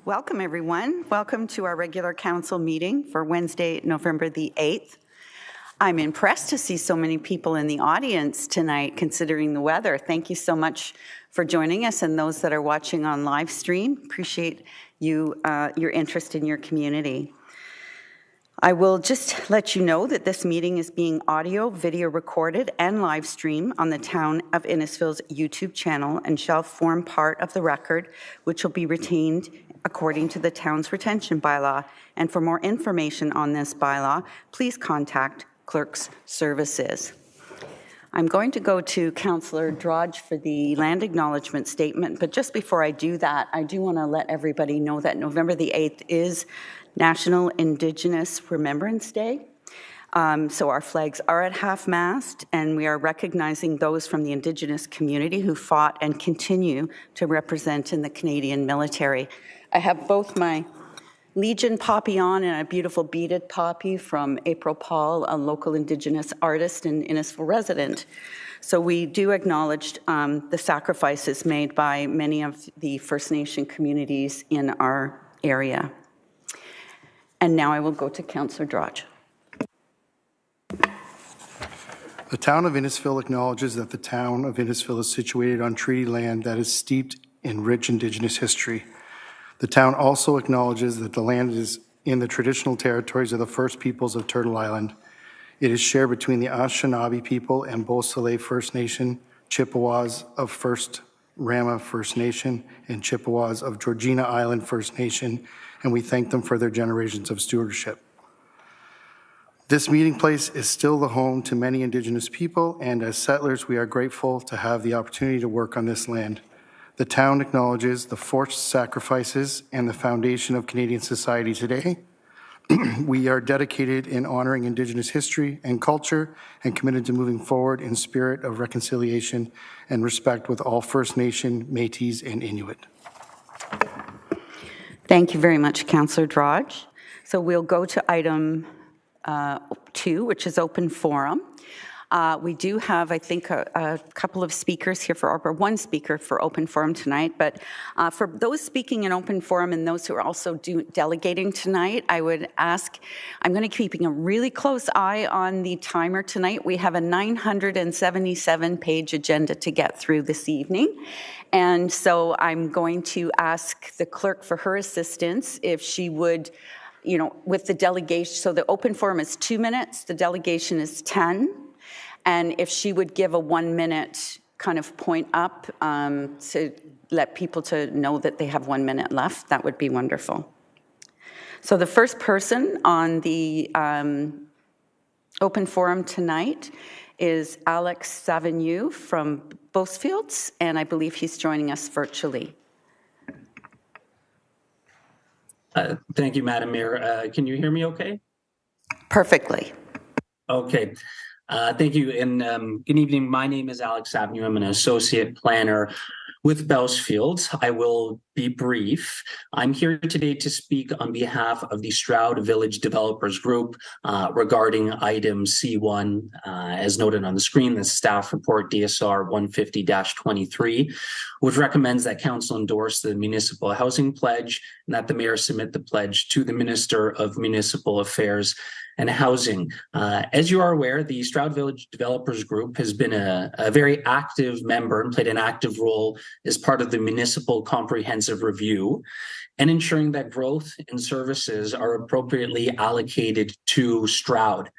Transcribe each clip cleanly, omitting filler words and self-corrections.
Welcome, everyone. Welcome to our regular council meeting for Wednesday, November the 8th. I'm impressed to see so many people in the audience tonight, considering the weather. Thank you so much for joining us, and those that are watching on live stream. Appreciate your interest in your community. I will just let you know that this meeting is being audio, video recorded, and live streamed on the Town of Innisfil's YouTube channel and shall form part of the record, which will be retained according to the town's retention bylaw. And for more information on this bylaw, please contact Clerk's Services. I'm going to go to Councillor Drodge for the land acknowledgement statement, but just before I do that, I do want to let everybody know that November the 8th is National Indigenous Remembrance Day. So our flags are at half-mast, and we are recognizing those from the Indigenous community who fought and continue to represent in the Canadian military. I have both my Legion poppy on and a beautiful beaded poppy from April Paul, a local Indigenous artist and Innisfil resident. So we do acknowledge the sacrifices made by many of the First Nation communities in our area. And now I will go to Councillor Drodge. The Town of Innisfil acknowledges that the Town of Innisfil is situated on treaty land that is steeped in rich Indigenous history. The town also acknowledges that the land is in the traditional territories of the First Peoples of Turtle Island. It is shared between the Anishinaabe people and Beausoleil First Nation, Chippewas of First Rama First Nation, and Chippewas of Georgina Island First Nation, and we thank them for their generations of stewardship. This meeting place is still the home to many Indigenous people, and as settlers, we are grateful to have the opportunity to work on this land. The town acknowledges the forced sacrifices and the foundation of Canadian society today. We are dedicated in honoring Indigenous history and culture and committed to moving forward in spirit of reconciliation and respect with all First Nation, Métis, and Inuit. Thank you very much, Councillor Drodge. So we'll go to item 2, which is open forum. We do have, I think, a couple of speakers here or one speaker for open forum tonight, but for those speaking in open forum and those who are also delegating tonight, I would ask, I'm going to be keeping a really close eye on the timer tonight. We have a 977-page agenda to get through this evening. And so I'm going to ask the clerk for her assistance if she would, with the delegation. So the open forum is 2 minutes, the delegation is 10. And if she would give a 1-minute kind of point up to let people to know that they have 1 minute left, that would be wonderful. So the first person on the open forum tonight is Alex Savigny from Beausefields, and I believe he's joining us virtually. Thank you, Madam Mayor. Can you hear me okay? Perfectly. Okay. Thank you, and good evening. My name is Alex Savigny. I'm an associate planner with Beausefields. I will be brief. I'm here today to speak on behalf of the Stroud Village Developers Group regarding item C1, as noted on the screen, the staff report DSR 150-23, which recommends that council endorse the municipal housing pledge and that the mayor submit the pledge to the Minister of Municipal Affairs and Housing. As you are aware, the Stroud Village Developers Group has been a very active member and played an active role as part of the Municipal Comprehensive Review and ensuring that growth and services are appropriately allocated to Stroud.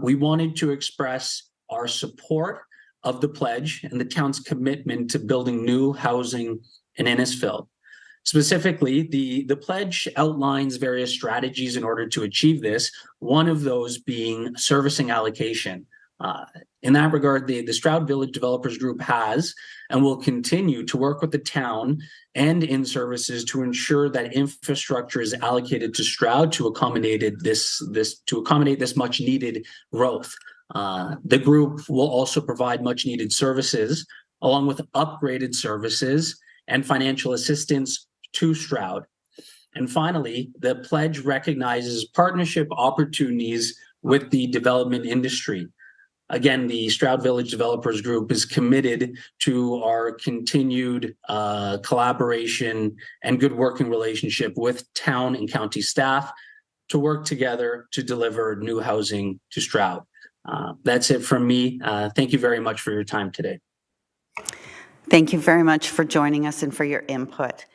We wanted to express our support of the pledge and the town's commitment to building new housing in Innisfil. Specifically, the pledge outlines various strategies in order to achieve this, one of those being servicing allocation. In that regard, the Stroud Village Developers Group has and will continue to work with the town and in services to ensure that infrastructure is allocated to Stroud to accommodate this much needed growth. The group will also provide much needed services along with upgraded services and financial assistance to Stroud. And finally, the pledge recognizes partnership opportunities with the development industry. Again, the Stroud Village Developers Group is committed to our continued collaboration and good working relationship with town and county staff to work together to deliver new housing to Stroud. That's it from me. Thank you very much for your time today. Thank you very much for joining us and for your input.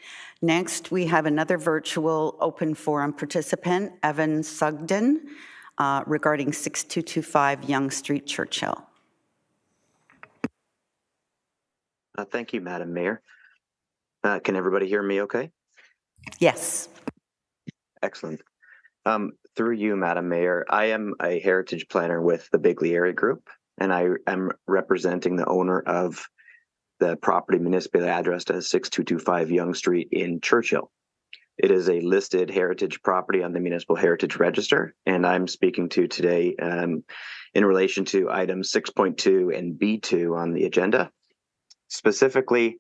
Next, we have another virtual open forum participant, Evan Sugden, regarding 6225 Yonge Street, Churchill. Thank you, Madam Mayor. Can everybody hear me okay? Yes. Excellent. Through you, Madam Mayor, I am a heritage planner with the Bigley Area Group, and I am representing the owner of the property municipally addressed as 6225 Yonge Street in Churchill. It is a listed heritage property on the Municipal Heritage Register, and I'm speaking to today in relation to items 6.2 and B2 on the agenda. Specifically,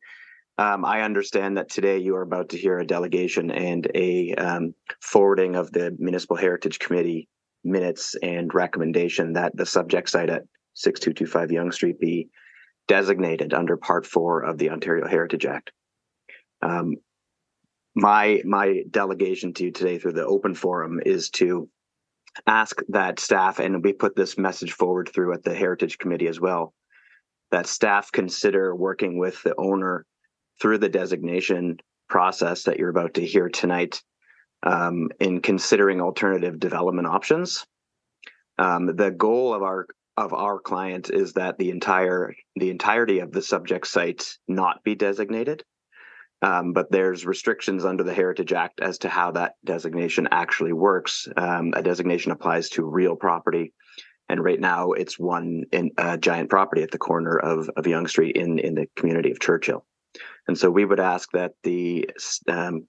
I understand that today you are about to hear a delegation and a forwarding of the Municipal Heritage Committee minutes and recommendation that the subject site at 6225 Yonge Street be designated under Part 4 of the Ontario Heritage Act. My delegation to you today through the open forum is to ask that staff, and we put this message forward through at the Heritage Committee as well, that staff consider working with the owner through the designation process that you're about to hear tonight in considering alternative development options. The goal of our client is that the entirety of the subject site not be designated, but there's restrictions under the Heritage Act as to how that designation actually works. A designation applies to real property, and right now it's one in a giant property at the corner of Yonge Street in the community of Churchill. And so we would ask that the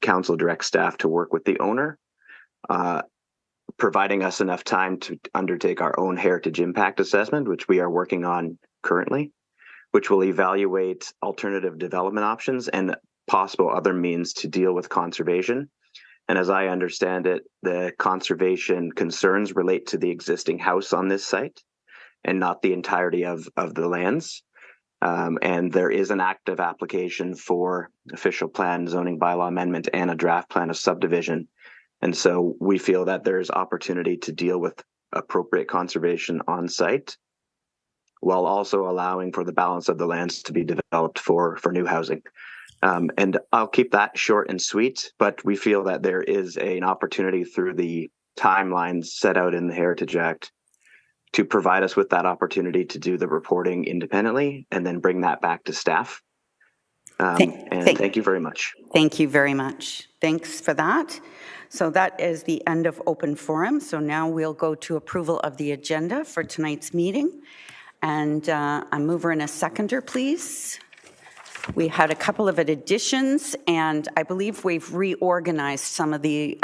council direct staff to work with the owner, providing us enough time to undertake our own heritage impact assessment, which we are working on currently, which will evaluate alternative development options and possible other means to deal with conservation. And as I understand it, the conservation concerns relate to the existing house on this site and not the entirety of the lands. And there is an active application for official plan, zoning bylaw amendment, and a draft plan of subdivision. And so we feel that there's opportunity to deal with appropriate conservation on site while also allowing for the balance of the lands to be developed for new housing. And I'll keep that short and sweet, but we feel that there is an opportunity through the timelines set out in the Heritage Act to provide us with that opportunity to do the reporting independently and then bring that back to staff. Thank you very much. Thank you very much. Thanks for that. So that is the end of open forum. So now we'll go to approval of the agenda for tonight's meeting. And a mover and a seconder, please. We had a couple of additions, and I believe we've reorganized some of the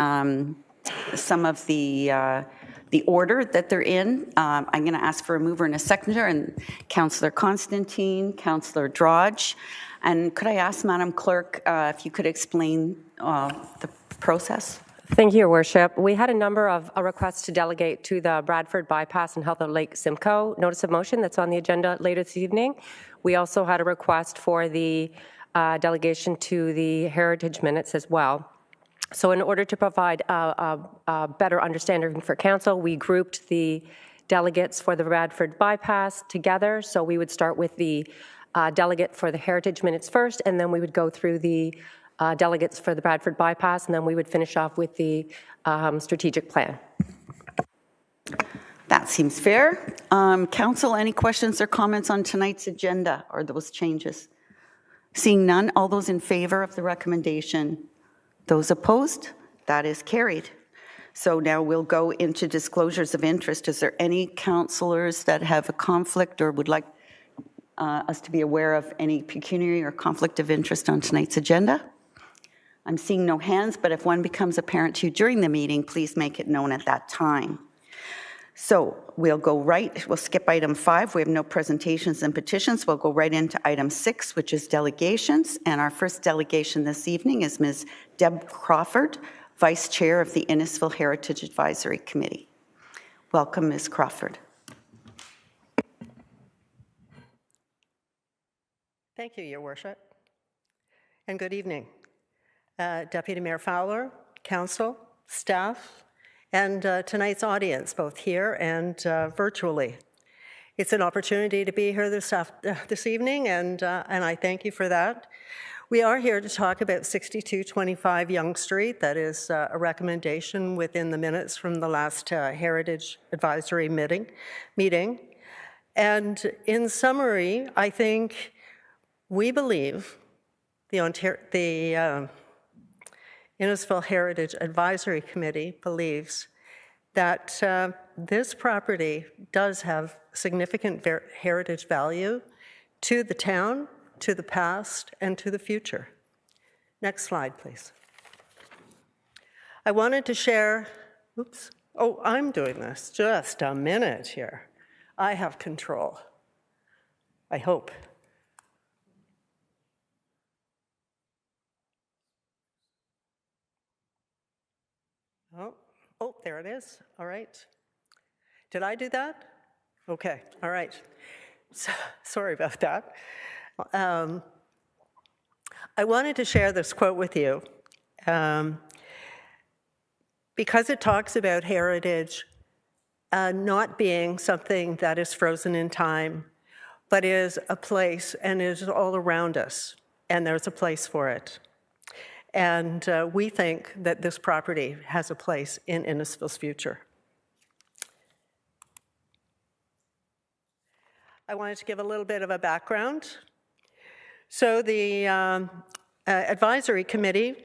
order that they're in. I'm going to ask for a mover and a seconder, and Councillor Constantine, Councillor Drodge. And could I ask Madam Clerk if you could explain the process? Thank you, Your Worship. We had a number of requests to delegate to the Bradford Bypass and Health of Lake Simcoe notice of motion that's on the agenda later this evening. We also had a request for the delegation to the heritage minutes as well. So in order to provide a better understanding for council, we grouped the delegates for the Bradford Bypass together. So we would start with the delegate for the heritage minutes first, and then we would go through the delegates for the Bradford Bypass, and then we would finish off with the strategic plan. That seems fair. Council, any questions or comments on tonight's agenda or those changes? Seeing none, all those in favor of the recommendation? Those opposed? That is carried. So now we'll go into disclosures of interest. Is there any councillors that have a conflict or would like us to be aware of any pecuniary or conflict of interest on tonight's agenda? I'm seeing no hands, but if one becomes apparent to you during the meeting, please make it known at that time. So we'll skip item 5. We have no presentations and petitions. We'll go right into item 6, which is delegations. And our first delegation this evening is Ms. Deb Crawford, Vice Chair of the Innisfil Heritage Advisory Committee. Welcome, Ms. Crawford. Thank you, Your Worship. And good evening. Deputy Mayor Fowler, council, staff, and tonight's audience, both here and virtually. It's an opportunity to be here this evening, and I thank you for that. We are here to talk about 6225 Yonge Street. That is a recommendation within the minutes from the last Heritage Advisory meeting. And in summary, I think we believe the Innisfil Heritage Advisory Committee believes that this property does have significant heritage value to the town, to the past, and to the future. Next slide, please. I wanted to share, oops, oh, I'm doing this. Just a minute here. I have control, I hope. Oh, there it is. All right. Did I do that? Okay. All right. So, sorry about that. I wanted to share this quote with you because it talks about heritage not being something that is frozen in time, but is a place and is all around us, and there's a place for it. And we think that this property has a place in Innisfil's future. I wanted to give a little bit of a background. So the advisory committee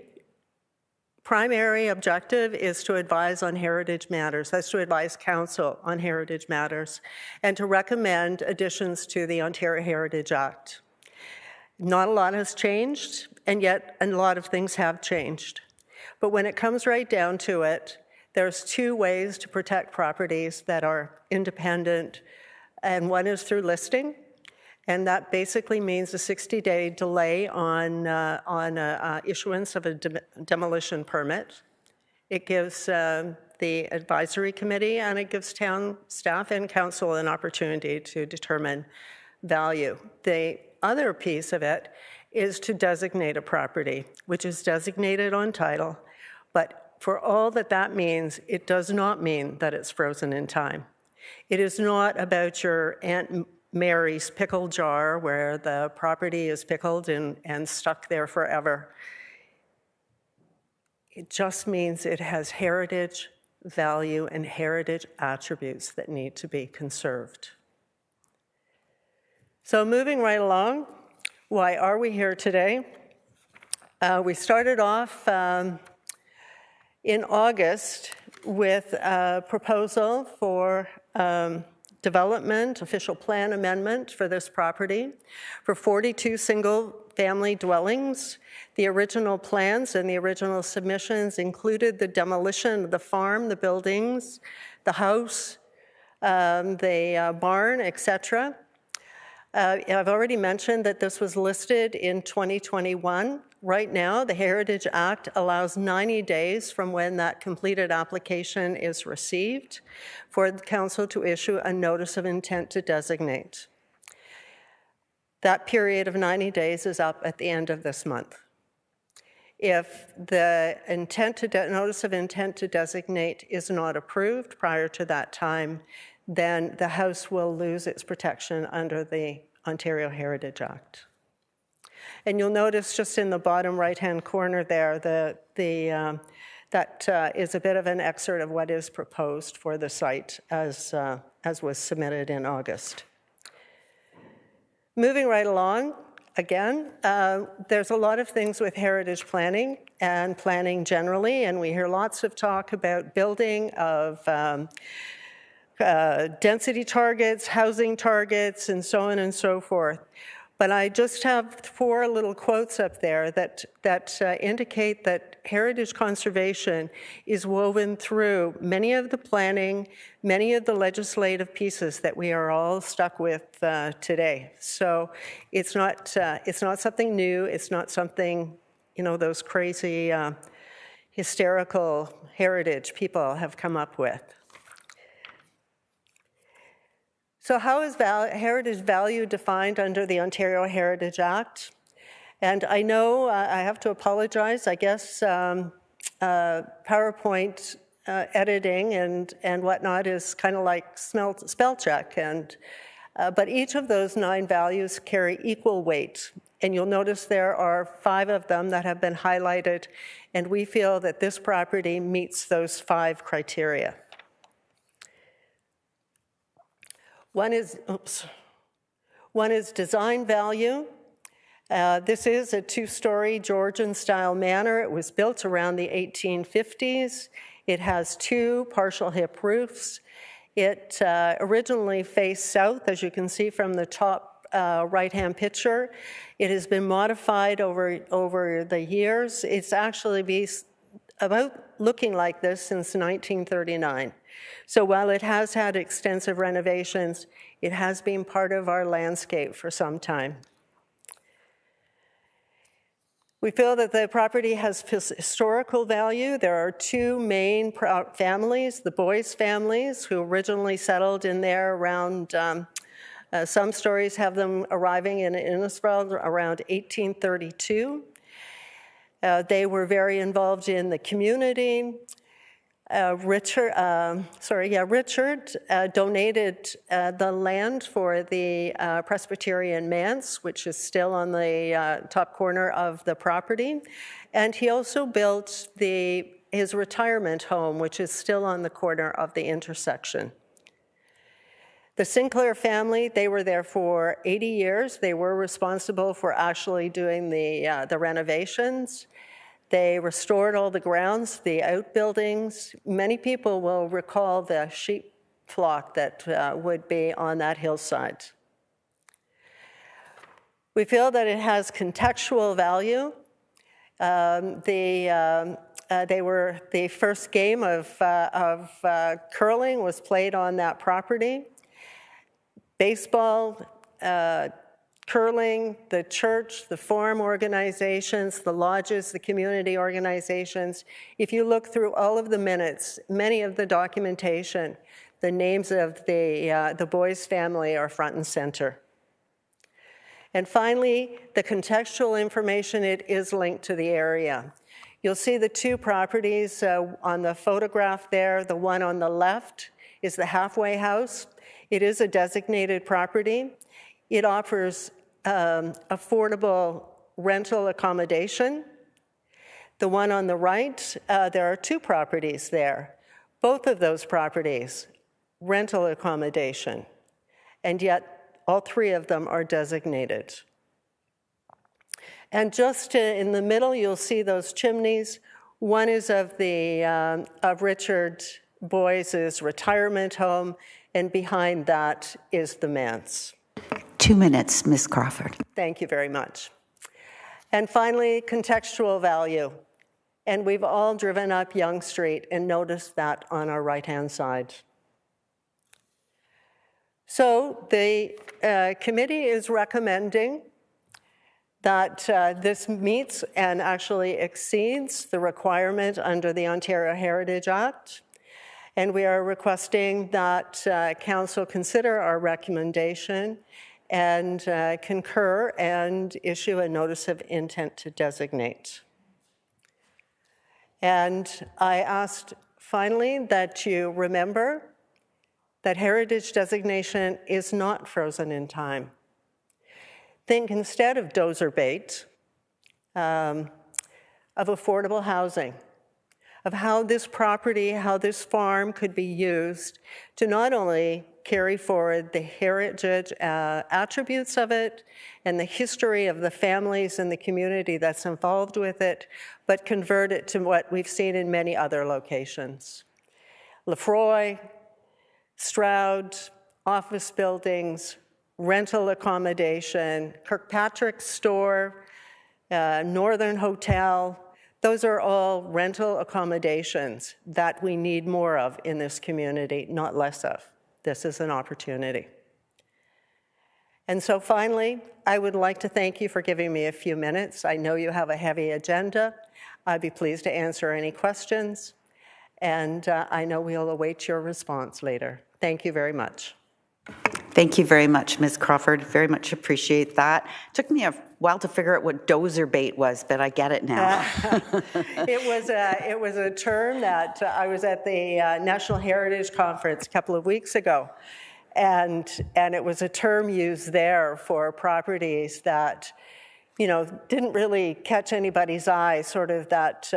primary objective is to advise on heritage matters. That's to advise council on heritage matters and to recommend additions to the Ontario Heritage Act. Not a lot has changed, and yet a lot of things have changed. But when it comes right down to it, there's two ways to protect properties that are independent, and one is through listing, and that basically means a 60-day delay on issuance of a demolition permit. It gives the advisory committee and it gives town staff and council an opportunity to determine value. The other piece of it is to designate a property, which is designated on title, but for all that that means, it does not mean that it's frozen in time. It is not about your Aunt Mary's pickle jar where the property is pickled and stuck there forever. It just means it has heritage value and heritage attributes that need to be conserved. So moving right along, why are we here today? We started off in August with a proposal for development, official plan amendment for this property for 42 single-family dwellings. The original plans and the original submissions included the demolition of the farm, the buildings, the house, the barn, etc. I've already mentioned that this was listed in 2021. Right now, the Heritage Act allows 90 days from when that completed application is received for the council to issue a notice of intent to designate. That period of 90 days is up at the end of this month. If the notice of intent to designate is not approved prior to that time, then the house will lose its protection under the Ontario Heritage Act. And you'll notice just in the bottom right-hand corner there, that is a bit of an excerpt of what is proposed for the site as was submitted in August. Moving right along, again, there's a lot of things with heritage planning and planning generally, and we hear lots of talk about building of density targets, housing targets, and so on and so forth. But I just have 4 little quotes up there that indicate that heritage conservation is woven through many of the planning, many of the legislative pieces that we are all stuck with today. So it's not something new. It's not something, those crazy hysterical heritage people have come up with. So how is heritage value defined under the Ontario Heritage Act? And I know I have to apologize. I guess PowerPoint editing and whatnot is kind of like spell check. But each of those 9 values carry equal weight. And you'll notice there are 5 of them that have been highlighted, and we feel that this property meets those 5 criteria. One is design value. This is a 2-story Georgian-style manor. It was built around the 1850s. It has 2 partial hip roofs. It originally faced south, as you can see from the top right-hand picture. It has been modified over the years. It's actually about looking like this since 1939. So while it has had extensive renovations, it has been part of our landscape for some time. We feel that the property has historical value. There are 2 main families, the Boyce families, who originally settled in there around, some stories have them arriving in Innisfil around 1832. They were very involved in the community. Richard donated the land for the Presbyterian manse, which is still on the top corner of the property. And he also built his retirement home, which is still on the corner of the intersection. The Sinclair family, they were there for 80 years. They were responsible for actually doing the renovations. They restored all the grounds, the outbuildings. Many people will recall the sheep flock that would be on that hillside. We feel that it has contextual value. The first game of curling was played on that property. Baseball, curling, the church, the farm organizations, the lodges, the community organizations. If you look through all of the minutes, many of the documentation, the names of the Boyce family are front and center. And finally, the contextual information, it is linked to the area. You'll see the 2 properties on the photograph there. The one on the left is the halfway house. It is a designated property. It offers affordable rental accommodation. The one on the right, there are 2 properties there. Both of those properties, rental accommodation, and yet all 3 of them are designated. And just in the middle, you'll see those chimneys. One is of Richard Boyce's retirement home, and behind that is the manse. 2 minutes, Ms. Crawford. Thank you very much. And finally, contextual value. And we've all driven up Yonge Street and noticed that on our right-hand side. So the committee is recommending that this meets and actually exceeds the requirement under the Ontario Heritage Act. And we are requesting that Council consider our recommendation and concur and issue a notice of intent to designate. And I asked finally that you remember that heritage designation is not frozen in time. Think instead of dozer bait, of affordable housing, of how this property, how this farm could be used to not only carry forward the heritage attributes of it and the history of the families and the community that's involved with it, but convert it to what we've seen in many other locations. Lefroy, Stroud, office buildings, rental accommodation, Kirkpatrick's store, Northern Hotel, those are all rental accommodations that we need more of in this community, not less of. This is an opportunity. And so finally, I would like to thank you for giving me a few minutes. I know you have a heavy agenda. I'd be pleased to answer any questions. And I know we'll await your response later. Thank you very much. Thank you very much, Ms. Crawford. Very much appreciate that. Took me a while to figure out what dozer bait was, but I get it now. It was a term that I was at the National Heritage Conference a couple of weeks ago, and it was a term used there for properties that, you know, didn't really catch anybody's eye, sort of that,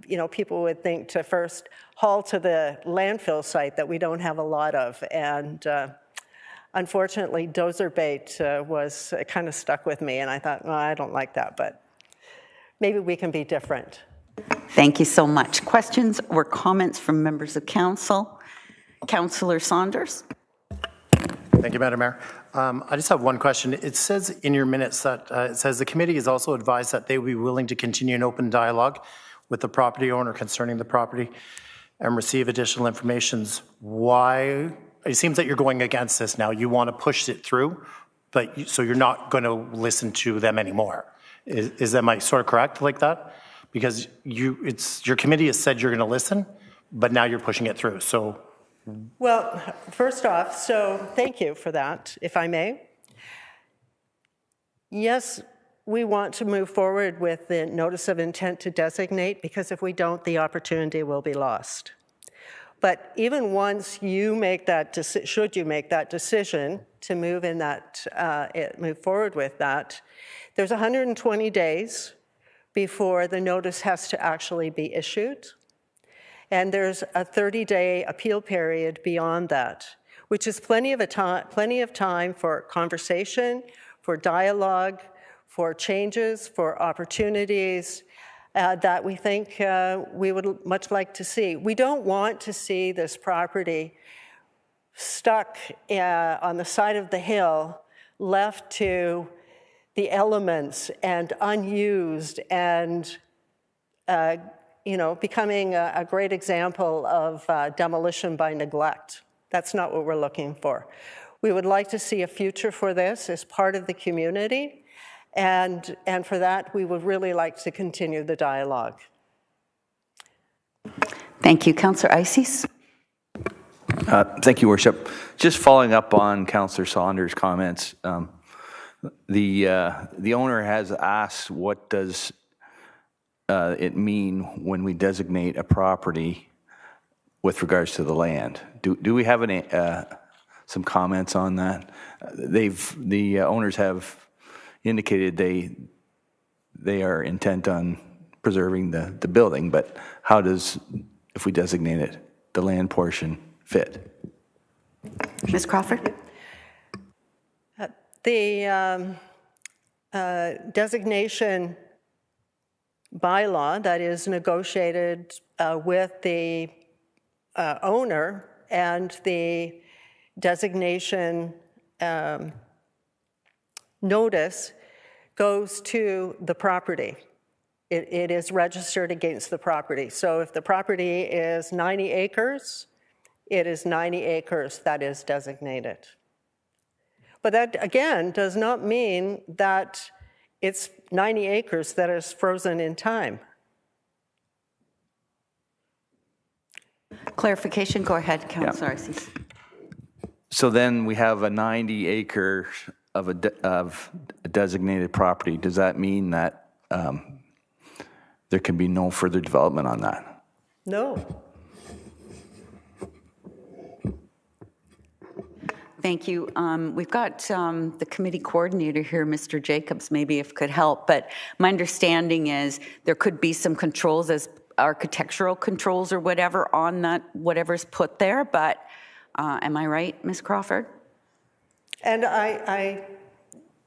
you know, people would think to first haul to the landfill site that we don't have a lot of. And unfortunately, dozer bait was kind of stuck with me, and I thought, well, I don't like that, but maybe we can be different. Thank you so much. Questions or comments from members of council? Councillor Saunders. Thank you, Madam Mayor. I just have one question. It says in your minutes that it says the committee is also advised that they will be willing to continue an open dialogue with the property owner concerning the property and receive additional information. Why? It seems that you're going against this now. You want to push it through, but so you're not going to listen to them anymore. Is that my sort of correct like that? Because your committee has said you're going to listen, but now you're pushing it through. So. Well, first off, so thank you for that, if I may. Yes, we want to move forward with the notice of intent to designate, because if we don't, the opportunity will be lost. But even once you make that decision, should you make that decision to move in that, move forward with that, there's 120 days before the notice has to actually be issued. And there's a 30-day appeal period beyond that, which is plenty of time for conversation, for dialogue, for changes, for opportunities that we think we would much like to see. We don't want to see this property stuck on the side of the hill, left to the elements and unused and you know, becoming a great example of demolition by neglect. That's not what we're looking for. We would like to see a future for this as part of the community, and for that, we would really like to continue the dialogue. Thank you. Councillor Ices. Thank you, Worship. Just following up on Councillor Saunders' comments, the owner has asked, what does it mean when we designate a property with regards to the land? Do we have any some comments on that? The owners have indicated they are intent on preserving the building, but how does, if we designate it, the land portion fit? Ms. Crawford. The designation bylaw that is negotiated with the owner and the designation notice goes to the property. It is registered against the property. So if the property is 90 acres, it is 90 acres that is designated. But that, again, does not mean that it's 90 acres that is frozen in time. Clarification, go ahead, Councillor Ices. So then we have a 90 acre of a designated property. Does that mean that there can be no further development on that? No. Thank you. We've got the committee coordinator here, Mr. Jacobs, maybe if could help, but my understanding is there could be some controls as architectural controls or whatever on that, whatever's put there, but am I right, Ms. Crawford? And I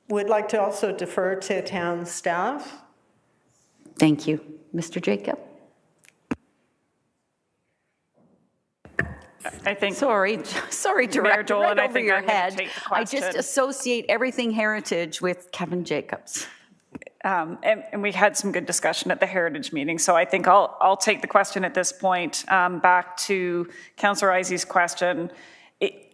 would like to also defer to town staff. Thank you. Mr. Jacob? I think. Sorry, Director, right over your head. I just associate everything heritage with Kevin Jacobs. And we had some good discussion at the Heritage meeting, so I think I'll take the question at this point back to Councillor Ices' question.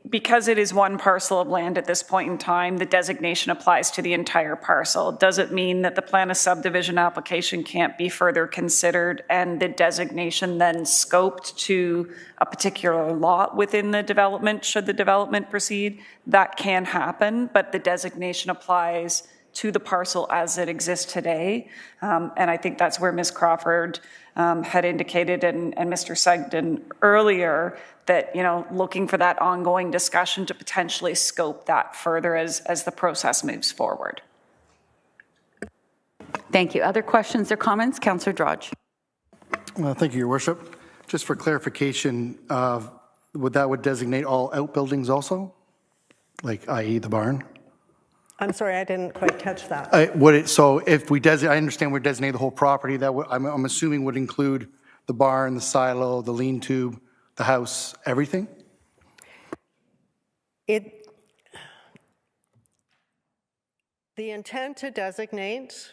because it is one parcel of land at this point in time, the designation applies to the entire parcel. Does it mean that the plan of subdivision application can't be further considered and the designation then scoped to a particular lot within the development, should the development proceed? That can happen, but the designation applies to the parcel as it exists today. And I think that's where Ms. Crawford had indicated and Mr. Sugden earlier that, you know, looking for that ongoing discussion to potentially scope that further as the process moves forward. Thank you. Other questions or comments? Councillor Drodge. Thank you, Your Worship. Just for clarification, would designate all outbuildings also, like i.e. the barn? I'm sorry, I didn't quite catch that. So if we I understand we're designating the whole property, that I'm assuming would include the barn, the silo, the lean-to, the house, everything? The intent to designate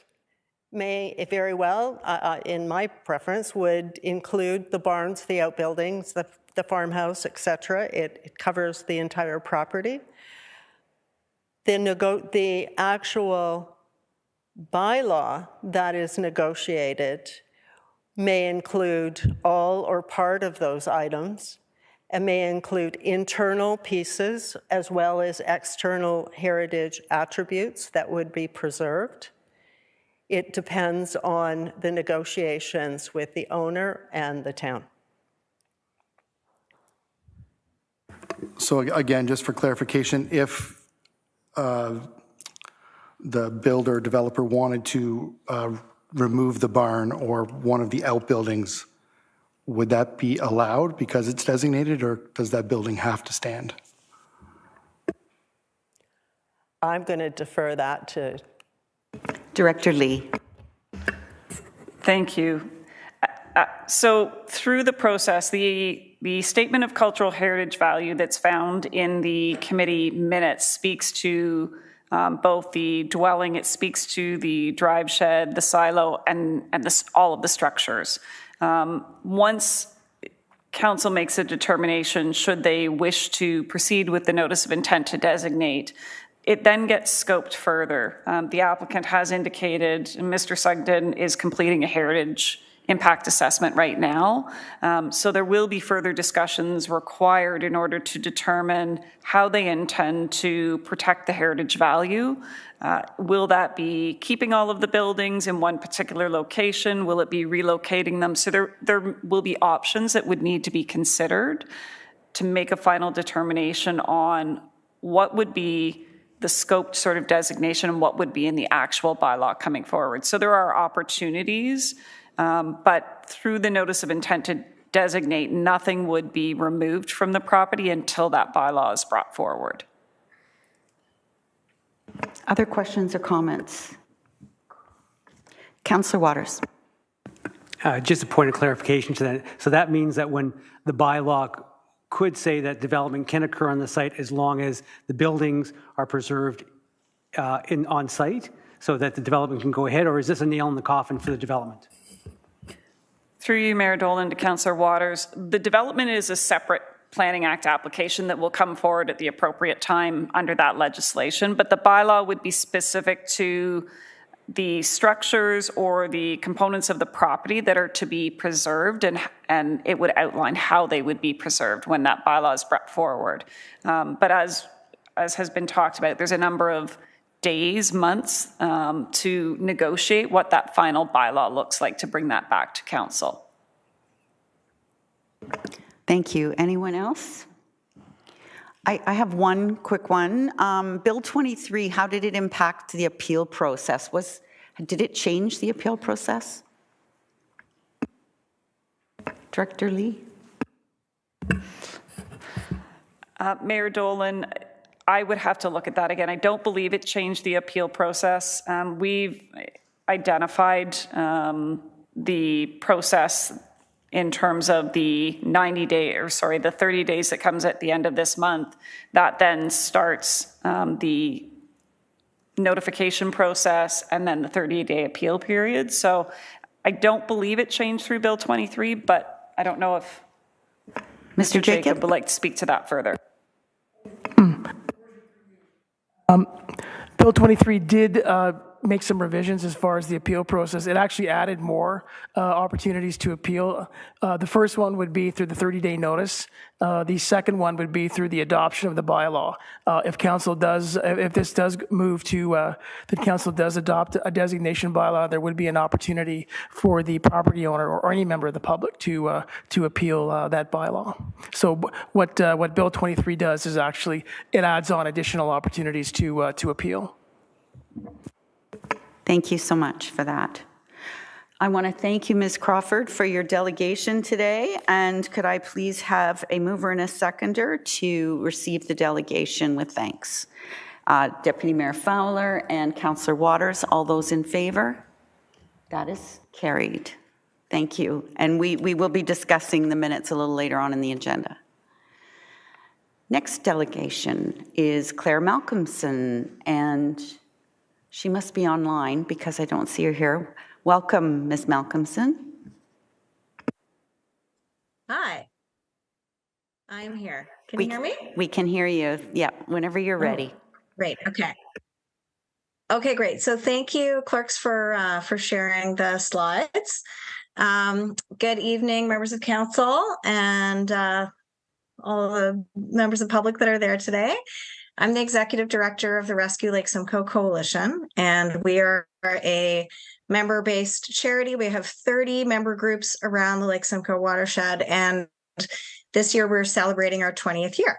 may very well, in my preference, would include the barns, the outbuildings, the farmhouse, etc. It covers the entire property. The actual bylaw that is negotiated may include all or part of those items and may include internal pieces as well as external heritage attributes that would be preserved. It depends on the negotiations with the owner and the town. So again, just for clarification, if the builder developer wanted to remove the barn or one of the outbuildings, would that be allowed because it's designated, or does that building have to stand? I'm going to defer that to Director Lee. Thank you. So through the process, the statement of cultural heritage value that's found in the committee minutes speaks to both the dwelling, it speaks to the drive shed, the silo, and all of the structures. Once council makes a determination, should they wish to proceed with the notice of intent to designate, it then gets scoped further. The applicant has indicated, and Mr. Sugden is completing a heritage impact assessment right now. So there will be further discussions required in order to determine how they intend to protect the heritage value. Will that be keeping all of the buildings in one particular location? Will it be relocating them? So there will be options that would need to be considered to make a final determination on what would be the scoped sort of designation and what would be in the actual bylaw coming forward. So there are opportunities, but through the notice of intent to designate, nothing would be removed from the property until that bylaw is brought forward. Other questions or comments? Councillor Waters. Just a point of clarification to that. So that means that when the bylaw could say that development can occur on the site as long as the buildings are preserved on site so that the development can go ahead, or is this a nail in the coffin for the development? Through you, Mayor Dolan, to Councillor Waters, the development is a separate Planning Act application that will come forward at the appropriate time under that legislation, but the bylaw would be specific to the structures or the components of the property that are to be preserved, and it would outline how they would be preserved when that bylaw is brought forward. But as has been talked about, there's a number of days, months to negotiate what that final bylaw looks like to bring that back to council. Thank you. Anyone else? I have one quick one. Bill 23, how did it impact the appeal process? Did it change the appeal process? Director Lee? Mayor Dolan, I would have to look at that again. I don't believe it changed the appeal process. We've identified the process in terms of the 30 days that comes at the end of this month. That then starts the notification process and then the 30-day appeal period. So I don't believe it changed through Bill 23, but I don't know if Mr. Jacob would like to speak to that further. Bill 23 did make some revisions as far as the appeal process. It actually added more opportunities to appeal. The first one would be through the 30-day notice. The second one would be through the adoption of the bylaw. If this does move to, the council does adopt a designation bylaw, there would be an opportunity for the property owner or any member of the public to appeal that bylaw. So what Bill 23 does is actually it adds on additional opportunities to appeal. Thank you so much for that. I want to thank you, Ms. Crawford, for your delegation today. And could I please have a mover and a seconder to receive the delegation with thanks? Deputy Mayor Fowler and Councillor Waters, all those in favor? That is carried. Thank you. And we will be discussing the minutes a little later on in the agenda. Next delegation is Claire Malcolmson, and she must be online because I don't see her here. Welcome, Ms. Malcolmson. Hi, I'm here. Can you hear me? We can hear you. Yeah, whenever you're ready. Great. Okay. Okay, great. So thank you, clerks, for sharing the slides. Good evening, members of council and all the members of public that are there today. I'm the executive director of the Rescue Lake Simcoe Coalition, and we are a member-based charity. We have 30 member groups around the Lake Simcoe watershed, and this year we're celebrating our 20th year.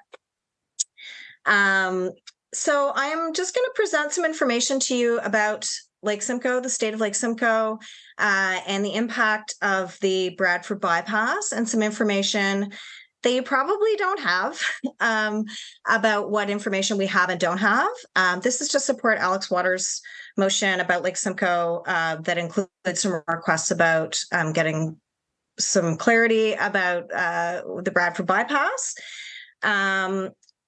So I am just going to present some information to you about Lake Simcoe, the state of Lake Simcoe, and the impact of the Bradford bypass, and some information that you probably don't have about what information we have and don't have. This is to support Alex Waters' motion about Lake Simcoe that includes some requests about getting some clarity about the Bradford bypass.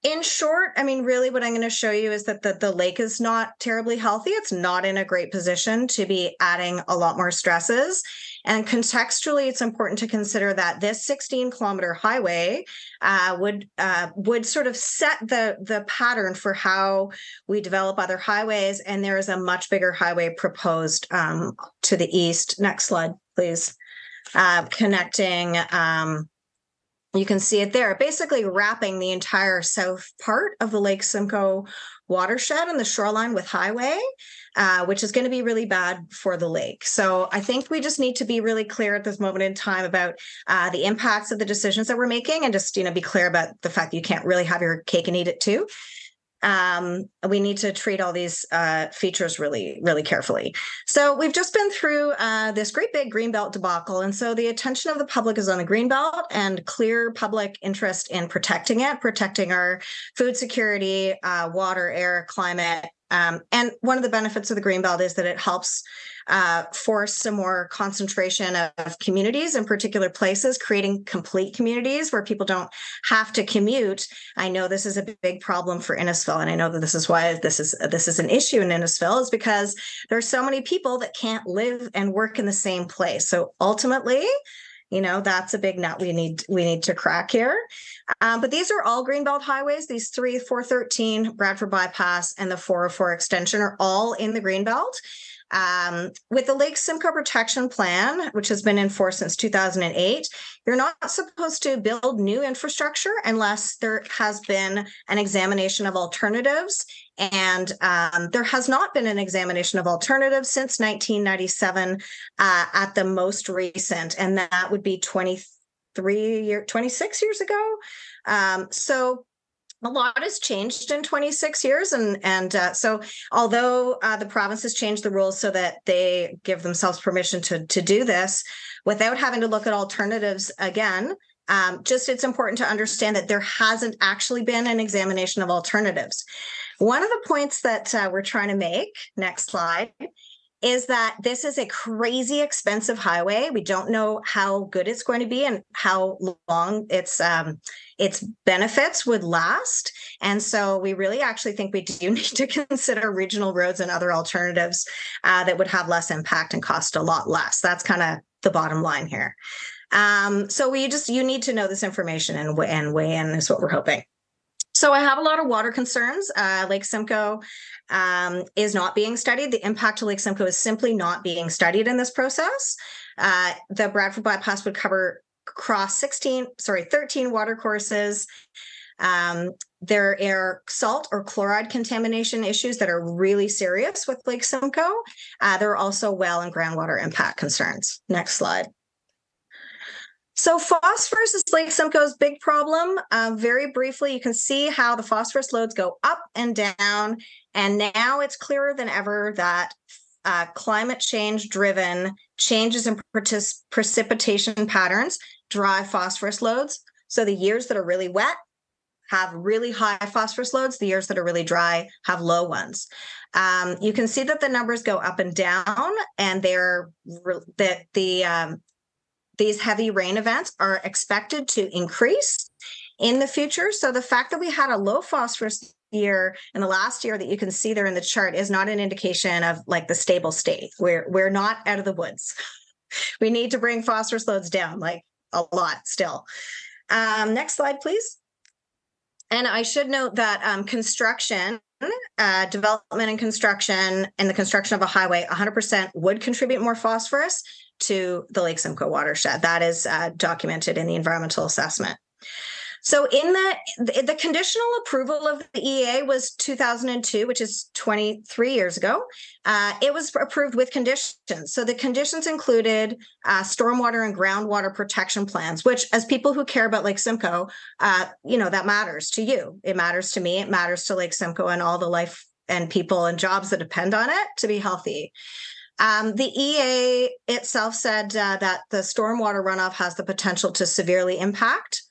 In short, I mean, really what I'm going to show you is that the lake is not terribly healthy. It's not in a great position to be adding a lot more stresses. And contextually, it's important to consider that this 16-kilometer highway would sort of set the pattern for how we develop other highways. And there is a much bigger highway proposed to the east. Next slide, please. Connecting, you can see it there, basically wrapping the entire south part of the Lake Simcoe watershed and the shoreline with highway, which is going to be really bad for the lake. So I think we just need to be really clear at this moment in time about the impacts of the decisions that we're making, and just be clear about the fact that you can't really have your cake and eat it too. We need to treat all these features really, really carefully. So we've just been through this great big greenbelt debacle. And so the attention of the public is on the greenbelt and clear public interest in protecting it, protecting our food security, water, air, climate. And one of the benefits of the greenbelt is that it helps force some more concentration of communities in particular places, creating complete communities where people don't have to commute. I know this is a big problem for Innisfil, and I know that this is why this is an issue in Innisfil, is because there are so many people that can't live and work in the same place. So ultimately, that's a big nut we need to crack here. But these are all Greenbelt highways. These 413, Bradford Bypass, and the 404 extension are all in the Greenbelt. With the Lake Simcoe Protection Plan, which has been in force since 2008, you're not supposed to build new infrastructure unless there has been an examination of alternatives. And there has not been an examination of alternatives since 1997 at the most recent, and that would be 26 years ago. So a lot has changed in 26 years. And so although the province has changed the rules so that they give themselves permission to do this without having to look at alternatives again, it's important to understand that there hasn't actually been an examination of alternatives. One of the points that we're trying to make, next slide, is that this is a crazy expensive highway. We don't know how good it's going to be and how long its benefits would last. And so we really actually think we do need to consider regional roads and other alternatives that would have less impact and cost a lot less. That's kind of the bottom line here. So you need to know this information and weigh in is what we're hoping. So I have a lot of water concerns. Lake Simcoe is not being studied. The impact to Lake Simcoe is simply not being studied in this process. The Bradford bypass would cross 13 water courses. There are salt or chloride contamination issues that are really serious with Lake Simcoe. There are also well and groundwater impact concerns. Next slide. So phosphorus is Lake Simcoe's big problem. Very briefly, you can see how the phosphorus loads go up and down. And now it's clearer than ever that climate change driven changes in precipitation patterns drive phosphorus loads. So the years that are really wet have really high phosphorus loads. The years that are really dry have low ones. You can see that the numbers go up and down, and these heavy rain events are expected to increase in the future. So the fact that we had a low phosphorus year in the last year that you can see there in the chart is not an indication of like the stable state. We're not out of the woods. We need to bring phosphorus loads down like a lot still. Next slide, please. And I should note that construction, development and construction, and the construction of a highway 100% would contribute more phosphorus to the Lake Simcoe watershed. That is documented in the environmental assessment. So in the conditional approval of the EA was 2002, which is 23 years ago. It was approved with conditions. So the conditions included stormwater and groundwater protection plans, which as people who care about Lake Simcoe, that matters to you. It matters to me. It matters to Lake Simcoe and all the life and people and jobs that depend on it to be healthy. The EA itself said that the stormwater runoff has the potential to severely impact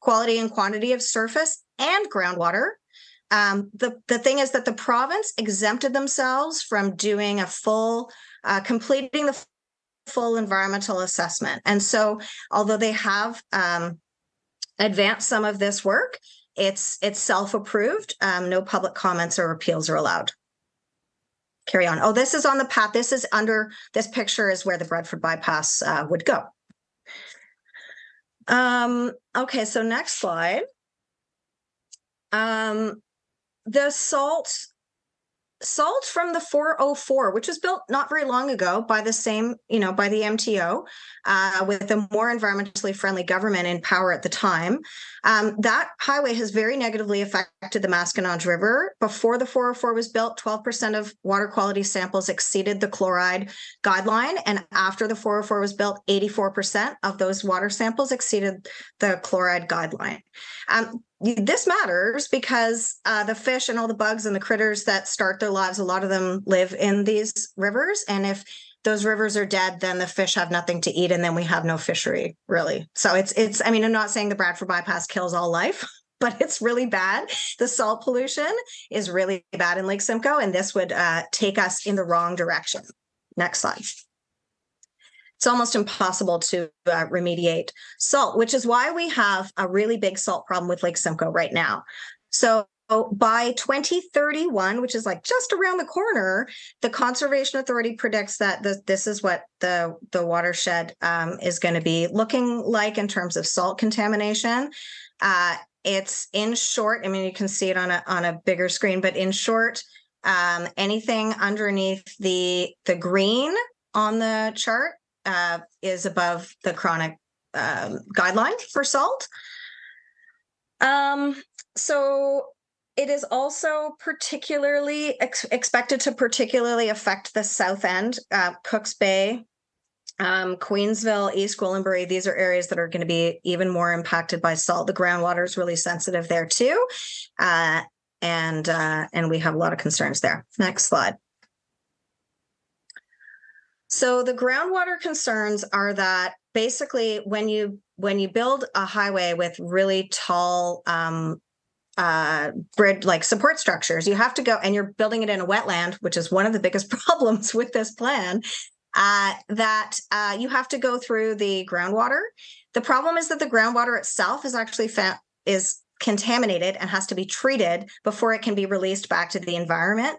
quality and quantity of surface and groundwater. The thing is that the province exempted themselves from doing completing the full environmental assessment. And so although they have advanced some of this work, it's self-approved. No public comments or appeals are allowed. Carry on. Oh, this is on the path. This picture is where the Bradford bypass would go. Okay, so next slide. The salt from the 404, which was built not very long ago by the same, by the MTO, with a more environmentally friendly government in power at the time. That highway has very negatively affected the Maskinonge River. Before the 404 was built, 12% of water quality samples exceeded the chloride guideline. And after the 404 was built, 84% of those water samples exceeded the chloride guideline. This matters because the fish and all the bugs and the critters that start their lives, a lot of them live in these rivers. And if those rivers are dead, then the fish have nothing to eat, and then we have no fishery, really. So it's. I mean, I'm not saying the Bradford bypass kills all life, but it's really bad. The salt pollution is really bad in Lake Simcoe, and this would take us in the wrong direction. Next slide. It's almost impossible to remediate salt, which is why we have a really big salt problem with Lake Simcoe right now. So by 2031, which is like just around the corner, the Conservation Authority predicts that this is what the watershed is going to be looking like in terms of salt contamination. It's in short, I mean, you can see it on a bigger screen, but in short, anything underneath the green on the chart is above the chronic guideline for salt. So it is also particularly expected to particularly affect the south end, Cooks Bay, Queensville, East Gwillimbury. These are areas that are going to be even more impacted by salt. The groundwater is really sensitive there too, and we have a lot of concerns there. Next slide. So the groundwater concerns are that basically when you build a highway with really tall grid like support structures, you have to go, and you're building it in a wetland, which is one of the biggest problems with this plan, that you have to go through the groundwater. The problem is that the groundwater itself is actually contaminated and has to be treated before it can be released back to the environment.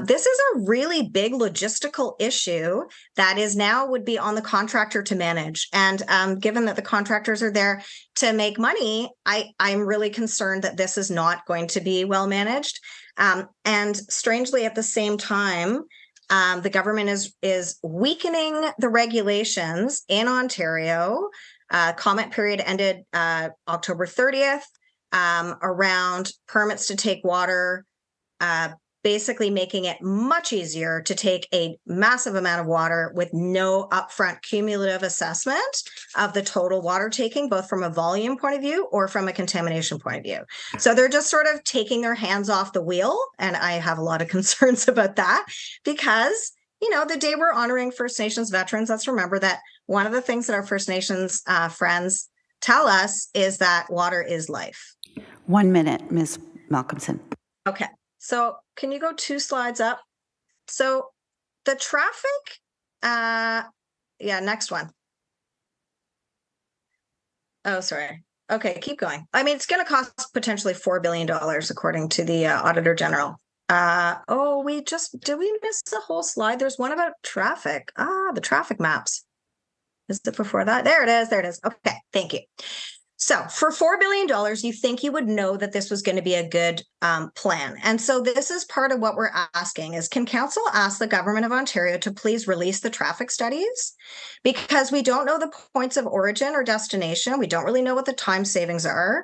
This is a really big logistical issue that is now would be on the contractor to manage. And given that the contractors are there to make money, I'm really concerned that this is not going to be well managed. And strangely, at the same time, the government is weakening the regulations in Ontario. Comment period ended October 30th around permits to take water, basically making it much easier to take a massive amount of water with no upfront cumulative assessment of the total water taking, both from a volume point of view or from a contamination point of view. So they're just sort of taking their hands off the wheel. And I have a lot of concerns about that because, you know, the day we're honoring First Nations veterans, let's remember that one of the things that our First Nations friends tell us is that water is life. 1 minute, Ms. Malcolmson. Okay. So can you go 2 slides up? So the traffic, next one. Oh, sorry. Okay, keep going. I mean, it's going to cost potentially $4 billion, according to the Auditor General. Did we miss the whole slide? There's one about traffic. The traffic maps. Is it before that? There it is. There it is. Okay, thank you. So for $4 billion, you think you would know that this was going to be a good plan. And so this is part of what we're asking is, can council ask the government of Ontario to please release the traffic studies? Because we don't know the points of origin or destination. We don't really know what the time savings are.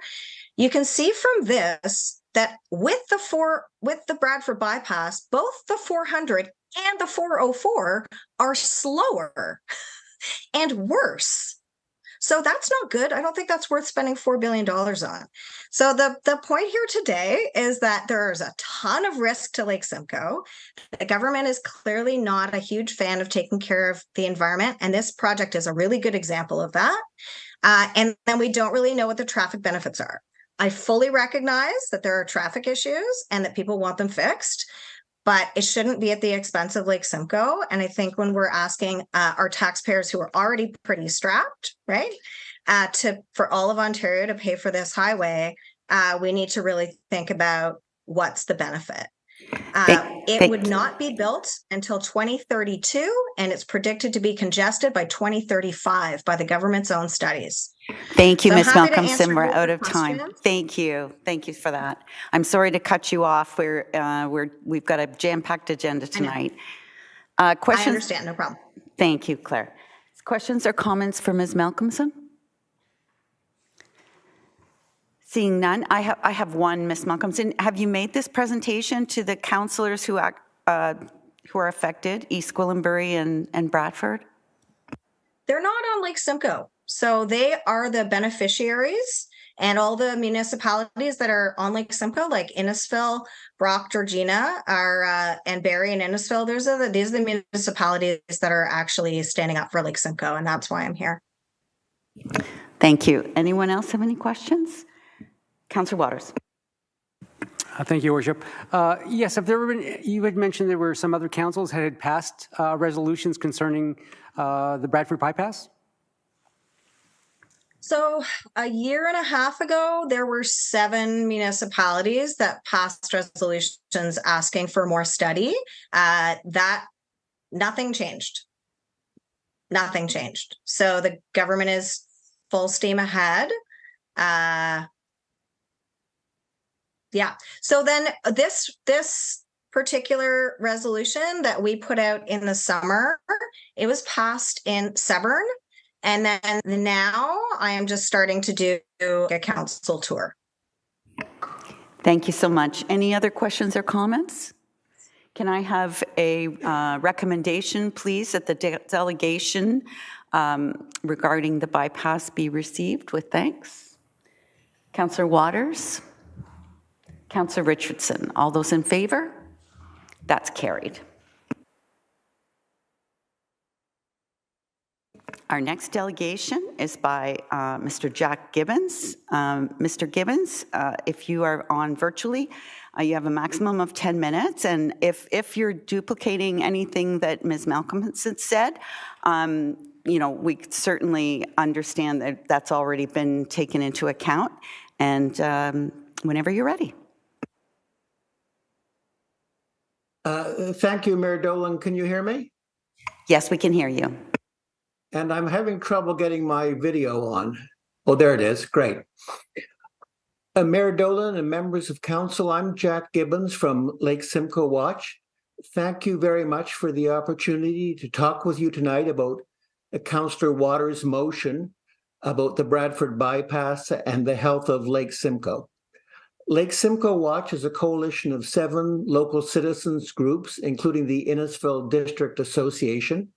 You can see from this that with the Bradford bypass, both the 400 and the 404 are slower and worse. So that's not good. I don't think that's worth spending $4 billion on. So the point here today is that there's a ton of risk to Lake Simcoe. The government is clearly not a huge fan of taking care of the environment. And this project is a really good example of that. And then we don't really know what the traffic benefits are. I fully recognize that there are traffic issues and that people want them fixed, but it shouldn't be at the expense of Lake Simcoe. And I think when we're asking our taxpayers who are already pretty strapped, right, for all of Ontario to pay for this highway, we need to really think about what's the benefit. It would not be built until 2032, and it's predicted to be congested by 2035 by the government's own studies. Thank you, So Ms. happy to Malcolmson. answer We're more out of time. questions. Thank you. Thank you for that. I'm sorry to cut you off. We've got a jam-packed agenda tonight. Questions? I understand, no problem. Thank you, Claire. Questions or comments for Ms. Malcolmson? Seeing none, I have one, Ms. Malcolmson. Have you made this presentation to the councillors who are affected, East Gwillimbury and Bradford? They're not on Lake Simcoe. So they are the beneficiaries, and all the municipalities that are on Lake Simcoe, like Innisfil, Brock, Georgina, and Barrie and Innisfil, these are the municipalities that are actually standing up for Lake Simcoe, and that's why I'm here. Thank you. Anyone else have any questions? Councillor Waters. Thank you, Your Worship. Yes, you had mentioned there were some other councils that had passed resolutions concerning the Bradford bypass? So a year and a half ago, there were 7 municipalities that passed resolutions asking for more study. Nothing changed. Nothing changed. So the government is full steam ahead. So then this particular resolution that we put out in the summer, it was passed in Severn. And then now I am just starting to do a council tour. Thank you so much. Any other questions or comments? Can I have a recommendation, please, that the delegation regarding the bypass be received with thanks? Councillor Waters? Councillor Richardson? All those in favor? That's carried. Our next delegation is by Mr. Jack Gibbons. Mr. Gibbons, if you are on virtually, you have a maximum of 10 minutes. And if you're duplicating anything that Ms. Malcolmson said, we certainly understand that that's already been taken into account. And whenever you're ready. Thank you, Mayor Dolan. Can you hear me? Yes, we can hear you. And I'm having trouble getting my video on. Oh, there it is. Great. Mayor Dolan and members of council, I'm Jack Gibbons from Lake Simcoe Watch. Thank you very much for the opportunity to talk with you tonight about Councillor Waters' motion about the Bradford bypass and the health of Lake Simcoe. Lake Simcoe Watch is a coalition of 7 local citizens groups, including the Innisfil District Association.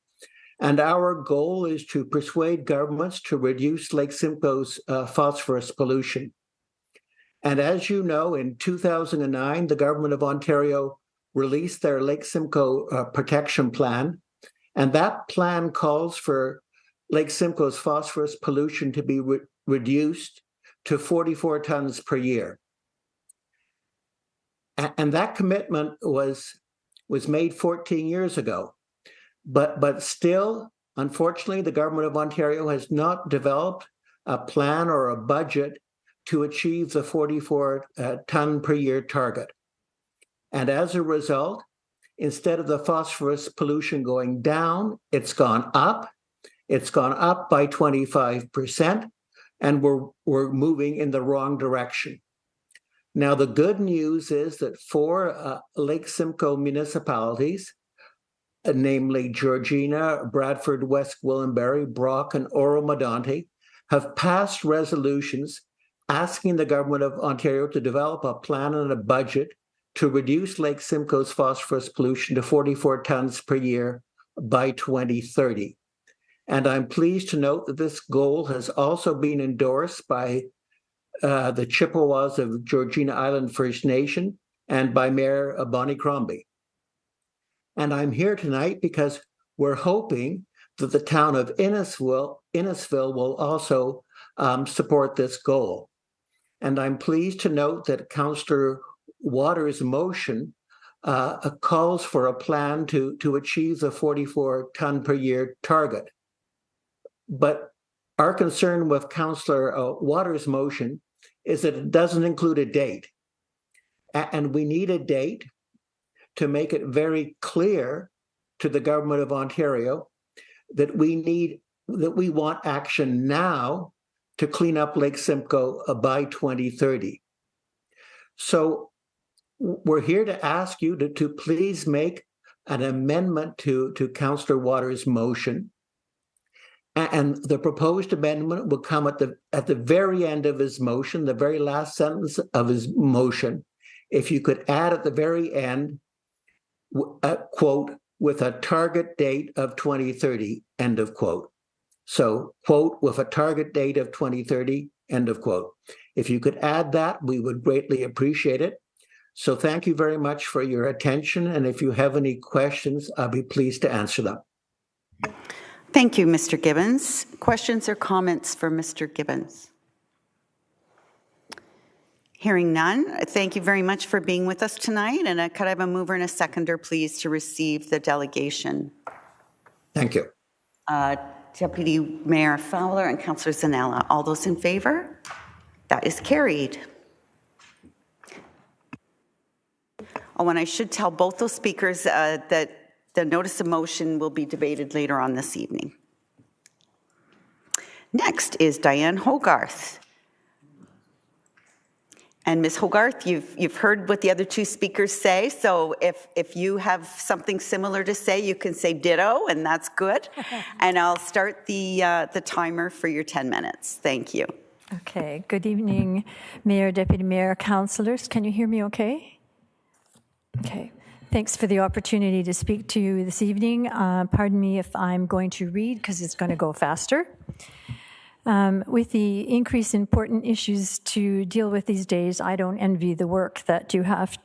And our goal is to persuade governments to reduce Lake Simcoe's phosphorus pollution. And as you know, in 2009, the Government of Ontario released their Lake Simcoe Protection Plan. And that plan calls for Lake Simcoe's phosphorus pollution to be reduced to 44 tons per year. And that commitment was made 14 years ago. But still, unfortunately, the Government of Ontario has not developed a plan or a budget to achieve the 44 ton per year target. And as a result, instead of the phosphorus pollution going down, it's gone up. It's gone up by 25%, and we're moving in the wrong direction. Now, the good news is that 4 Lake Simcoe municipalities, namely Georgina, Bradford, West Gwillimbury, Brock, and Oro-Medonte, have passed resolutions asking the Government of Ontario to develop a plan and a budget to reduce Lake Simcoe's phosphorus pollution to 44 tons per year by 2030. And I'm pleased to note that this goal has also been endorsed by the Chippewas of Georgina Island First Nation and by Mayor Bonnie Crombie. And I'm here tonight because we're hoping that the town of Innisfil will also support this goal. And I'm pleased to note that Councillor Waters' motion calls for a plan to achieve the 44 ton per year target. But our concern with Councillor Waters' motion is that it doesn't include a date. And we need a date to make it very clear to the Government of Ontario that we want action now to clean up Lake Simcoe by 2030. So we're here to ask you to please make an amendment to Councillor Waters' motion. And the proposed amendment will come at the very end of his motion, the very last sentence of his motion. If you could add at the very end, quote, with a target date of 2030, end of quote. So, quote, with a target date of 2030, end of quote. If you could add that, we would greatly appreciate it. So thank you very much for your attention. And if you have any questions, I'll be pleased to answer them. Thank you, Mr. Gibbons. Questions or comments for Mr. Gibbons? Hearing none, thank you very much for being with us tonight. And could I have a mover and a seconder, please, to receive the delegation? Thank you. Deputy Mayor Fowler and Councillor Zanella. All those in favor? That is carried. Oh, and I should tell both those speakers that the notice of motion will be debated later on this evening. Next is Diane Hogarth. And Ms. Hogarth, you've heard what the other 2 speakers say, so if you have something similar to say, you can say ditto, and that's good. And I'll start the timer for your 10 minutes. Thank you. Okay. Good evening, Mayor, Deputy Mayor, councillors. Can you hear me okay? Okay. Thanks for the opportunity to speak to you this evening. Pardon me if I'm going to read because it's going to go faster. With the increased important issues to deal with these days, I don't envy the work that you have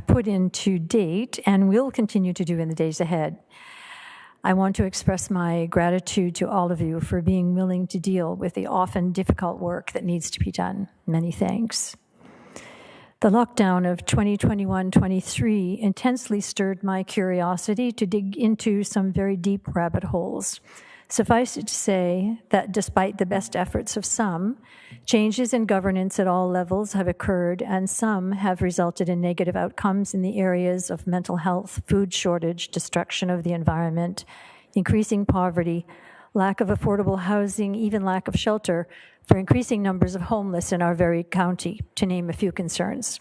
put in to date and will continue to do in the days ahead. I want to express my gratitude to all of you for being willing to deal with the often difficult work that needs to be done. Many thanks. The lockdown of 2021-23 intensely stirred my curiosity to dig into some very deep rabbit holes. Suffice it to say that despite the best efforts of some, changes in governance at all levels have occurred, and some have resulted in negative outcomes in the areas of mental health, food shortage, destruction of the environment, increasing poverty, lack of affordable housing, even lack of shelter for increasing numbers of homeless in our very county, to name a few concerns.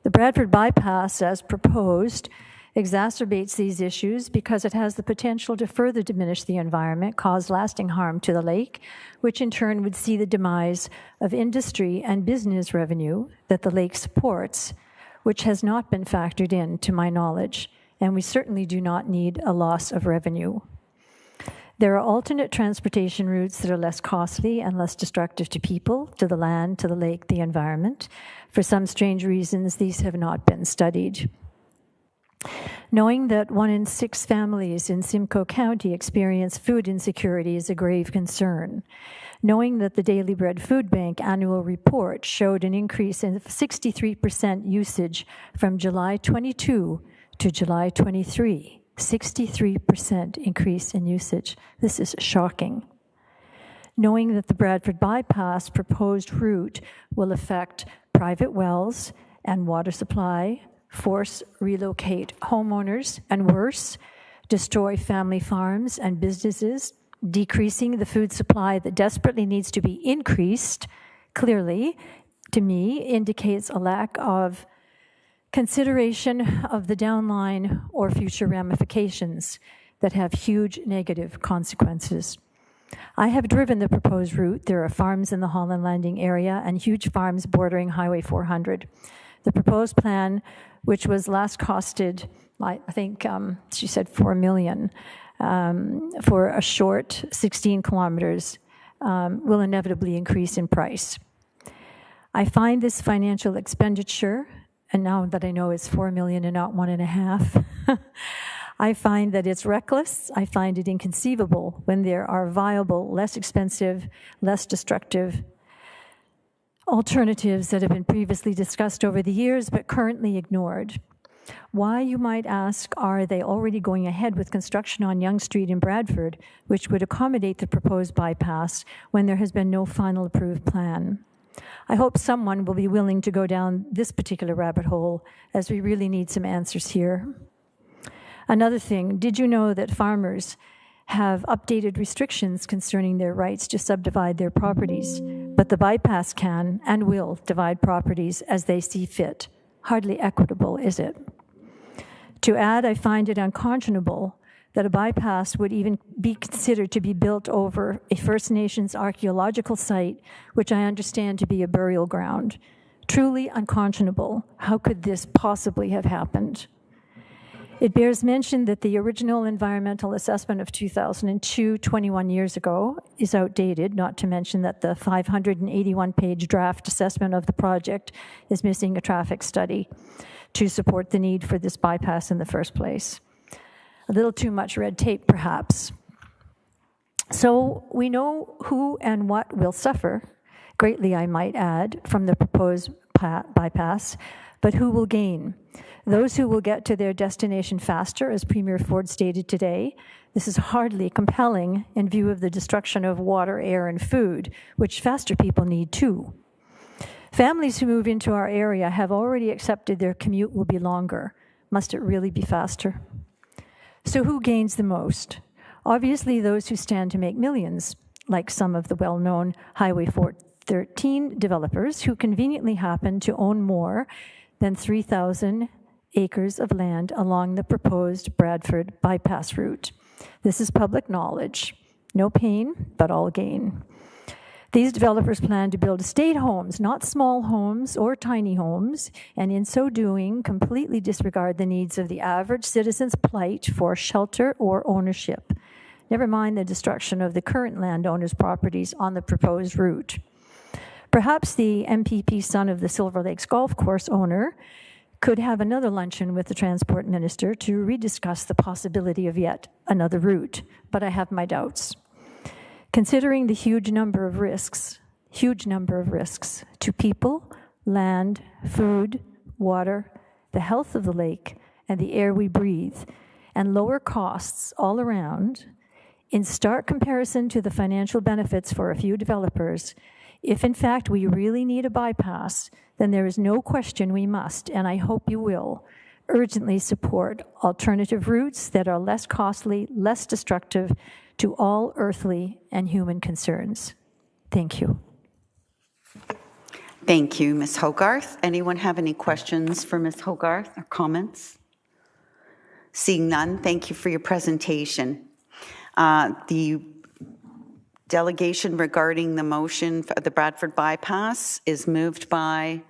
The Bradford bypass, as proposed, exacerbates these issues because it has the potential to further diminish the environment, cause lasting harm to the lake, which in turn would see the demise of industry and business revenue that the lake supports, which has not been factored in, to my knowledge, and we certainly do not need a loss of revenue. There are alternate transportation routes that are less costly and less destructive to people, to the land, to the lake, the environment. For some strange reasons, these have not been studied. Knowing that 1 in 6 families in Simcoe County experience food insecurity is a grave concern. Knowing that the Daily Bread Food Bank annual report showed an increase in 63% usage from July 22 to July 23. 63% increase in usage. This is shocking. Knowing that the Bradford bypass proposed route will affect private wells and water supply, force relocate homeowners, and worse, destroy family farms and businesses, decreasing the food supply that desperately needs to be increased, clearly, to me, indicates a lack of consideration of the downline or future ramifications that have huge negative consequences. I have driven the proposed route. There are farms in the Holland Landing area and huge farms bordering Highway 400. The proposed plan, which was last costed, I think she said $4 million, for a short 16 kilometers, will inevitably increase in price. I find this financial expenditure, and now that I know it's $4 million and not 1.5, I find that it's reckless. I find it inconceivable when there are viable, less expensive, less destructive alternatives that have been previously discussed over the years but currently ignored. Why, you might ask, are they already going ahead with construction on Yonge Street in Bradford, which would accommodate the proposed bypass when there has been no final approved plan? I hope someone will be willing to go down this particular rabbit hole, as we really need some answers here. Another thing, did you know that farmers have updated restrictions concerning their rights to subdivide their properties, but the bypass can and will divide properties as they see fit? Hardly equitable, is it? To add, I find it unconscionable that a bypass would even be considered to be built over a First Nations archaeological site, which I understand to be a burial ground. Truly unconscionable. How could this possibly have happened? It bears mention that the original environmental assessment of 2002, 21 years ago, is outdated, not to mention that the 581-page draft assessment of the project is missing a traffic study to support the need for this bypass in the first place. A little too much red tape, perhaps. So we know who and what will suffer, greatly I might add, from the proposed bypass, but who will gain? Those who will get to their destination faster, as Premier Ford stated today. This is hardly compelling in view of the destruction of water, air, and food, which faster people need too. Families who move into our area have already accepted their commute will be longer. Must it really be faster? So who gains the most? Obviously those who stand to make millions, like some of the well-known Highway 413 developers who conveniently happen to own more than 3,000 acres of land along the proposed Bradford bypass route. This is public knowledge. No pain, but all gain. These developers plan to build estate homes, not small homes or tiny homes, and in so doing, completely disregard the needs of the average citizen's plight for shelter or ownership. Never mind the destruction of the current landowners' properties on the proposed route. Perhaps the MPP son of the Silver Lakes Golf Course owner could have another luncheon with the transport minister to rediscuss the possibility of yet another route, but I have my doubts. Considering the huge number of risks to people, land, food, water, the health of the lake, and the air we breathe, and lower costs all around, In stark comparison to the financial benefits for a few developers, if in fact we really need a bypass, then there is no question we must, and I hope you will, urgently support alternative routes that are less costly, less destructive to all earthly and human concerns. Thank you. Thank you, Ms. Hogarth. Anyone have any questions for Ms. Hogarth or comments? Seeing none, thank you for your presentation. The delegation regarding the motion for the Bradford bypass is moved by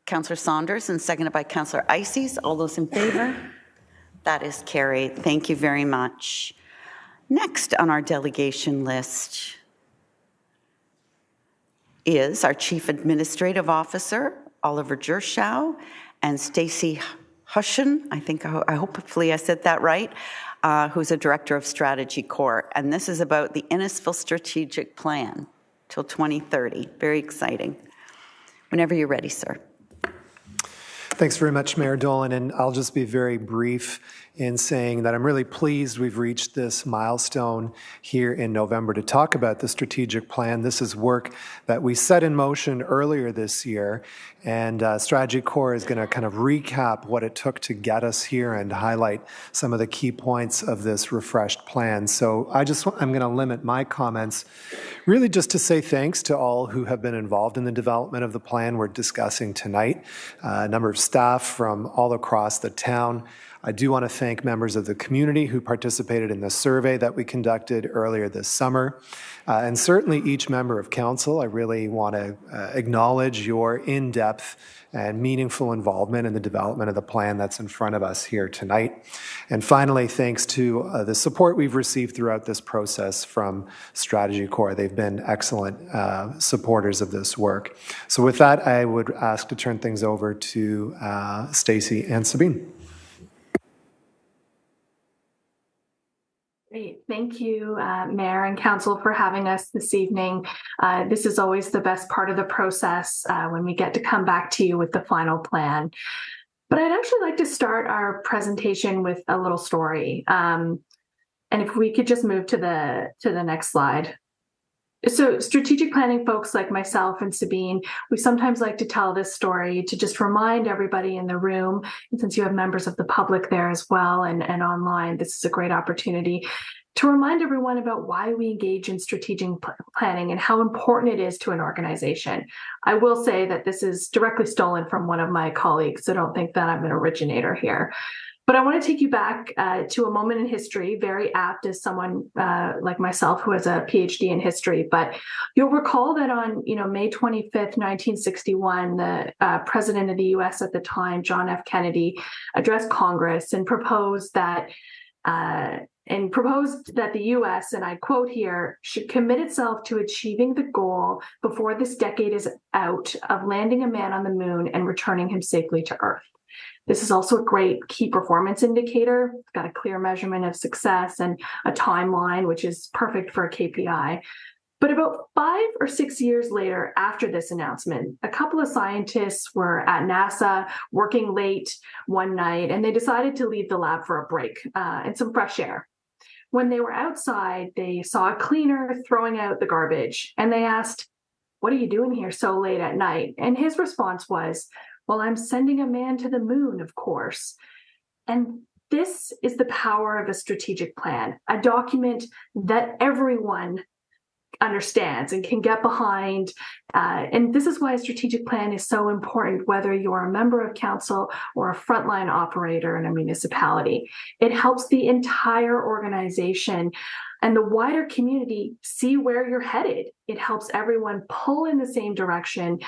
Councillor Saunders and seconded by Councillor Ices. All those in favor? That is carried. Thank you very much. Next on our delegation list is our Chief Administrative Officer, Oliver Gershow, and Stacey Hushen, I hopefully I said that right, who's a Director of Strategy Corps. And this is about the Innisfil Strategic Plan till 2030. Very exciting. Whenever you're ready, sir. Thanks very much, Mayor Dolan, and I'll just be very brief in saying that I'm really pleased we've reached this milestone here in November to talk about the strategic plan. This is work that we set in motion earlier this year, and Strategy Corps is going to kind of recap what it took to get us here and highlight some of the key points of this refreshed plan. So I'm going to limit my comments really just to say thanks to all who have been involved in the development of the plan we're discussing tonight, a number of staff from all across the town. I do want to thank members of the community who participated in the survey that we conducted earlier this summer. And certainly each member of council. I really want to acknowledge your in-depth and meaningful involvement in the development of the plan that's in front of us here tonight. And finally, thanks to the support we've received throughout this process from Strategy Corps. They've been excellent supporters of this work. So with that, I would ask to turn things over to Stacey and Sabine. Great. Thank you, Mayor and Council, for having us this evening. This is always the best part of the process when we get to come back to you with the final plan. But I'd actually like to start our presentation with a little story. And if we could just move to the next slide. So strategic planning folks like myself and Sabine, we sometimes like to tell this story to just remind everybody in the room, and since you have members of the public there as well and online, this is a great opportunity to remind everyone about why we engage in strategic planning and how important it is to an organization. I will say that this is directly stolen from one of my colleagues, so don't think that I'm an originator here. But I want to take you back to a moment in history, very apt as someone like myself who has a PhD in history. But you'll recall that on May 25th, 1961, the president of the U.S. at the time, John F. Kennedy, addressed Congress and proposed that the U.S., and I quote here, should commit itself to achieving the goal before this decade is out of landing a man on the moon and returning him safely to Earth. This is also a great key performance indicator. It's got a clear measurement of success and a timeline, which is perfect for a KPI. But about 5 or 6 years later, after this announcement, a couple of scientists were at NASA working late one night, and they decided to leave the lab for a break and some fresh air. When they were outside, they saw a cleaner throwing out the garbage, and they asked, "What are you doing here so late at night?" And his response was, "Well, I'm sending a man to the moon, of course." And this is the power of a strategic plan, a document that everyone understands and can get behind. And this is why a strategic plan is so important, whether you're a member of council or a frontline operator in a municipality. It helps the entire organization and the wider community see where you're headed. It helps everyone pull in the same direction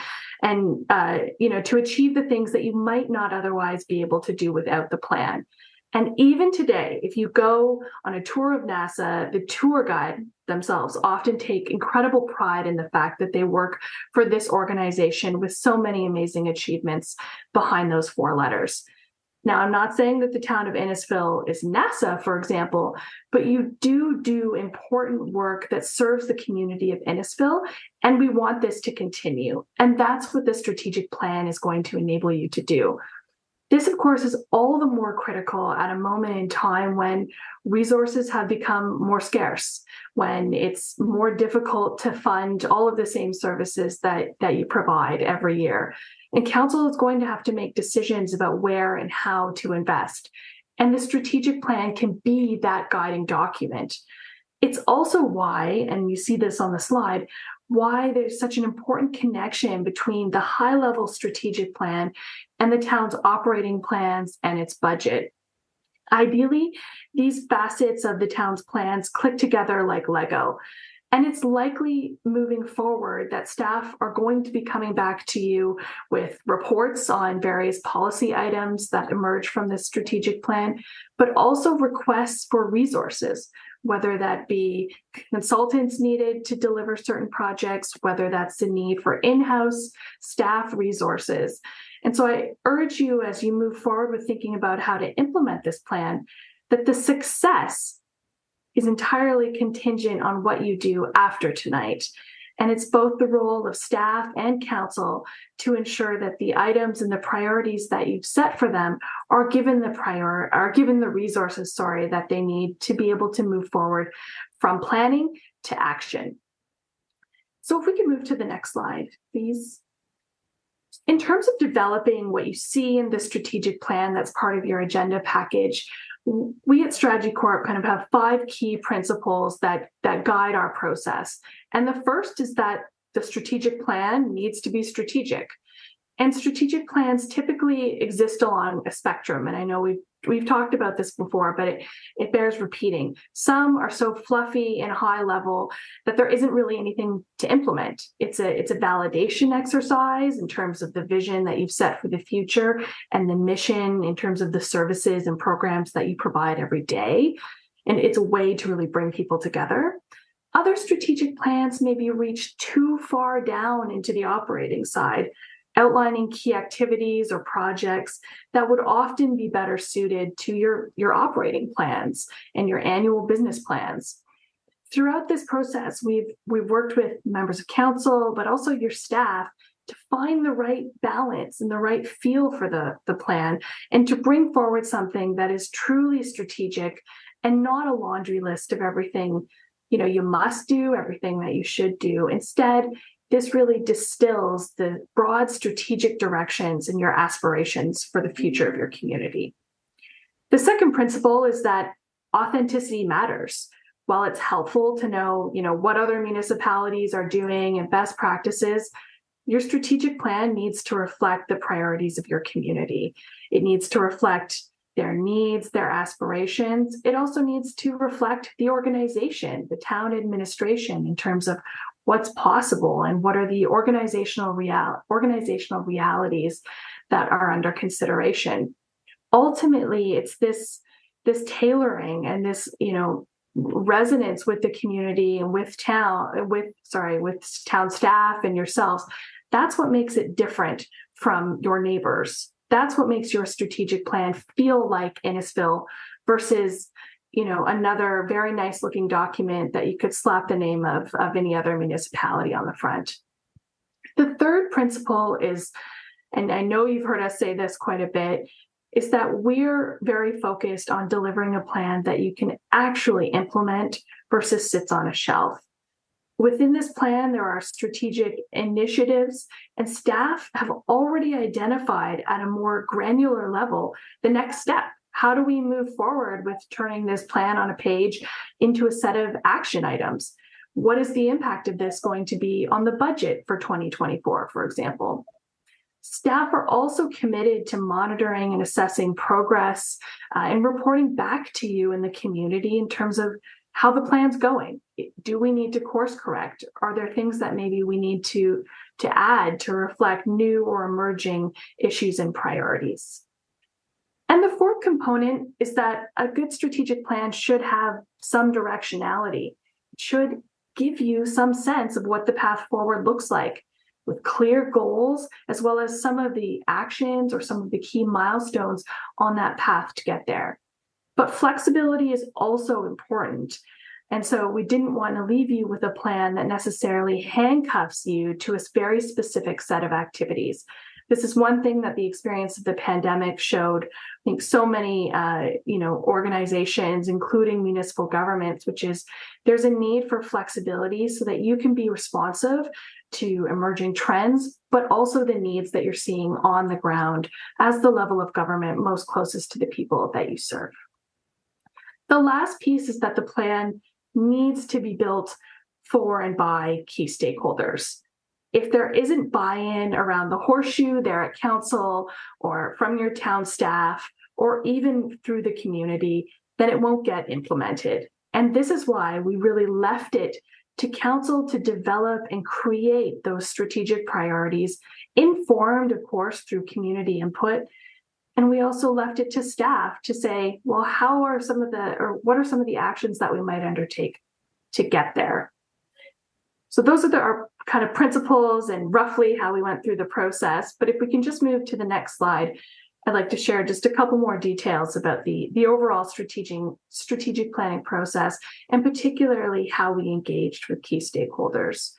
and, to achieve the things that you might not otherwise be able to do without the plan. And even today, if you go on a tour of NASA, the tour guide themselves often take incredible pride in the fact that they work for this organization with so many amazing achievements behind those 4 letters. Now, I'm not saying that the town of Innisfil is NASA, for example, but you do important work that serves the community of Innisfil, and we want this to continue. And that's what the strategic plan is going to enable you to do. This, of course, is all the more critical at a moment in time when resources have become more scarce, when it's more difficult to fund all of the same services that you provide every year. And council is going to have to make decisions about where and how to invest. And the strategic plan can be that guiding document. It's also why, and you see this on the slide, why there's such an important connection between the high-level strategic plan and the town's operating plans and its budget. Ideally, these facets of the town's plans click together like Lego. And it's likely moving forward that staff are going to be coming back to you with reports on various policy items that emerge from this strategic plan, but also requests for resources, whether that be consultants needed to deliver certain projects, whether that's the need for in-house staff resources. And so I urge you, as you move forward with thinking about how to implement this plan, that the success is entirely contingent on what you do after tonight. And it's both the role of staff and council to ensure that the items and the priorities that you've set for them are given the resources, that they need to be able to move forward from planning to action. So if we can move to the next slide, please. In terms of developing what you see in the strategic plan that's part of your agenda package, we at Strategy Corp kind of have 5 key principles that guide our process. And the first is that the strategic plan needs to be strategic. And strategic plans typically exist along a spectrum. And I know we've talked about this before, but it bears repeating. Some are so fluffy and high level that there isn't really anything to implement. It's a validation exercise in terms of the vision that you've set for the future and the mission in terms of the services and programs that you provide every day. And it's a way to really bring people together. Other strategic plans maybe reach too far down into the operating side, outlining key activities or projects that would often be better suited to your operating plans and your annual business plans. Throughout this process, we've worked with members of council, but also your staff, to find the right balance and the right feel for the plan, and to bring forward something that is truly strategic and not a laundry list of everything you must do, everything that you should do. Instead, this really distills the broad strategic directions and your aspirations for the future of your community. The second principle is that authenticity matters. While it's helpful to know, what other municipalities are doing and best practices, your strategic plan needs to reflect the priorities of your community. It needs to reflect their needs, their aspirations. It also needs to reflect the organization, the town administration, in terms of what's possible and what are the organizational realities that are under consideration. Ultimately, it's this tailoring and this resonance with the community and with town staff and yourselves. That's what makes it different from your neighbors. That's what makes your strategic plan feel like Innisfil versus another very nice looking document that you could slap the name of any other municipality on the front. The third principle is, and I know you've heard us say this quite a bit, is that we're very focused on delivering a plan that you can actually implement versus sits on a shelf. Within this plan, there are strategic initiatives, and staff have already identified at a more granular level the next step. How do we move forward with turning this plan on a page into a set of action items? What is the impact of this going to be on the budget for 2024, for example? Staff are also committed to monitoring and assessing progress and reporting back to you in the community in terms of how the plan's going. Do we need to course correct? Are there things that maybe we need to add to reflect new or emerging issues and priorities? And the fourth component is that a good strategic plan should have some directionality. It should give you some sense of what the path forward looks like, with clear goals, as well as some of the actions or some of the key milestones on that path to get there. But flexibility is also important. And so we didn't want to leave you with a plan that necessarily handcuffs you to a very specific set of activities, This is one thing that the experience of the pandemic showed. I think so many, organizations, including municipal governments, which is there's a need for flexibility so that you can be responsive to emerging trends, but also the needs that you're seeing on the ground as the level of government most closest to the people that you serve. The last piece is that the plan needs to be built for and by key stakeholders. If there isn't buy-in around the horseshoe there at council or from your town staff or even through the community, then it won't get implemented. And this is why we really left it to council to develop and create those strategic priorities, informed, of course, through community input. And we also left it to staff to say, well, what are some of the actions that we might undertake to get there? So those are our kind of principles and roughly how we went through the process. But if we can just move to the next slide, I'd like to share just a couple more details about the overall strategic planning process, and particularly how we engaged with key stakeholders.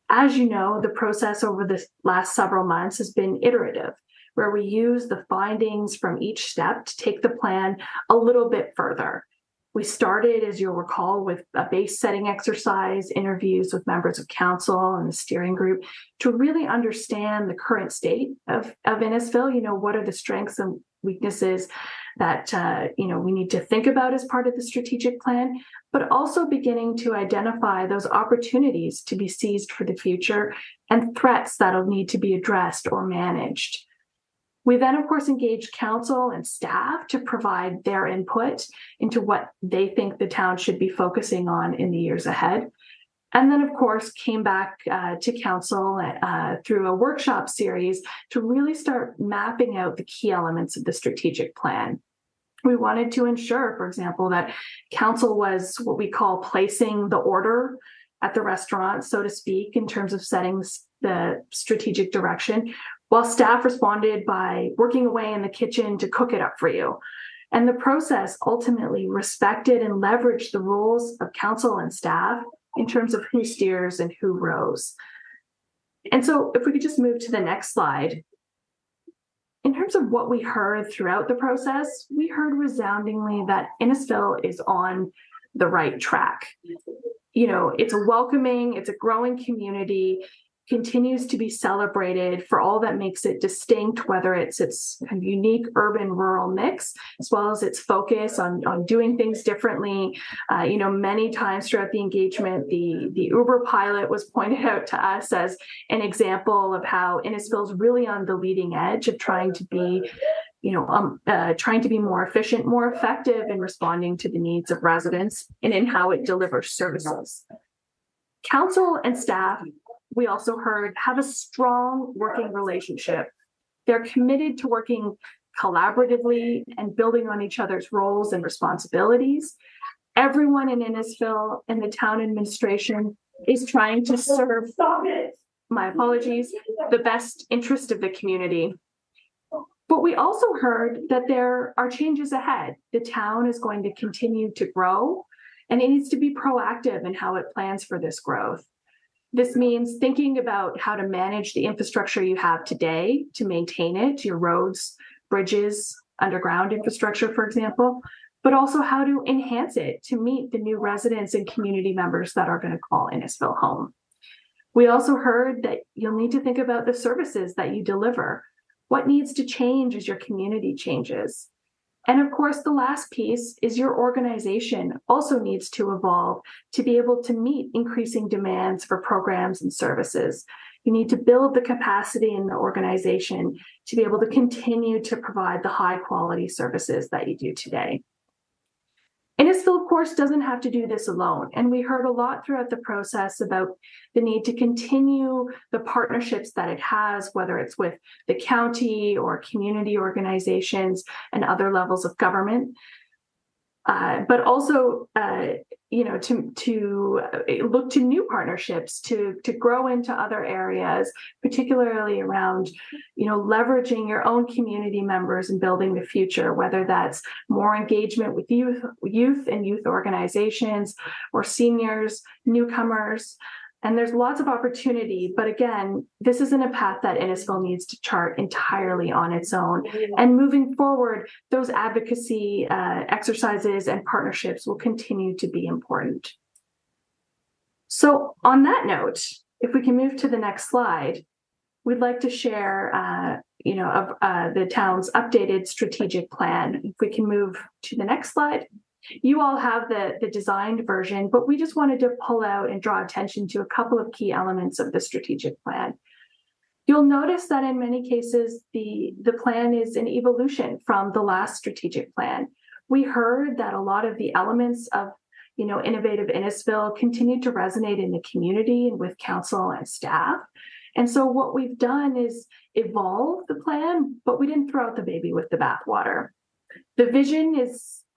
As you know, the process over the last several months has been iterative, where we use the findings from each step to take the plan a little bit further. We started, as you'll recall, with a base setting exercise, interviews with members of council and the steering group to really understand the current state of Innisfil. What are the strengths and weaknesses that we need to think about as part of the strategic plan, but also beginning to identify those opportunities to be seized for the future and threats that'll need to be addressed or managed. We then, of course, engaged council and staff to provide their input into what they think the town should be focusing on in the years ahead. And then, of course, came back to council through a workshop series to really start mapping out the key elements of the strategic plan. We wanted to ensure, for example, that council was what we call placing the order at the restaurant, so to speak, in terms of setting the strategic direction, while staff responded by working away in the kitchen to cook it up for you. And the process ultimately respected and leveraged the roles of council and staff in terms of who steers and who rows. And so if we could just move to the next slide. In terms of what we heard throughout the process, we heard resoundingly that Innisfil is on the right track. It's a welcoming, it's a growing community, continues to be celebrated for all that makes it distinct, whether it's kind of unique urban-rural mix, as well as its focus on doing things differently. Many times throughout the engagement, the Uber pilot was pointed out to us as an example of how Innisfil is really on the leading edge of trying to be more efficient, more effective in responding to the needs of residents and in how it delivers services. Council and staff, we also heard, have a strong working relationship. They're committed to working collaboratively and building on each other's roles and responsibilities. Everyone in Innisfil and the town administration is trying to serve, the best interest of the community. But we also heard that there are changes ahead. The town is going to continue to grow, and it needs to be proactive in how it plans for this growth. This means thinking about how to manage the infrastructure you have today to maintain it, your roads, bridges, underground infrastructure, for example, but also how to enhance it to meet the new residents and community members that are going to call Innisfil home. We also heard that you'll need to think about the services that you deliver. What needs to change as your community changes? And of course, the last piece is your organization also needs to evolve to be able to meet increasing demands for programs and services. You need to build the capacity in the organization to be able to continue to provide the high quality services that you do today. Innisfil, of course, doesn't have to do this alone. And we heard a lot throughout the process about the need to continue the partnerships that it has, whether it's with the county or community organizations and other levels of government. But also, to look to new partnerships to grow into other areas, particularly around, leveraging your own community members and building the future, whether that's more engagement with youth and youth organizations, or seniors, newcomers, And there's lots of opportunity, but again, this isn't a path that Innisfil needs to chart entirely on its own. And moving forward, those advocacy exercises and partnerships will continue to be important. So on that note, if we can move to the next slide, we'd like to share, the town's updated strategic plan. If we can move to the next slide. You all have the designed version, but we just wanted to pull out and draw attention to a couple of key elements of the strategic plan. You'll notice that in many cases, the plan is an evolution from the last strategic plan. We heard that a lot of the elements of innovative Innisfil continued to resonate in the community and with council and staff. And so what we've done is evolve the plan, but we didn't throw out the baby with the bathwater. The vision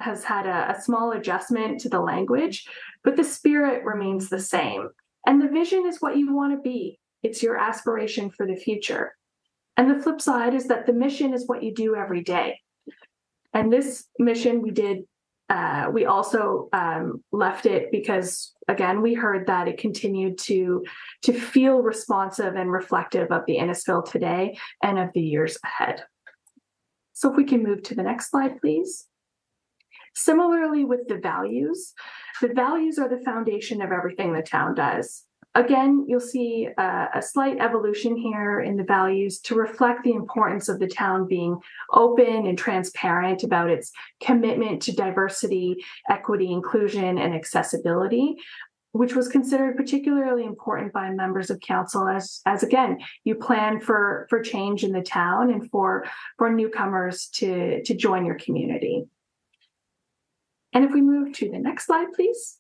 has had a small adjustment to the language, but the spirit remains the same. And the vision is what you want to be. It's your aspiration for the future. And the flip side is that the mission is what you do every day. And this mission we also left it because, again, we heard that it continued to feel responsive and reflective of the Innisfil today and of the years ahead. So if we can move to the next slide, please. Similarly with the values are the foundation of everything the town does. Again, you'll see a slight evolution here in the values to reflect the importance of the town being open and transparent about its commitment to diversity, equity, inclusion, and accessibility, which was considered particularly important by members of council as again, you plan for change in the town and for newcomers to join your community. And if we move to the next slide, please.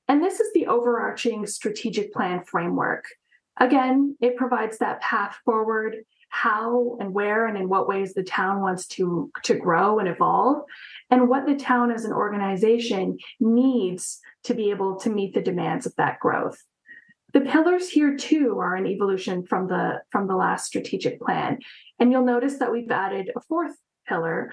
And this is the overarching strategic plan framework. Again, it provides that path forward, how and where and in what ways the town wants to grow and evolve, and what the town as an organization needs to be able to meet the demands of that growth. The pillars here too are an evolution from the last strategic plan. And you'll notice that we've added a fourth pillar,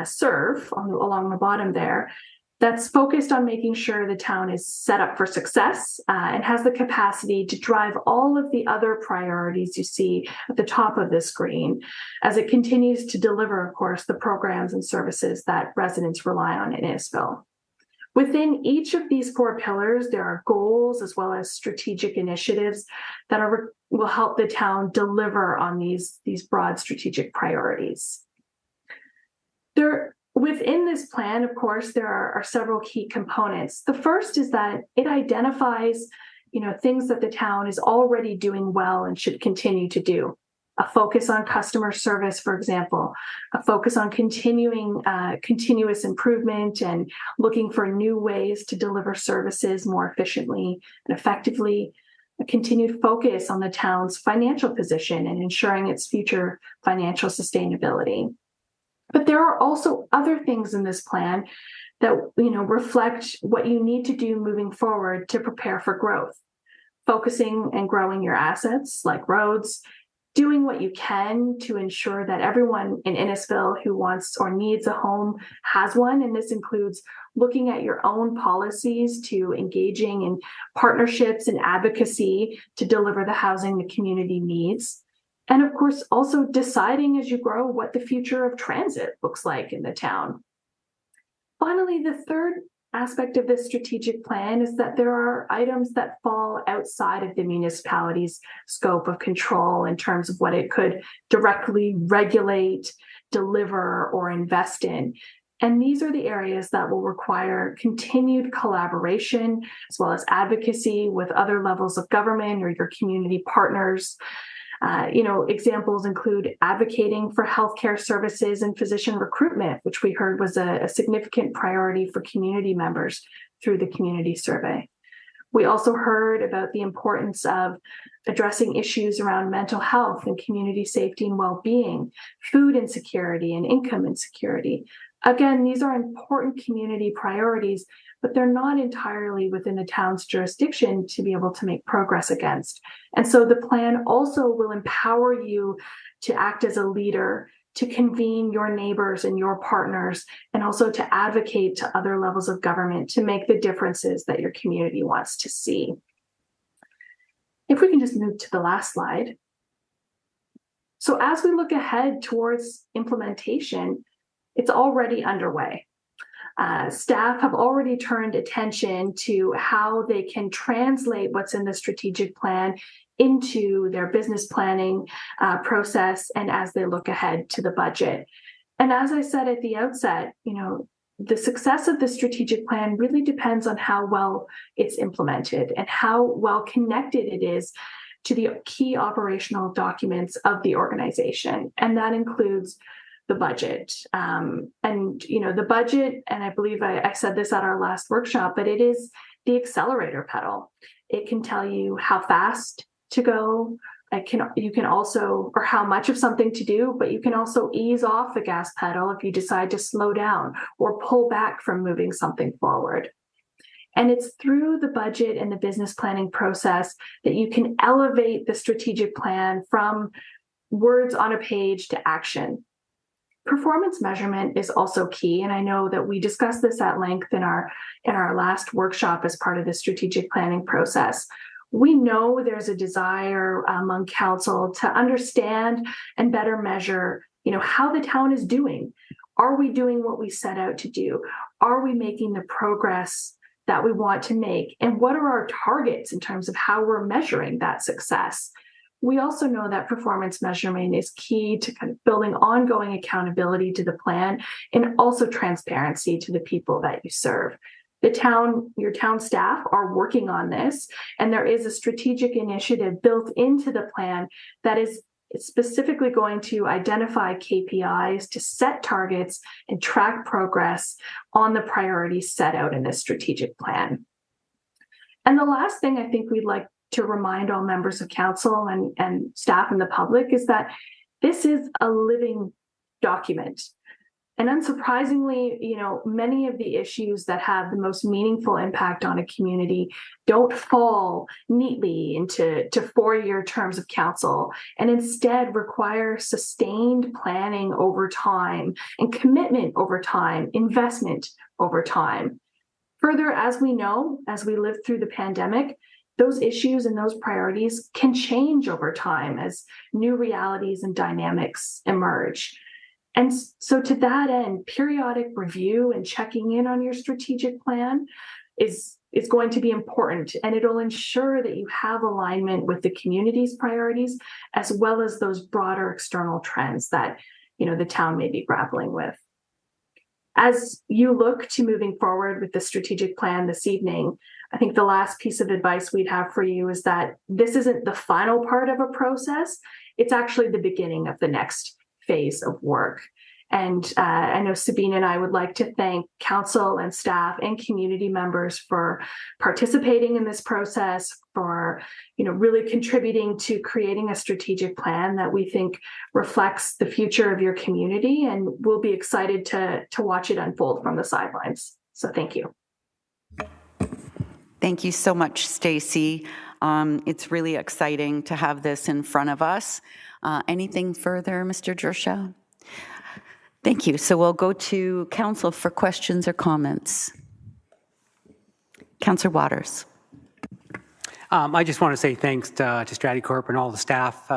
serve, along the bottom there, that's focused on making sure the town is set up for success and has the capacity to drive all of the other priorities you see at the top of the screen as it continues to deliver, of course, the programs and services that residents rely on in Innisfil. Within each of these four pillars, there are goals as well as strategic initiatives that will help the town deliver on these broad strategic priorities. Within this plan, of course, there are several key components. The first is that it identifies, things that the town is already doing well and should continue to do. A focus on customer service, for example, a focus on continuous improvement and looking for new ways to deliver services more efficiently and effectively, a continued focus on the town's financial position and ensuring its future financial sustainability. But there are also other things in this plan that reflect what you need to do moving forward to prepare for growth. Focusing and growing your assets like roads, doing what you can to ensure that everyone in Innisfil who wants or needs a home has one. And this includes looking at your own policies to engaging in partnerships and advocacy to deliver the housing the community needs. And of course, also deciding as you grow what the future of transit looks like in the town. Finally, the third aspect of this strategic plan is that there are items that fall outside of the municipality's scope of control in terms of what it could directly regulate, deliver, or invest in. And these are the areas that will require continued collaboration as well as advocacy with other levels of government or your community partners. Examples include advocating for healthcare services and physician recruitment, which we heard was a significant priority for community members through the community survey. We also heard about the importance of addressing issues around mental health and community safety and well-being, food insecurity and income insecurity. Again, these are important community priorities, but they're not entirely within the town's jurisdiction to be able to make progress against. And so the plan also will empower you to act as a leader to convene your neighbors and your partners, and also to advocate to other levels of government to make the differences that your community wants to see. If we can just move to the last slide. So as we look ahead towards implementation, it's already underway. Staff have already turned attention to how they can translate what's in the strategic plan into their business planning process and as they look ahead to the budget. And as I said at the outset, the success of the strategic plan really depends on how well it's implemented and how well connected it is to the key operational documents of the organization. And that includes the budget. The budget, and I believe I said this at our last workshop, but it is the accelerator pedal. It can tell you how fast to go. You can also, or how much of something to do, but you can also ease off the gas pedal if you decide to slow down or pull back from moving something forward. And it's through the budget and the business planning process that you can elevate the strategic plan from words on a page to action. Performance measurement is also key, and I know that we discussed this at length in our last workshop as part of the strategic planning process. We know there's a desire among council to understand and better measure, how the town is doing. Are we doing what we set out to do? Are we making the progress that we want to make? And what are our targets in terms of how we're measuring that success? We also know that performance measurement is key to kind of building ongoing accountability to the plan and also transparency to the people that you serve. Your town staff are working on this, and there is a strategic initiative built into the plan that is specifically going to identify KPIs to set targets and track progress on the priorities set out in this strategic plan. And the last thing I think we'd like to remind all members of council and staff and the public is that this is a living document. And unsurprisingly, many of the issues that have the most meaningful impact on a community don't fall neatly into 4-year terms of council, and instead require sustained planning over time and commitment over time, investment over time. Further, as we know, as we live through the pandemic, those issues and those priorities can change over time as new realities and dynamics emerge. And so to that end, periodic review and checking in on your strategic plan is going to be important, and it'll ensure that you have alignment with the community's priorities as well as those broader external trends that the town may be grappling with. As you look to moving forward with the strategic plan this evening, I think the last piece of advice we'd have for you is that this isn't the final part of a process. It's actually the beginning of the next phase of work. And I know Sabine and I would like to thank council and staff and community members for participating in this process, for really contributing to creating a strategic plan that we think reflects the future of your community, and we'll be excited to watch it unfold from the sidelines. So thank you. Thank you so much, Stacey. It's really exciting to have this in front of us. Anything further, Mr. Gershaw? Thank you. So we'll go to council for questions or comments. Councillor Waters. I just want to say thanks to Straticorp and all the staff,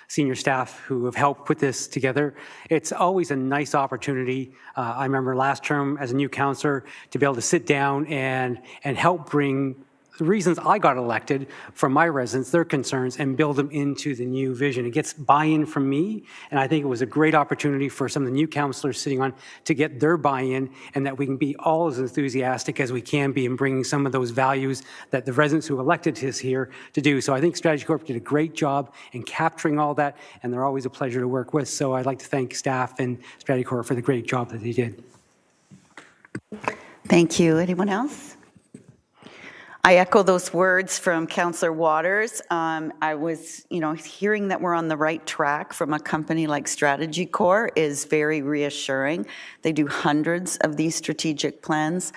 senior staff who have helped put this together. It's always a nice opportunity. I remember last term as a new councillor to be able to sit down and help bring the reasons I got elected from my residents, their concerns, and build them into the new vision. It gets buy-in from me, and I think it was a great opportunity for some of the new councillors sitting on to get their buy-in, and that we can be all as enthusiastic as we can be in bringing some of those values that the residents who elected us here to do. So I think Straticorp did a great job in capturing all that, and they're always a pleasure to work with. So I'd like to thank staff and Straticorp for the great job that they did. Thank you. Anyone else? I echo those words from Councillor Waters. I was, hearing that we're on the right track from a company like Straticorp is very reassuring. They do hundreds of these strategic plans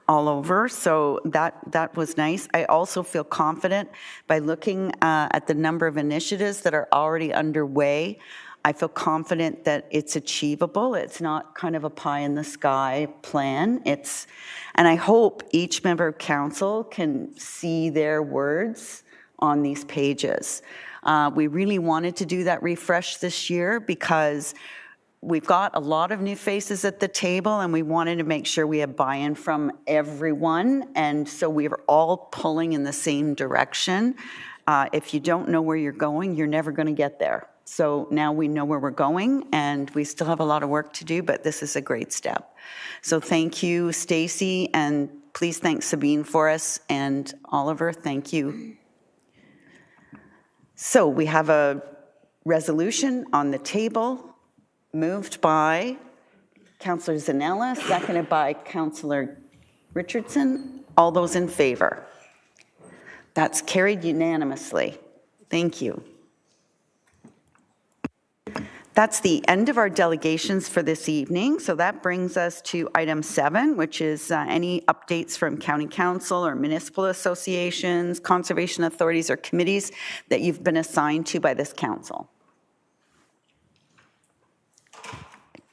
all over, so that was nice. I also feel confident by looking at the number of initiatives that are already underway I feel confident that it's achievable. It's not kind of a pie-in-the-sky plan. And I hope each member of council can see their words on these pages. We really wanted to do that refresh this year because we've got a lot of new faces at the table, and we wanted to make sure we have buy-in from everyone, and so we were all pulling in the same direction. If you don't know where you're going, you're never going to get there. So now we know where we're going, and we still have a lot of work to do, but this is a great step. So thank you, Stacy, and please thank Sabine for us, and Oliver, thank you. So we have a resolution on the table, moved by Councillor Zanella, seconded by Councillor Richardson. All those in favor? That's carried unanimously. Thank you. That's the end of our delegations for this evening. So that brings us to item 7, which is any updates from county council or municipal associations, conservation authorities, or committees that you've been assigned to by this council.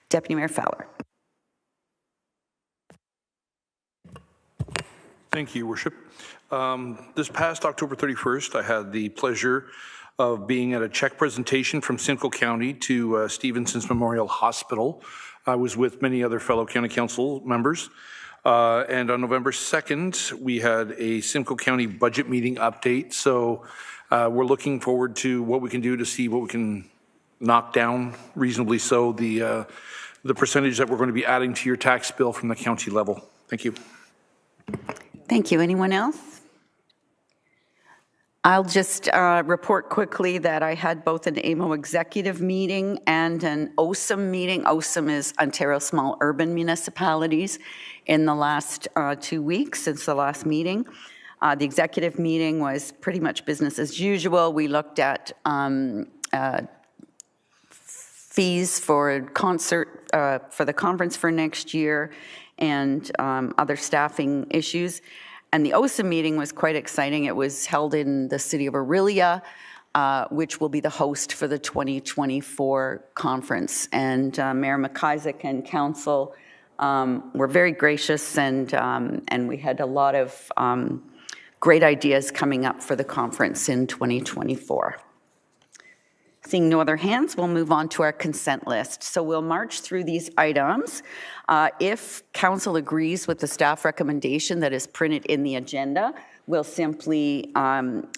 Deputy Mayor Fowler. Thank you, Worship. This past October 31st, I had the pleasure of being at a check presentation from Simcoe County to Stevenson's Memorial Hospital. I was with many other fellow county council members. And on November 2nd, we had a Simcoe County budget meeting update. So we're looking forward to what we can do to see what we can knock down reasonably so the percentage that we're going to be adding to your tax bill from the county level. Thank you. Thank you. Anyone else? I'll just report quickly that I had both an AMO executive meeting and an OSM meeting. OSM is Ontario Small Urban Municipalities in the last 2 weeks since the last meeting. The executive meeting was pretty much business as usual. We looked at fees for the conference for next year and other staffing issues. And the OSM meeting was quite exciting. It was held in the city of Orillia, which will be the host for the 2024 conference. And Mayor McIsaac and council were very gracious, and we had a lot of great ideas coming up for the conference in 2024. Seeing no other hands, we'll move on to our consent list. So we'll march through these items. If council agrees with the staff recommendation that is printed in the agenda, we'll simply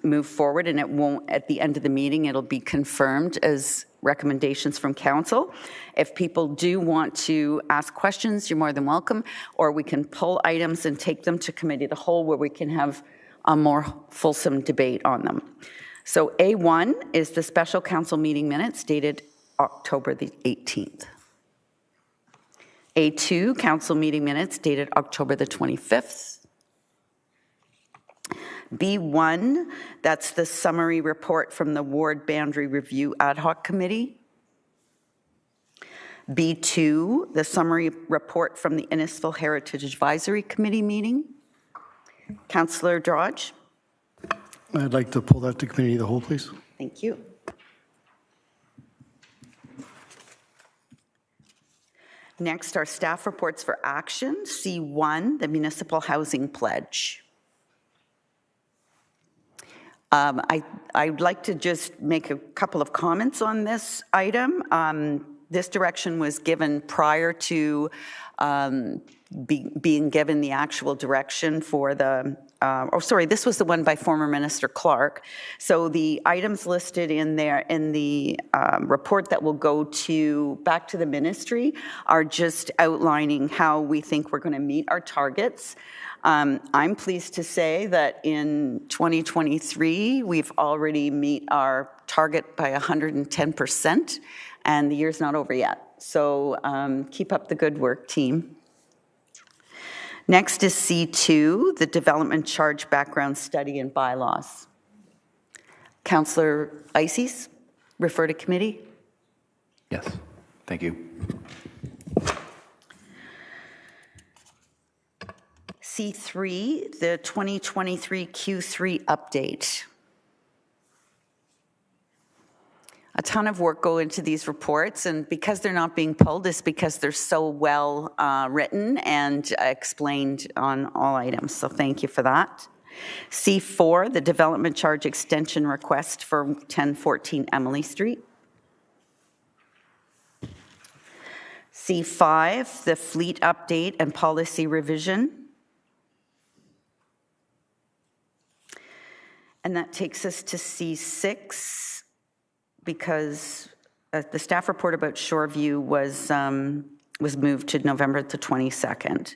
move forward, and it won't, at the end of the meeting, it'll be confirmed as recommendations from council. If people do want to ask questions, you're more than welcome, or we can pull items and take them to committee of the whole where we can have a more fulsome debate on them. So A1 is the special council meeting minutes dated October the 18th. A2, council meeting minutes dated October the 25th. B1, that's the summary report from the Ward Boundary Review Ad Hoc Committee. B2, the summary report from the Innisfil Heritage Advisory Committee meeting. Councillor Dodge. I'd like to pull that to committee of the whole, please. Thank you. Next are staff reports for action. C1, the Municipal Housing Pledge. I'd like to just make a couple of comments on this item. This direction was given prior to being given the actual direction for the this was the one by former Minister Clark. So the items listed in there in the report that will go back to the ministry are just outlining how we think we're going to meet our targets. I'm pleased to say that in 2023, we've already meet our target by 110%, and the year's not over yet. So keep up the good work, team. Next is C2, the Development Charge Background Study and Bylaws. Councillor Ices, refer to committee. Yes, thank you. C3, the 2023 Q3 update. ton of work go into these reports, and because they're not being pulled is because they're so well written and explained on all items. So thank you for that. C4, the development charge extension request for 1014 Emily Street. C5, the fleet update and policy revision. And that takes us to C6, because the staff report about Shoreview was moved to November the 22nd.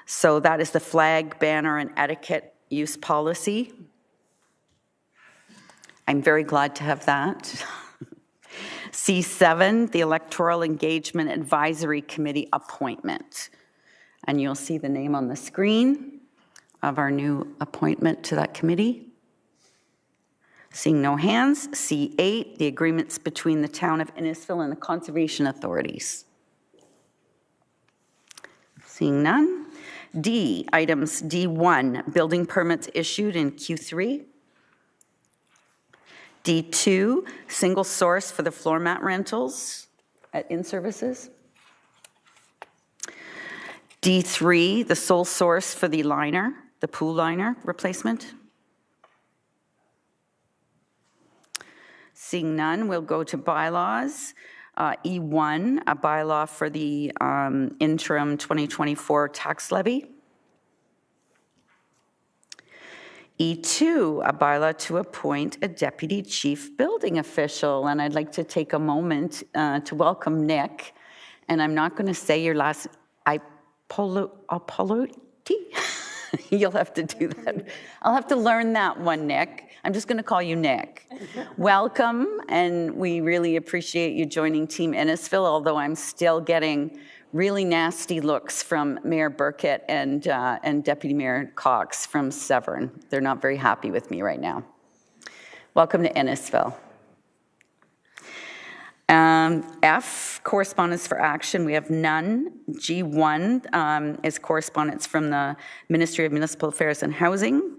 So that is the flag, banner, and etiquette use policy. I'm very glad to have that. C7, the Electoral Engagement Advisory Committee appointment. And you'll see the name on the screen of our new appointment to that committee. Seeing no hands. C8, the agreements between the town of Innisfil and the conservation authorities. Seeing none. D, items D1, building permits issued in Q3. D2, single source for the floor mat rentals at in-services. D3, the sole source for the liner, the pool liner replacement. Seeing none, we'll go to bylaws. E1, a bylaw for the interim 2024 tax levy. E2, a bylaw to appoint a deputy chief building official. And I'd like to take a moment to welcome Nick. And I'm not going to say your last, Apollotti? You'll have to do that. I'll have to learn that one, Nick. I'm just going to call you Nick. Welcome, and we really appreciate you joining Team Innisfil, although I'm still getting really nasty looks from Mayor Burkett and Deputy Mayor Cox from Severn. They're not very happy with me right now. Welcome to Innisfil. F, correspondence for action, we have none. G1 is correspondence from the Ministry of Municipal Affairs and Housing.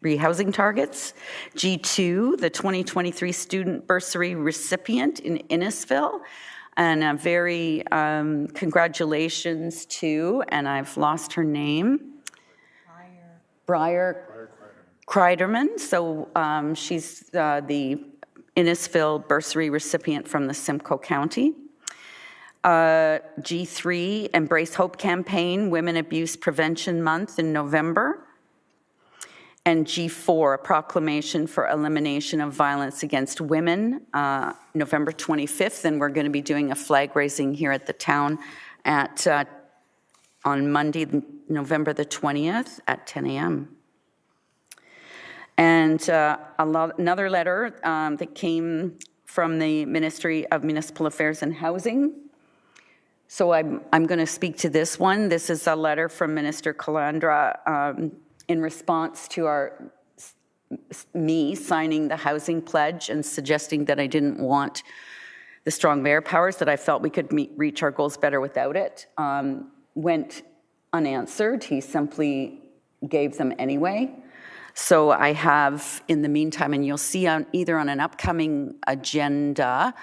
Rehousing targets. G2, the 2023 student bursary recipient in Innisfil. And a very congratulations to, and I've lost her name, Briar Kreiderman. So she's the Innisfil bursary recipient from the Simcoe County. G3, Embrace Hope campaign, Women Abuse Prevention Month in November. And G4, a proclamation for elimination of violence against women, November 25th. And we're going to be doing a flag raising here at the town on Monday, November the 20th at 10 a.m. And another letter that came from the Ministry of Municipal Affairs and Housing. So I'm going to speak to this one. This is a letter from Minister Calandra in response to me signing the housing pledge and suggesting that I didn't want the strong mayor powers, that I felt we could reach our goals better without it. Went unanswered. He simply gave them anyway. So I have, in the meantime, and you'll see either on an upcoming agenda,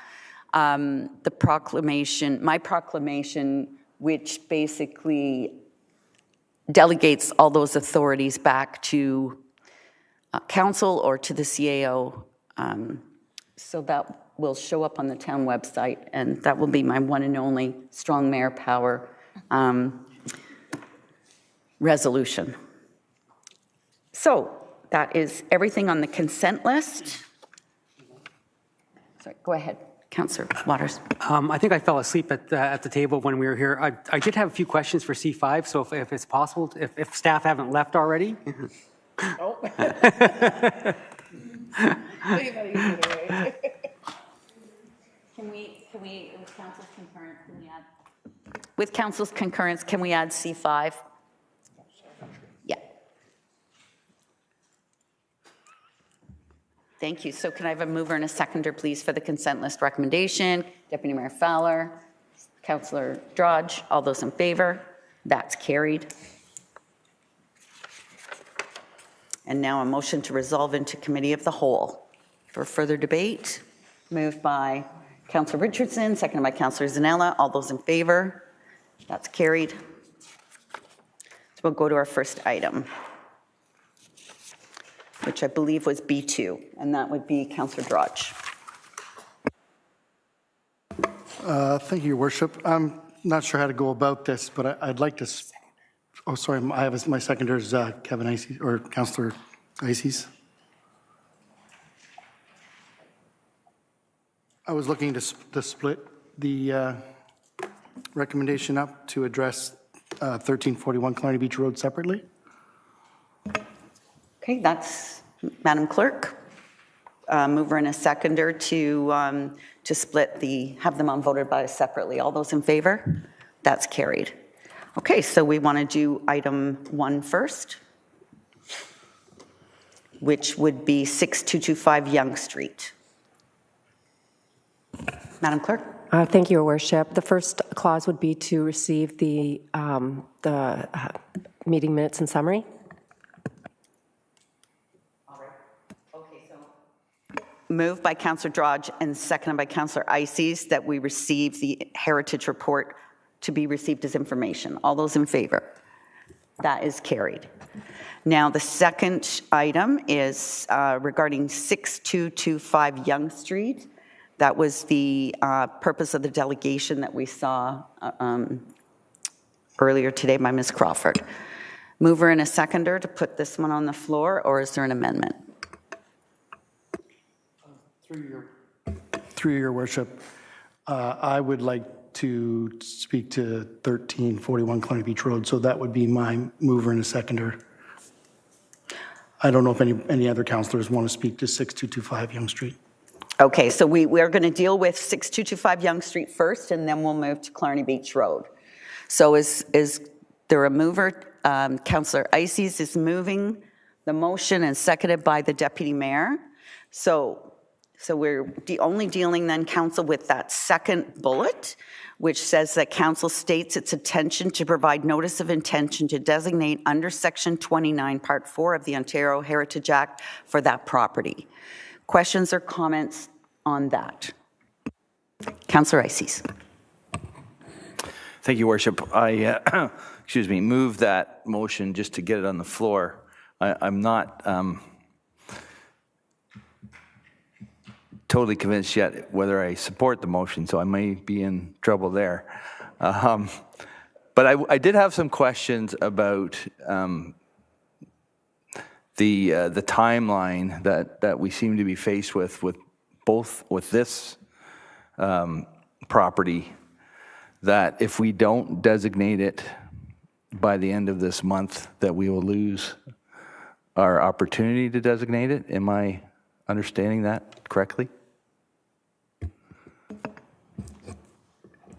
the proclamation, my proclamation, which basically delegates all those authorities back to council or to the CAO. So that will show up on the town website, and that will be my one and only strong mayor power resolution. So that is everything on the consent list. Sorry, go ahead, Councillor Waters. I think I fell asleep at the table when we were here. I did have a few questions for C5, so if it's possible, if staff haven't left already. Oh. With council's concurrence, can we add C5? Yeah. Thank you. So can I have a mover and a seconder, please, for the consent list recommendation? Deputy Mayor Fowler, Councillor Drodge, all those in favor? That's carried. And now a motion to resolve into committee of the whole. for further debate? Moved by Councillor Richardson, seconded by Councillor Zanella. All those in favor? That's carried. So we'll go to our first item, which I believe was B2, and that would be Councillor Drodge. Thank you, Your Worship. I'm not sure how to go about this, but I'd like to. Oh, sorry, I have my seconder is Kevin Ices or Councillor Ices. I was looking to split the recommendation up to address 1341 Clarny Beach Road separately. Okay, that's Madam Clerk. Mover and a seconder to split have them on voted by separately. All those in favor? That's carried. Okay, so we want to do item 1 first, which would be 6225 Yonge Street. Madam Clerk. Thank you, Your Worship. The first clause would be to receive the meeting minutes and summary. Moved by Councillor Drodge and seconded by Councillor Ices that we receive the heritage report to be received as information. All those in favor? That is carried. Now, the second item is regarding 6225 Yonge Street. That was the purpose of the delegation that we saw earlier today by Ms. Crawford. Mover and a seconder to put this one on the floor, or is there an amendment? Through your worship, I would like to speak to 1341 Clarny Beach Road, so that would be my mover and a seconder. I don't know if any other councillors want to speak to 6225 Yonge Street. Okay, so we are going to deal with 6225 Yonge Street first, and then we'll move to Clarny Beach Road. So is there a mover? Councillor Ices is moving the motion and seconded by the Deputy Mayor. So we're only dealing then, Council, with that second bullet, which says that Council states its intention to provide notice of intention to designate under Section 29, Part 4 of the Ontario Heritage Act for that property. Questions or comments on that? Councillor Ices. Thank you, Worship. I, move that motion just to get it on the floor. I'm not totally convinced yet whether I support the motion, so I may be in trouble there. But I did have some questions about the timeline that we seem to be faced with both with this property, that if we don't designate it by the end of this month, that we will lose our opportunity to designate it. Am I understanding that correctly?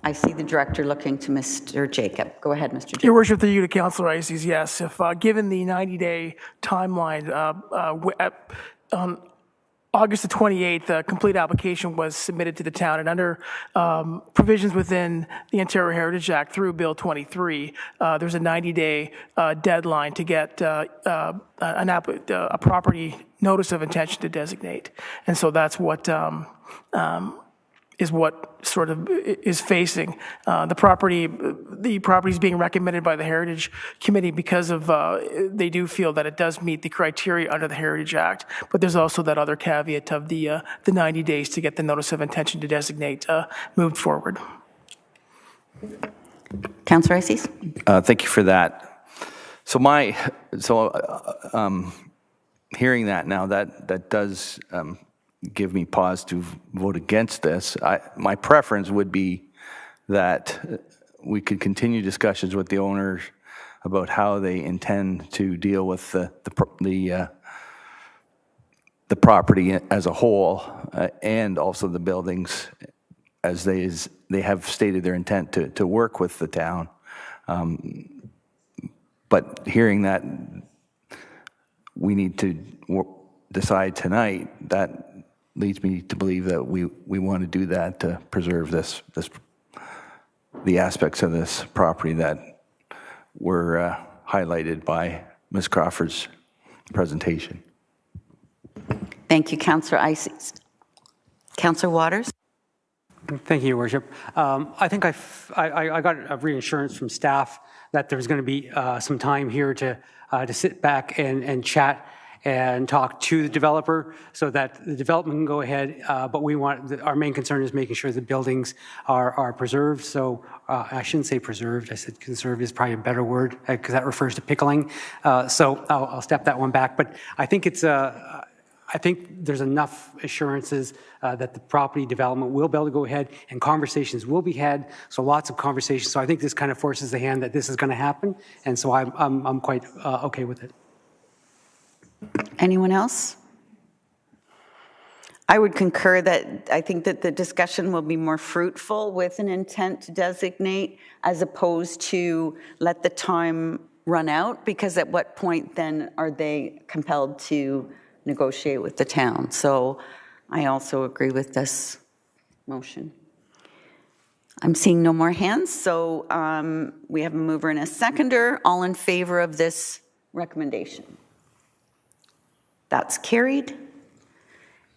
I see the director looking to Mr. Jacob. Go ahead, Mr. Jacob. Your Worship, through you to Councillor Ices, yes. If given the 90-day timeline, on August the 28th, a complete application was submitted to the town, and under provisions within the Ontario Heritage Act through Bill 23, there's a 90-day deadline to get a property notice of intention to designate. And so that's what is what sort of is facing the property is being recommended by the Heritage Committee because of they do feel that it does meet the criteria under the Heritage Act, but there's also that other caveat of the 90 days to get the notice of intention to designate moved forward. Councillor Ices. Thank you for that. So hearing that now, that does give me pause to vote against this. My preference would be that we could continue discussions with the owners about how they intend to deal with the property as a whole, and also the buildings, as they have stated their intent to work with the town. But hearing that we need to decide tonight, that leads me to believe that we want to do that to preserve the aspects of this property that were highlighted by Ms. Crawford's presentation. Thank you, Councillor Ices. Councillor Waters? Thank you, Your Worship. I think I got a reassurance from staff that there's going to be some time here to sit back and chat and talk to the developer so that the development can go ahead. But we want, our main concern is making sure the buildings are preserved. So I shouldn't say preserved. I said conserved is probably a better word because that refers to pickling. So I'll step that one back. But I think it's I think there's enough assurances that the property development will be able to go ahead and conversations will be had. So lots of conversations. So I think this kind of forces the hand that this is going to happen. And so I'm quite okay with it. Anyone else? I would concur that I think that the discussion will be more fruitful with an intent to designate as opposed to let the time run out, because at what point then are they compelled to negotiate with the town? So I also agree with this motion. I'm seeing no more hands, so we have a mover and a seconder. All in favor of this recommendation? That's carried.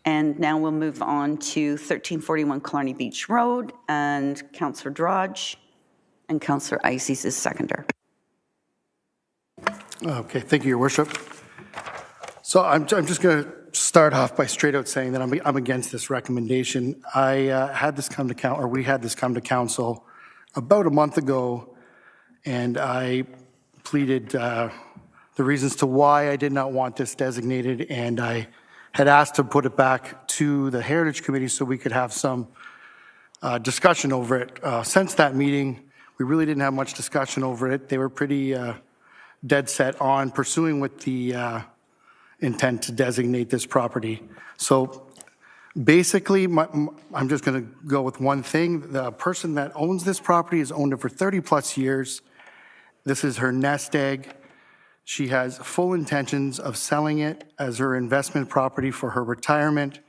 And now we'll move on to 1341 Killarney Beach Road, and Councillor Drodge and Councillor Ices is seconder. Okay, thank you, Your Worship. So I'm just going to start off by straight out saying that I'm against this recommendation. I had this come to council, or we had this come to council about a month ago, and I pleaded the reasons to why I did not want this designated, and I had asked to put it back to the Heritage Committee so we could have some discussion over it. Since that meeting, we really didn't have much discussion over it. They were pretty dead set on pursuing with the intent to designate this property. So basically, I'm just going to go with one thing. The person that owns this property has owned it for 30 plus years. This is her nest egg. She has full intentions of selling it as her investment property for her retirement,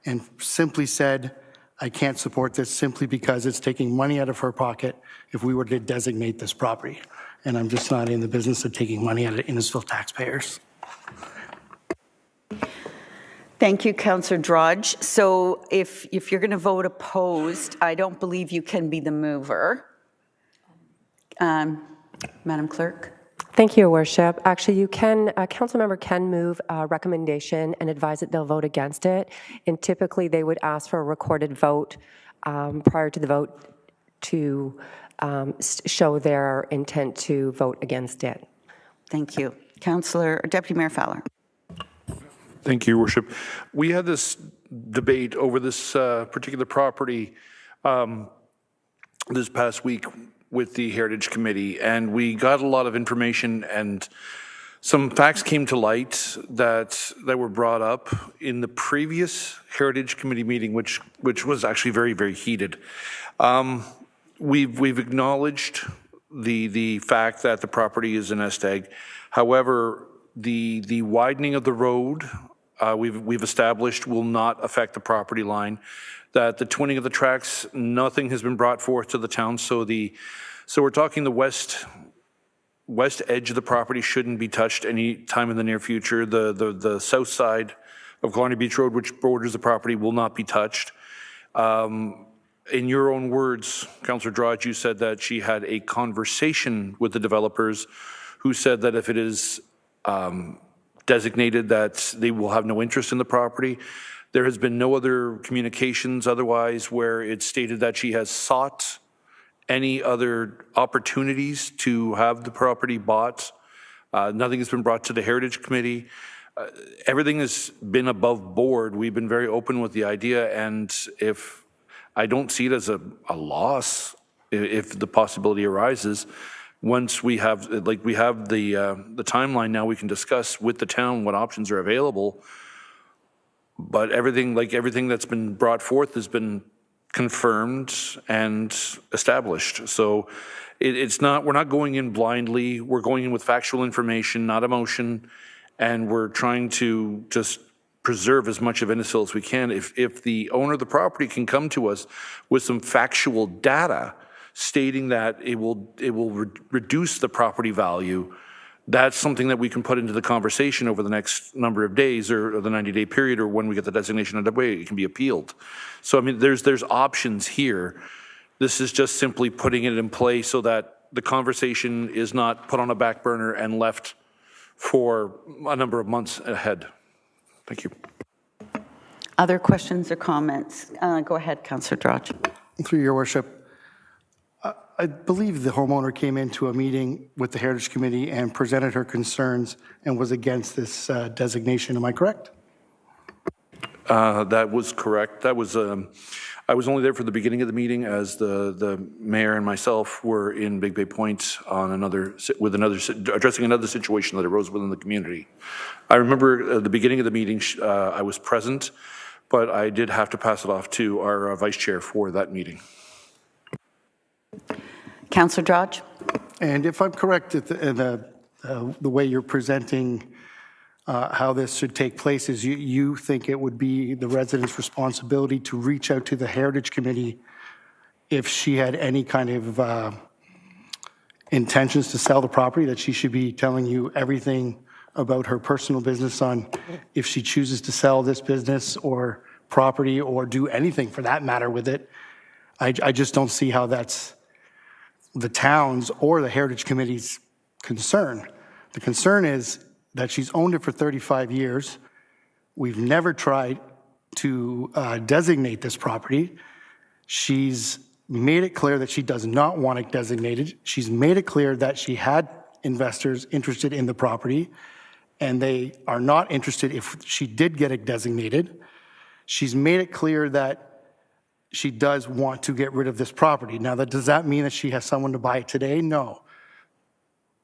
and simply said, I can't support this simply because it's taking money out of her pocket if we were to designate this property. And I'm just not in the business of taking money out of Innisfil taxpayers. Thank you, Councillor Drodge. So if you're going to vote opposed, I don't believe you can be the mover. Madam Clerk. Thank you, Your Worship. Actually, you can, a council member can move a recommendation and advise that they'll vote against it. And typically, they would ask for a recorded vote prior to the vote to show their intent to vote against it. Thank you. Councillor, Deputy Mayor Fowler. Thank you, Your Worship. We had this debate over this particular property this past week with the Heritage Committee, and we got a lot of information, and some facts came to light that were brought up in the previous Heritage Committee meeting, which was actually very, very heated. We've acknowledged the fact that the property is a nest egg. However, the widening of the road we've established will not affect the property line. That the twinning of the tracks, nothing has been brought forth to the town. So we're talking the west edge of the property shouldn't be touched any time in the near future. The south side of Killarney Beach Road, which borders the property, will not be touched. In your own words, Councillor Drodge, you said that she had a conversation with the developers who said that if it is designated that they will have no interest in the property. There has been no other communications otherwise where it's stated that she has sought any other opportunities to have the property bought. Nothing has been brought to the Heritage Committee. Everything has been above board. We've been very open with the idea, and if I don't see it as a loss if the possibility arises. Once we have the timeline now, we can discuss with the town what options are available. But everything that's been brought forth has been confirmed and established. So we're not going in blindly. We're going in with factual information, not emotion, and we're trying to just preserve as much of Innisfil as we can. If the owner of the property can come to us with some factual data stating that it will reduce the property value, that's something that we can put into the conversation over the next number of days or the 90-day period, or when we get the designation underway, it can be appealed. So, I mean, there's options here. This is just simply putting it in place so that the conversation is not put on a back burner and left for a number of months ahead. Thank you. Other questions or comments? Go ahead, Councillor Drodge. Through your worship, I believe the homeowner came into a meeting with the Heritage Committee and presented her concerns and was against this designation. Am I correct? That was correct. That was I was only there for the beginning of the meeting, as the mayor and myself were in Big Bay Point on addressing another situation that arose within the community. I remember at the beginning of the meeting, I was present, but I did have to pass it off to our vice chair for that meeting. Councillor Drodge. And if I'm correct, the way you're presenting how this should take place is you think it would be the resident's responsibility to reach out to the Heritage Committee if she had any kind of intentions to sell the property, that she should be telling you everything about her personal business on if she chooses to sell this business or property or do anything for that matter with it. I just don't see how that's the town's or the Heritage Committee's concern. The concern is that she's owned it for 35 years. We've never tried to designate this property. She's made it clear that she does not want it designated. She's made it clear that she had investors interested in the property, and they are not interested if she did get it designated. She's made it clear that she does want to get rid of this property. Now, does that mean that she has someone to buy it today? No.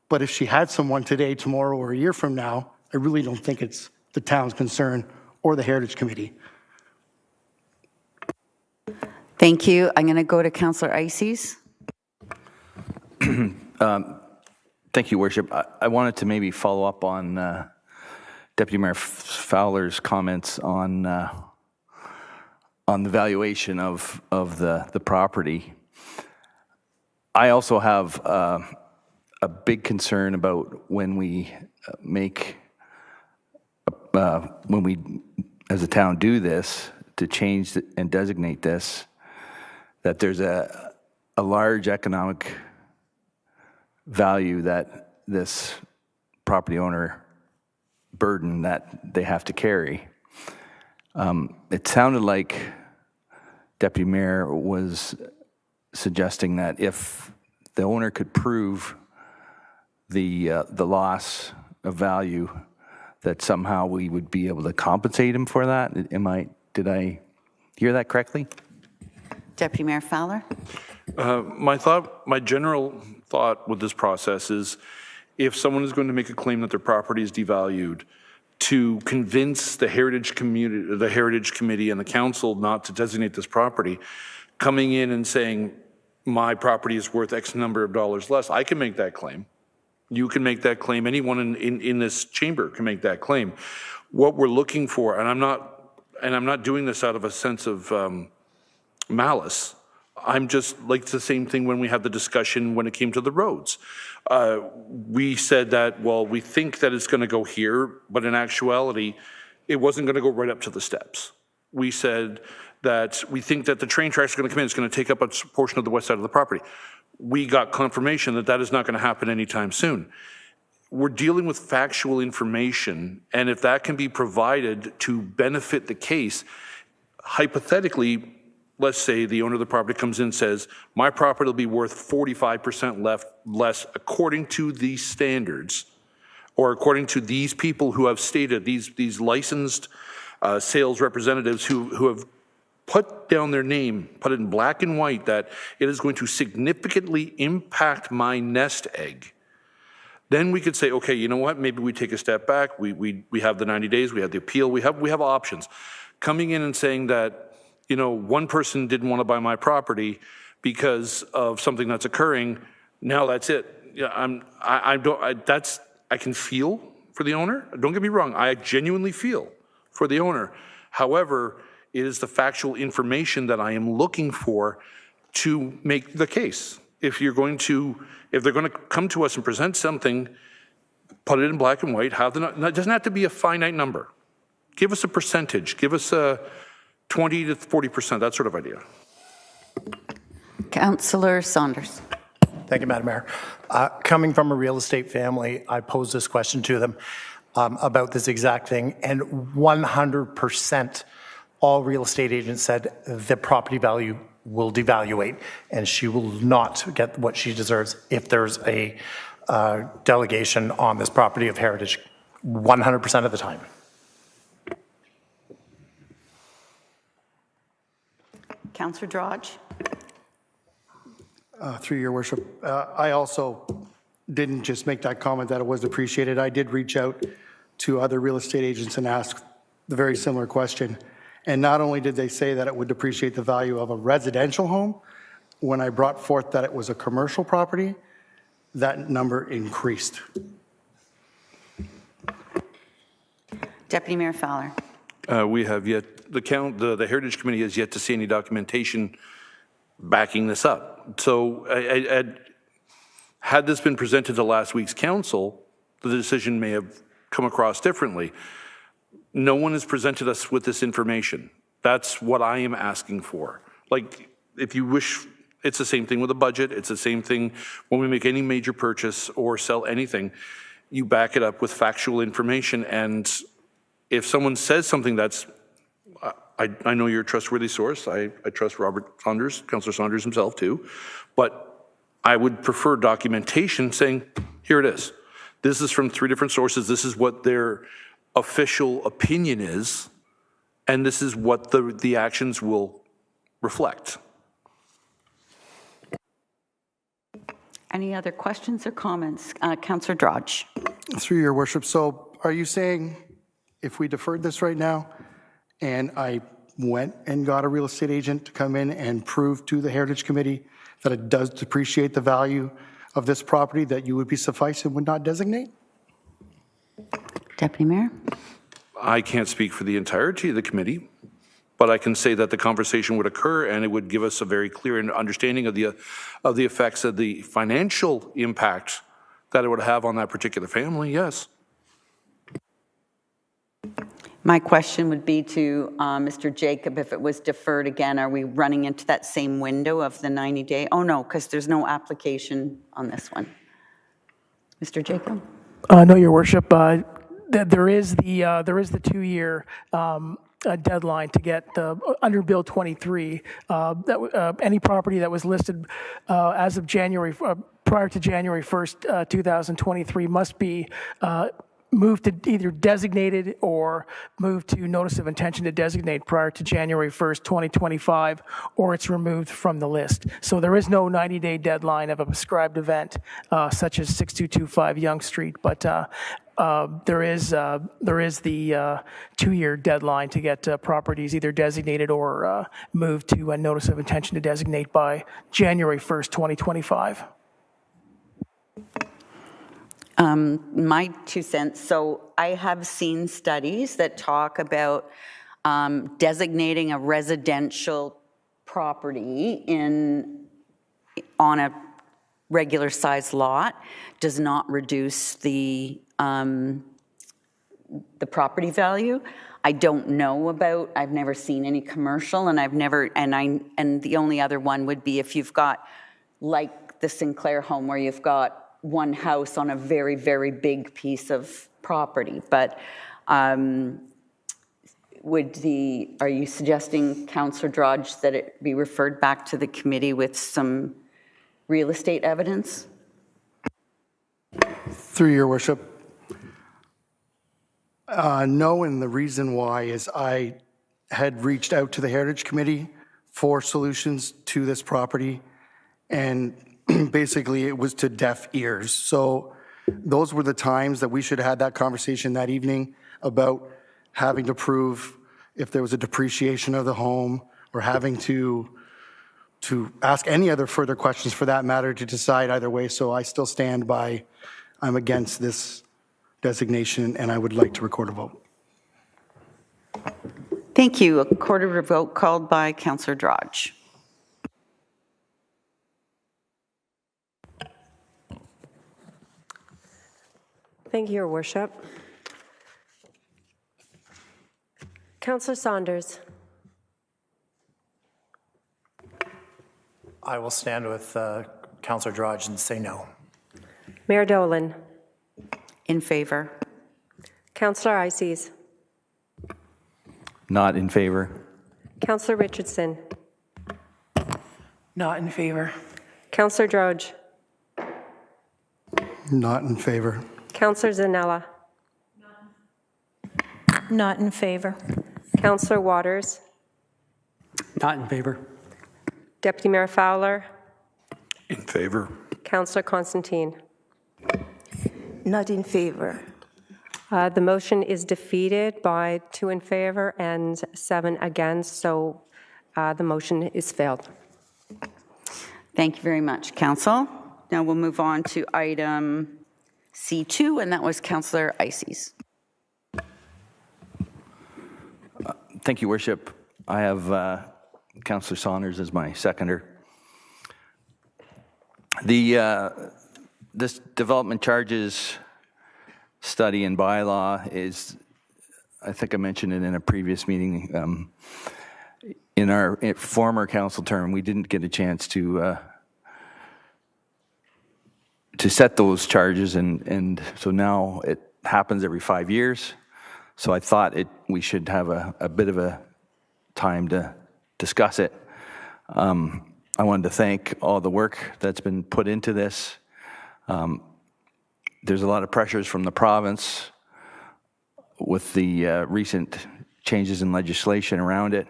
But if she had someone today, tomorrow, or a year from now, I really don't think it's the town's concern or the Heritage Committee. Thank you. I'm going to go to Councillor Ices. Thank you, Worship. I wanted to maybe follow up on Deputy Mayor Fowler's comments on the valuation of the property. I also have a big concern about when we as a town do this to change and designate this, that there's a large economic value that this property owner burden that they have to carry. It sounded like Deputy Mayor was suggesting that if the owner could prove the loss of value, that somehow we would be able to compensate him for that. Did I hear that correctly? Deputy Mayor Fowler. My general thought with this process is, if someone is going to make a claim that their property is devalued, to convince the Heritage Committee and the council not to designate this property, coming in and saying, my property is worth X number of dollars less, I can make that claim. You can make that claim. Anyone in this chamber can make that claim. What we're looking for, and I'm not doing this out of a sense of malice. I'm just like the same thing when we had the discussion when it came to the roads. We said that, well, we think that it's going to go here, but in actuality, it wasn't going to go right up to the steps. We said that we think that the train tracks are going to come in. It's going to take up a portion of the west side of the property. We got confirmation that that is not going to happen anytime soon. We're dealing with factual information, and if that can be provided to benefit the case, hypothetically, let's say the owner of the property comes in and says, my property will be worth 45% less according to these standards, or according to these people who have stated, these licensed sales representatives who have put down their name, put it in black and white, that it is going to significantly impact my nest egg. Then we could say, okay, you know what, maybe we take a step back, we have the 90 days, we have the appeal, we have options. Coming in and saying that, you know, one person didn't want to buy my property because of something that's occurring, now that's it. Yeah, I can feel for the owner. Don't get me wrong, I genuinely feel for the owner. However, it is the factual information that I am looking for to make the case. If they're going to come to us and present something put it in black and white. It doesn't have to be a finite number. Give us a percentage. Give us a 20 to 40%, that sort of idea. Councillor Saunders. Thank you, Madam Mayor. Coming from a real estate family, I posed this question to them about this exact thing, and 100% all real estate agents said the property value will devaluate, and she will not get what she deserves if there's a delegation on this property of heritage, 100% of the time. Councillor Drodge. Through your worship, I also didn't just make that comment that it was appreciated. I did reach out to other real estate agents and ask the very similar question. And not only did they say that it would depreciate the value of a residential home, when I brought forth that it was a commercial property, that number increased. Deputy Mayor Fowler. We have yet, the Heritage Committee has yet to see any documentation backing this up. So had this been presented to last week's council, the decision may have come across differently. No one has presented us with this information. That's what I am asking for. Like, if you wish, it's the same thing with a budget. It's the same thing when we make any major purchase or sell anything. You back it up with factual information. And if someone says something that's, I know you're a trustworthy source. I trust Robert Saunders, Councillor Saunders himself too. But I would prefer documentation saying, here it is. This is from 3 different sources. This is what their official opinion is. And this is what the actions will reflect. Any other questions or comments? Councillor Drodge. Through your worship, so are you saying if we deferred this right now and I went and got a real estate agent to come in and prove to the Heritage Committee that it does depreciate the value of this property, that you would be suffice and would not designate? Deputy Mayor. I can't speak for the entirety of the committee, but I can say that the conversation would occur and it would give us a very clear understanding of the effects of the financial impact that it would have on that particular family, yes. My question would be to Mr. Jacob, if it was deferred again, are we running into that same window of the 90-day? Oh no, because there's no application on this one. Mr. Jacob? No, Your Worship. There is the 2-year deadline to get under Bill 23. Any property that was listed as of prior to January 1st, 2023 must be moved to either designated or moved to notice of intention to designate prior to January 1st, 2025, or it's removed from the list. So there is no 90-day deadline of a prescribed event such as 6225 Yonge Street, but there is the 2-year deadline to get properties either designated or moved to a notice of intention to designate by January 1st, 2025. My 2 cents. So I have seen studies that talk about designating a residential property on a regular size lot does not reduce the property value. I don't know about, I've never seen any commercial, and and the only other one would be if you've got, like the Sinclair home, where you've got one house on a very, very big piece of property. But are you suggesting, Councillor Drodge, that it be referred back to the committee with some real estate evidence? Through your worship, no, and the reason why is I had reached out to the Heritage Committee for solutions to this property, and basically it was to deaf ears. So those were the times that we should have had that conversation that evening about having to prove if there was a depreciation of the home, or having to ask any other further questions for that matter to decide either way. So I still stand by, I'm against this designation, and I would like to record a vote. Thank you. A recorded vote called by Councillor Drodge. Thank you, Your Worship. Councillor Saunders. I will stand with Councillor Drudge and say no. Mayor Dolan. In favor. Councillor Ices. Not in favor. Councillor Richardson. Not in favor. Councillor Drudge. Not in favor. Councillor Zanella. Not in favor. Councillor Waters. Not in favor. Deputy Mayor Fowler. In favor. Councillor Constantine. Not in favor. The motion is defeated by 2 in favor and 7 against, so the motion is failed. Thank you very much, Council. Now we'll move on to item C2, and that was Councillor Ices. Thank you, Worship. I have Councillor Saunders as my seconder. This development charges study and bylaw is, I think I mentioned it in a previous meeting. In our former council term, we didn't get a chance to set those charges, and so now it happens every 5 years. So I thought we should have a bit of a time to discuss it. I wanted to thank all the work that's been put into this. There's a lot of pressures from the province with the recent changes in legislation around it,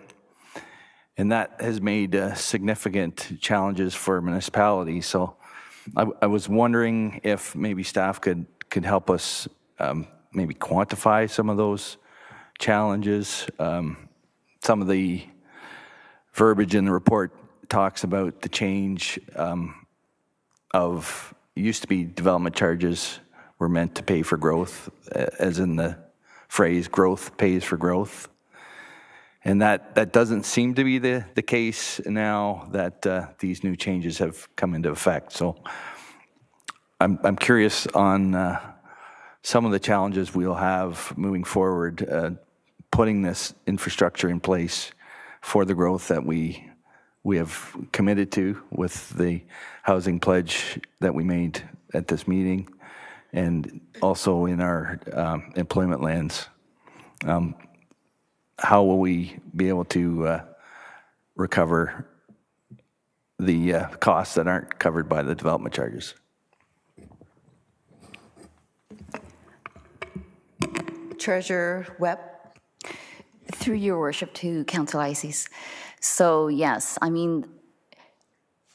and that has made significant challenges for municipalities. So I was wondering if maybe staff could help us maybe quantify some of those challenges. Some of the verbiage in the report talks about the change of, used to be development charges were meant to pay for growth, as in the phrase growth pays for growth. And that doesn't seem to be the case now that these new changes have come into effect. So I'm curious on some of the challenges we'll have moving forward, putting this infrastructure in place for the growth that we have committed to with the housing pledge that we made at this meeting, and also in our employment lands. How will we be able to recover the costs that aren't covered by the development charges? Treasurer Webb. Through your worship to Council Ices. So yes, I mean,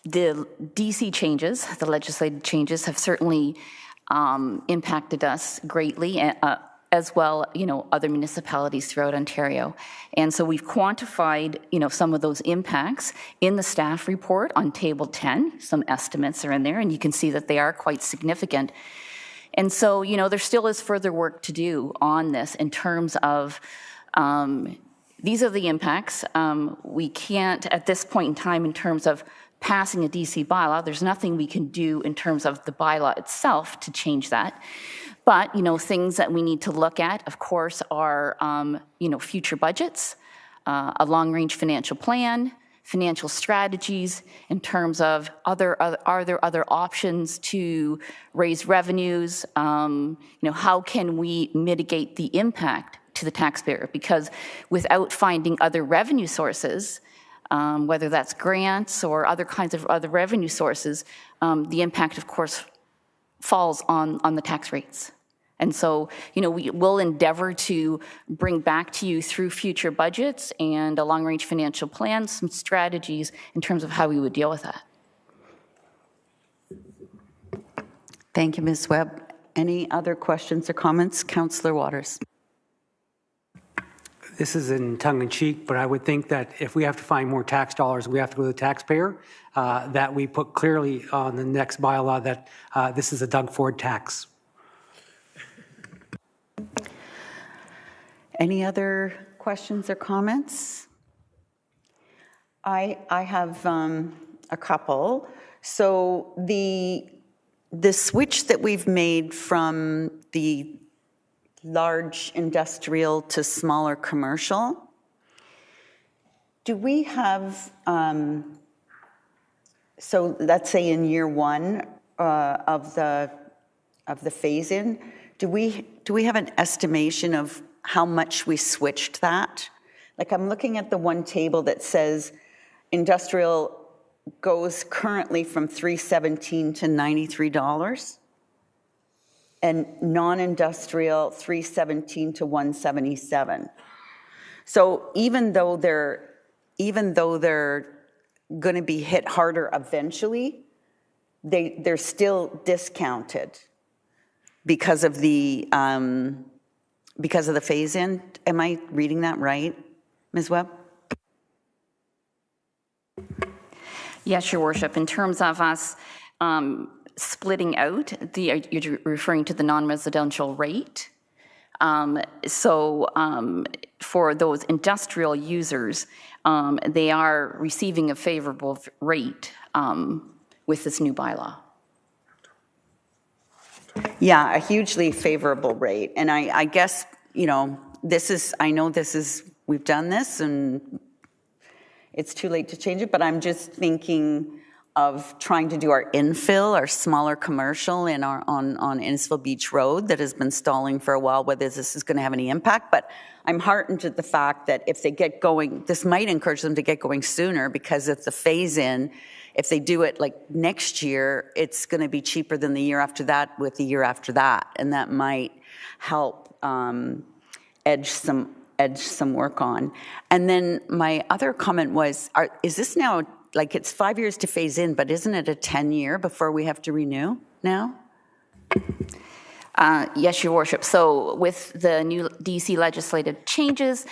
the DC changes, the legislative changes have certainly impacted us greatly, as well, other municipalities throughout Ontario. And so we've quantified, some of those impacts in the staff report on table 10. Some estimates are in there, and you can see that they are quite significant. And so, there still is further work to do on this in terms of these are the impacts. We can't, at this point in time, in terms of passing a DC bylaw, there's nothing we can do in terms of the bylaw itself to change that. But, things that we need to look at, of course, are, future budgets, a long-range financial plan, financial strategies in terms of are there other options to raise revenues? How can we mitigate the impact to the taxpayer? Because without finding other revenue sources, whether that's grants or other kinds of other revenue sources, the impact, of course, falls on the tax rates. And so, we will endeavor to bring back to you through future budgets and a long-range financial plan some strategies in terms of how we would deal with that. Thank you, Ms. Webb. Any other questions or comments? Councillor Waters. This is in tongue-in-cheek, but I would think that if we have to find more tax dollars, we have to go to the taxpayer, that we put clearly on the next bylaw that this is a Doug Ford tax. Any other questions or comments? I have a couple. So the the switch that we've made from the large industrial to smaller commercial, do we have, so let's say in year one of the phase-in, do we have an estimation of how much we switched that? Like I'm looking at the one table that says industrial goes currently from $317 to $93, and non-industrial $317 to $177. So even though they're going to be hit harder eventually, they're still discounted because of the phase-in. Am I reading that right, Ms. Webb? Yes, Your Worship. In terms of us splitting out, you're referring to the non-residential rate. For those industrial users, they are receiving a favorable rate with this new bylaw. Yeah, a hugely favorable rate. And I guess, we've done this and it's too late to change it, but I'm just thinking of trying to do our infill, our smaller commercial on Innisfil Beach Road that has been stalling for a while, whether this is going to have any impact. But I'm heartened at the fact that if they get going, this might encourage them to get going sooner, because if the phase-in, if they do it like next year, it's going to be cheaper than the year after that with the year after that. And that might help edge some work on. And then my other comment was, is this now, like it's 5 years to phase in, but isn't it a 10-year before we have to renew now? Yes, Your Worship. So with the new DC legislative changes,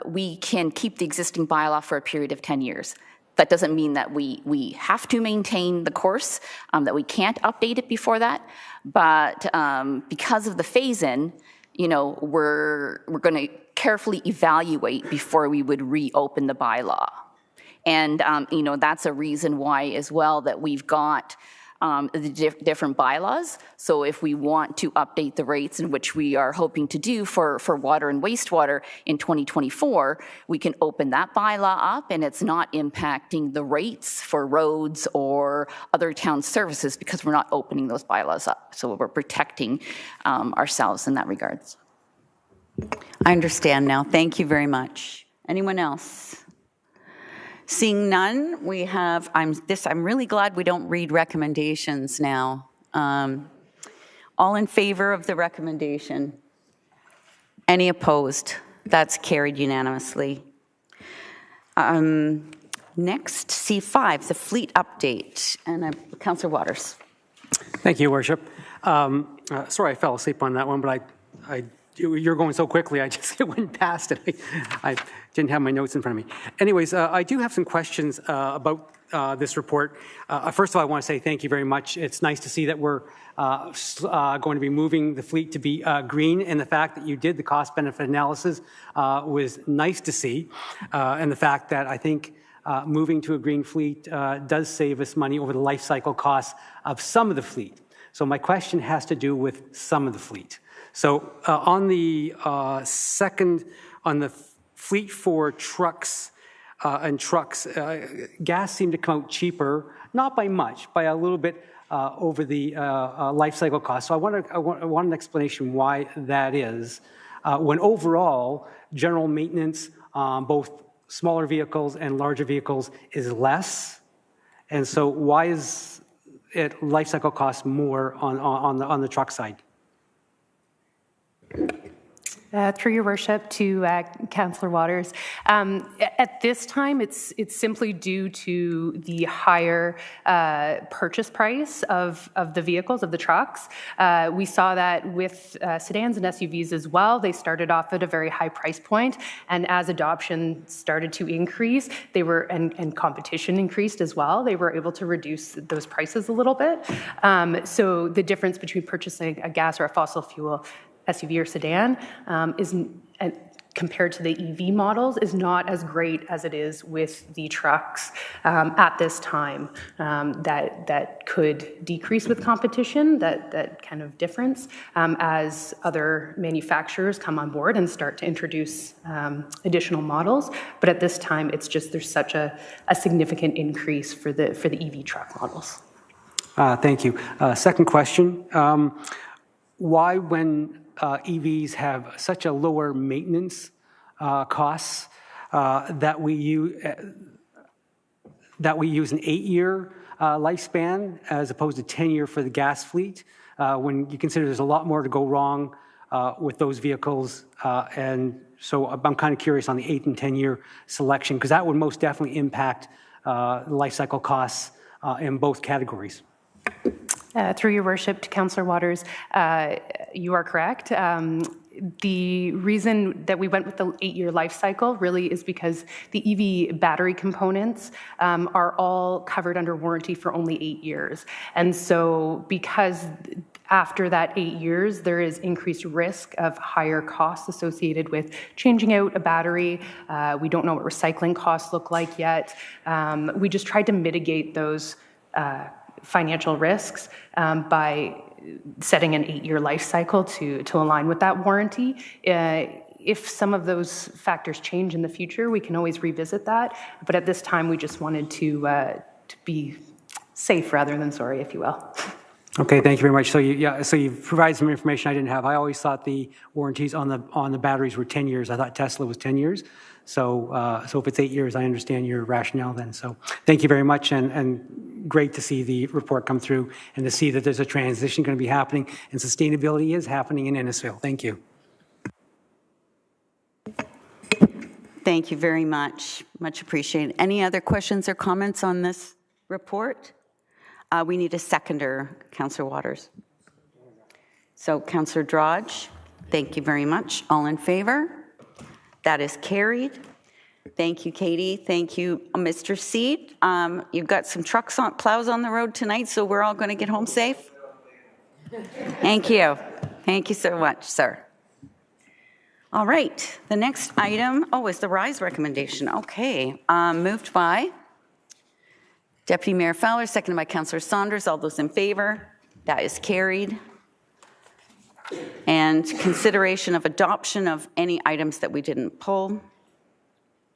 we can keep the existing bylaw for a period of 10 years. That doesn't mean that we have to maintain the course, that we can't update it before that. But because of the phase-in, we're going to carefully evaluate before we would reopen the bylaw. And, that's a reason why as well that we've got the different bylaws. So if we want to update the rates, in which we are hoping to do for water and wastewater in 2024, we can open that bylaw up and it's not impacting the rates for roads or other town services because we're not opening those bylaws up. So we're protecting ourselves in that regards. I understand now. Thank you very much. Anyone else? Seeing none, we have, I'm really glad we don't read recommendations now. All in favor of the recommendation? Any opposed? That's carried unanimously. Next, C5, the fleet update. And Councillor Waters. Thank you, Your Worship. Sorry I fell asleep on that one, but you're going so quickly, I just went past it. I didn't have my notes in front of me. Anyways, I do have some questions about this report. First of all, I want to say thank you very much. It's nice to see that we're going to be moving the fleet to be green, and the fact that you did the cost-benefit analysis was nice to see. And the fact that I think moving to a green fleet does save us money over the life cycle costs of some of the fleet. So my question has to do with some of the fleet. So on the fleet for trucks gas seemed to come out cheaper, not by much, by a little bit over the life cycle cost. So I want an explanation why that is, when overall general maintenance, both smaller vehicles and larger vehicles, is less. And so why is it life cycle cost more on the truck side? Through your worship to Councillor Waters. At this time, it's simply due to the higher purchase price of the vehicles, of the trucks. We saw that with sedans and SUVs as well. They started off at a very high price point, and as adoption started to increase, and competition increased as well, they were able to reduce those prices a little bit. So the difference between purchasing a gas or a fossil fuel SUV or sedan compared to the EV models is not as great as it is with the trucks at this time. That could decrease with competition, that kind of difference, as other manufacturers come on board and start to introduce additional models. But at this time, it's just there's such a significant increase for the EV truck models. Thank you. Second question. Why, when EVs have such a lower maintenance costs, that we use an 8-year lifespan as opposed to 10-year for the gas fleet, when you consider there's a lot more to go wrong with those vehicles? And so I'm kind of curious on the 8 and 10-year selection, because that would most definitely impact life cycle costs in both categories. Through your worship to Councillor Waters, you are correct. The reason that we went with the 8-year life cycle really is because the EV battery components are all covered under warranty for only 8 years. And so because after that 8 years, there is increased risk of higher costs associated with changing out a battery. We don't know what recycling costs look like yet. We just tried to mitigate those financial risks by setting an 8-year life cycle to align with that warranty. If some of those factors change in the future, we can always revisit that. But at this time, we just wanted to be safe rather than sorry, if you will. Okay, thank you very much. So you provided some information I didn't have. I always thought the warranties on the batteries were 10 years. I thought Tesla was 10 years. So if it's 8 years, I understand your rationale then. So thank you very much, and great to see the report come through and to see that there's a transition going to be happening and sustainability is happening in Innisfil. Thank you. Thank you very much. Much appreciated. Any other questions or comments on this report? We need a seconder, Councillor Waters. So Councillor Drodge, thank you very much. All in favor? That is carried. Thank you, Katie. Thank you, Mr. Seed. You've got some plows on the road tonight, so we're all going to get home safe. Thank you. Thank you so much, sir. All right. The next item, is the RISE recommendation. Okay. Moved by Deputy Mayor Fowler, seconded by Councillor Saunders. All those in favor? That is carried. And consideration of adoption of any items that we didn't pull.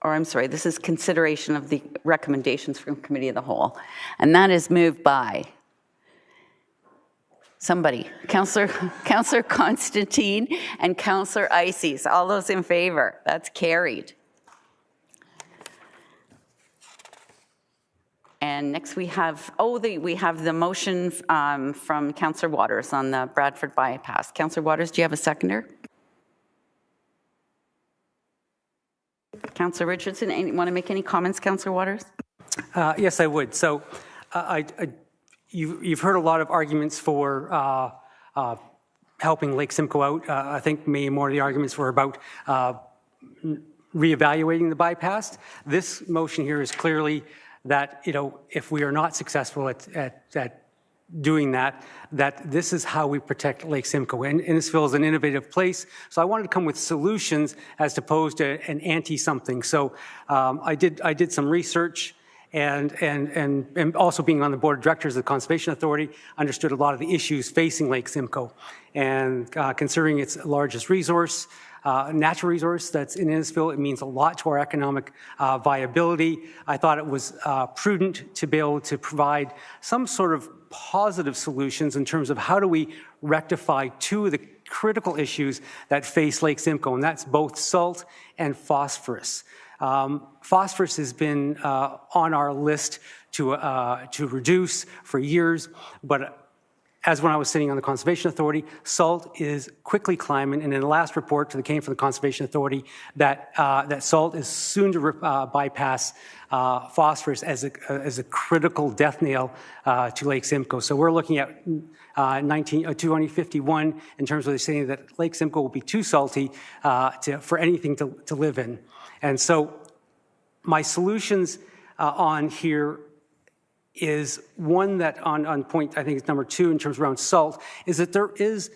Or I'm sorry, this is consideration of the recommendations from Committee of the Whole. And that is moved by somebody, Councillor Constantine and Councillor Ices. All those in favor? That's carried. And next we have, we have the motion from Councillor Waters on the Bradford bypass. Councillor Waters, do you have a seconder? Councillor Richardson, want to make any comments, Councillor Waters? Yes, I would. So you've heard a lot of arguments for helping Lake Simcoe out. I think maybe more of the arguments were about reevaluating the bypass. This motion here is clearly that, if we are not successful at doing that this is how we protect Lake Simcoe. And Innisfil is an innovative place, so I wanted to come with solutions as opposed to an anti-something. So I did some research, and also being on the board of directors of the Conservation Authority, understood a lot of the issues facing Lake Simcoe. And considering its largest resource, natural resource that's in Innisfil, it means a lot to our economic viability. I thought it was prudent to be able to provide some sort of positive solutions in terms of how do we rectify two of the critical issues that face Lake Simcoe, and that's both salt and phosphorus. Phosphorus has been on our list to reduce for years, but as when I was sitting on the Conservation Authority, salt is quickly climbing, and in the last report that came from the Conservation Authority, that salt is soon to bypass phosphorus as a critical death nail to Lake Simcoe. So we're looking at 2051 in terms of they're saying that Lake Simcoe will be too salty for anything to live in. And so my solutions on here is one that on point, I think it's number 2 in terms around salt, is that there is,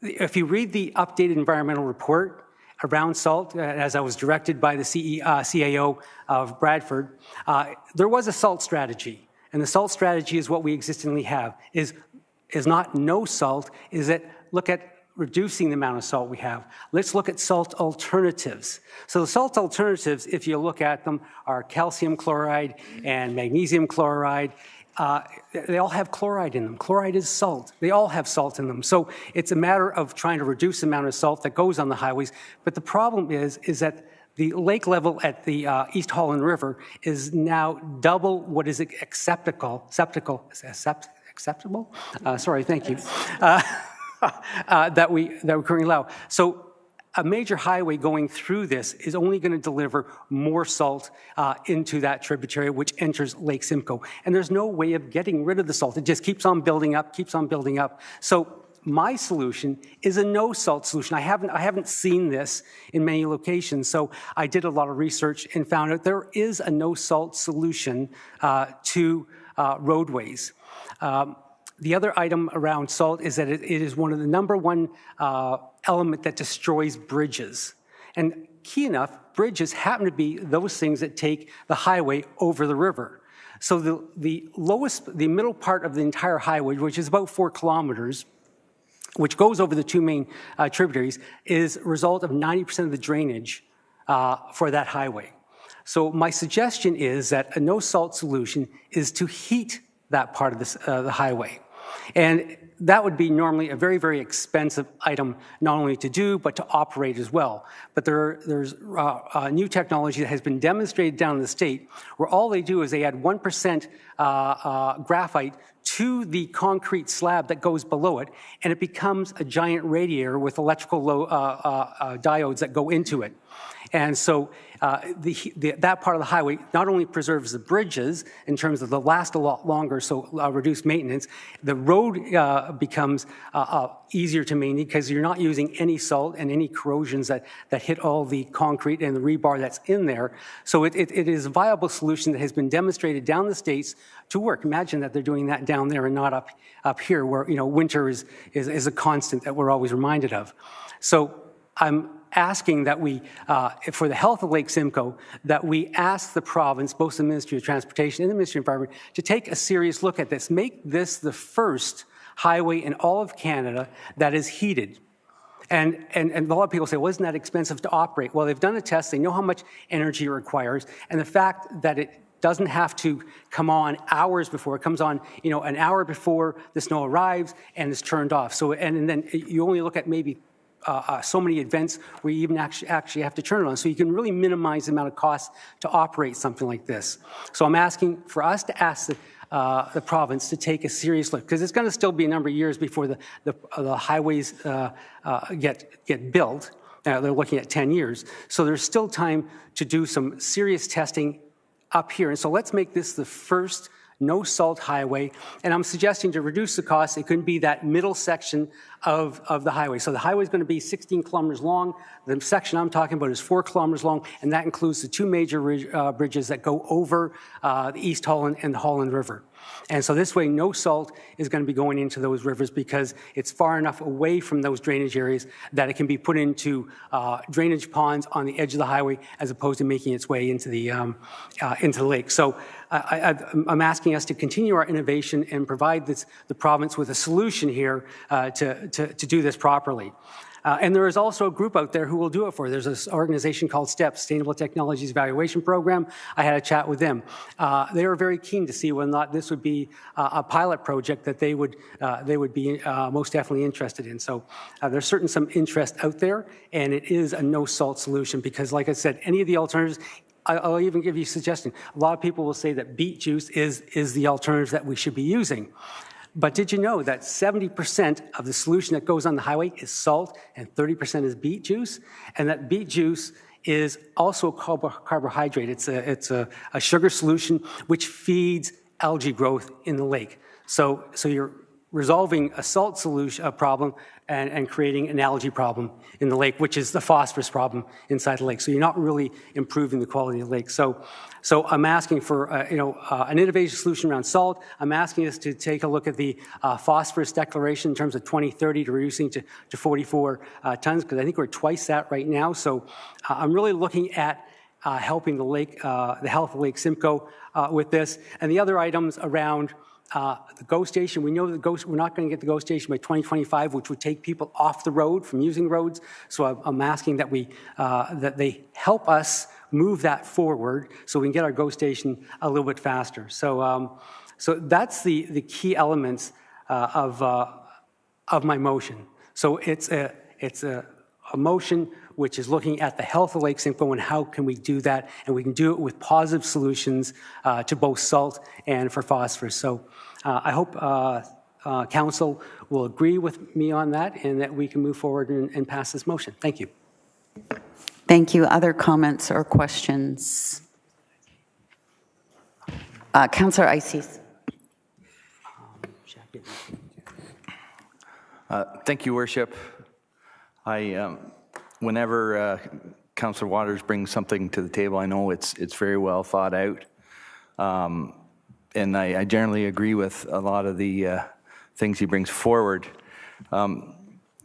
if you read the updated environmental report, around salt, as I was directed by the CAO of Bradford, there was a salt strategy. And the salt strategy is what we existingly have, is not no salt, is that look at reducing the amount of salt we have. Let's look at salt alternatives. So the salt alternatives, if you look at them, are calcium chloride and magnesium chloride. They all have chloride in them. Chloride is salt. They all have salt in them. So it's a matter of trying to reduce the amount of salt that goes on the highways. But the problem is that the lake level at the East Holland River is now double what is acceptable? Sorry, thank you. That we currently allow. So a major highway going through this is only going to deliver more salt into that tributary, which enters Lake Simcoe. And there's no way of getting rid of the salt. It just keeps on building up, keeps on building up. So my solution is a no salt solution. I haven't seen this in many locations, so I did a lot of research and found out there is a no salt solution to roadways. The other item around salt is that it is one of the number one element that destroys bridges. And key enough, bridges happen to be those things that take the highway over the river. So the middle part of the entire highway, which is about 4 kilometers, which goes over the 2 main tributaries, is a result of 90% of the drainage for that highway. So my suggestion is that a no-salt solution is to heat that part of the highway. And that would be normally a very, very expensive item, not only to do, but to operate as well. But there's new technology that has been demonstrated down in the state where all they do is they add 1% graphite to the concrete slab that goes below it, and it becomes a giant radiator with electrical diodes that go into it. And so that part of the highway not only preserves the bridges in terms of they'll last a lot longer, so reduced maintenance, the road becomes easier to maintain because you're not using any salt and any corrosions that hit all the concrete and the rebar that's in there. So it is a viable solution that has been demonstrated down the states to work. Imagine that they're doing that down there and not up here where winter is a constant that we're always reminded of. So I'm asking that we, for the health of Lake Simcoe, that we ask the province, both the Ministry of Transportation and the Ministry of Environment, to take a serious look at this. Make this the first highway in all of Canada that is heated. And a lot of people say, well, isn't that expensive to operate? Well, they've done a test. They know how much energy it requires. And the fact that it doesn't have to come on hours before. It comes on, an hour before the snow arrives and is turned off. So, and then you only look at maybe so many events where you even actually have to turn it on. So you can really minimize the amount of cost to operate something like this. So I'm asking for us to ask the province to take a serious look, because it's going to still be a number of years before the highways get built. They're looking at 10 years. So there's still time to do some serious testing up here. And so let's make this the first no-salt highway, and I'm suggesting to reduce the cost, it couldn't be that middle section of the highway. So the highway is going to be 16 kilometers long. The section I'm talking about is 4 kilometers long, and that includes the 2 major bridges that go over the East Holland and the Holland River. And so this way, no salt is going to be going into those rivers because it's far enough away from those drainage areas that it can be put into drainage ponds on the edge of the highway as opposed to making its way into the lake. So I'm asking us to continue our innovation and provide the province with a solution here to do this properly. And there is also a group out there who will do it for you. There's this organization called STEP, Sustainable Technologies Evaluation Program. I had a chat with them. They were very keen to see whether or not this would be a pilot project that they would be most definitely interested in. So there's certainly some interest out there, and it is a no-salt solution because, like I said, any of the alternatives, I'll even give you a suggestion. A lot of people will say that beet juice is the alternative that we should be using. But did you know that 70% of the solution that goes on the highway is salt and 30% is beet juice? And that beet juice is also a carbohydrate. It's a sugar solution which feeds algae growth in the lake. So you're resolving a salt solution problem and creating an algae problem in the lake, which is the phosphorus problem inside the lake. So you're not really improving the quality of the lake. So I'm asking for an innovative solution around salt. I'm asking us to take a look at the phosphorus declaration in terms of 2030 to reducing to 44 tons, because I think we're twice that right now. So I'm really looking at helping the lake, the health of Lake Simcoe with this. And the other items around the GO station, we know that we're not going to get the GO station by 2025, which would take people off the road from using roads. So I'm asking that that they help us move that forward so we can get our GO station a little bit faster. So that's the key elements of my motion. So it's a motion which is looking at the health of Lake Simcoe and how can we do that, and we can do it with positive solutions to both salt and for phosphorus. So I hope Council will agree with me on that and that we can move forward and pass this motion. Thank you. Thank you. Other comments or questions? Councillor Ices. Thank you, Worship. Whenever Councillor Waters brings something to the table, I know it's very well thought out. And I generally agree with a lot of the things he brings forward.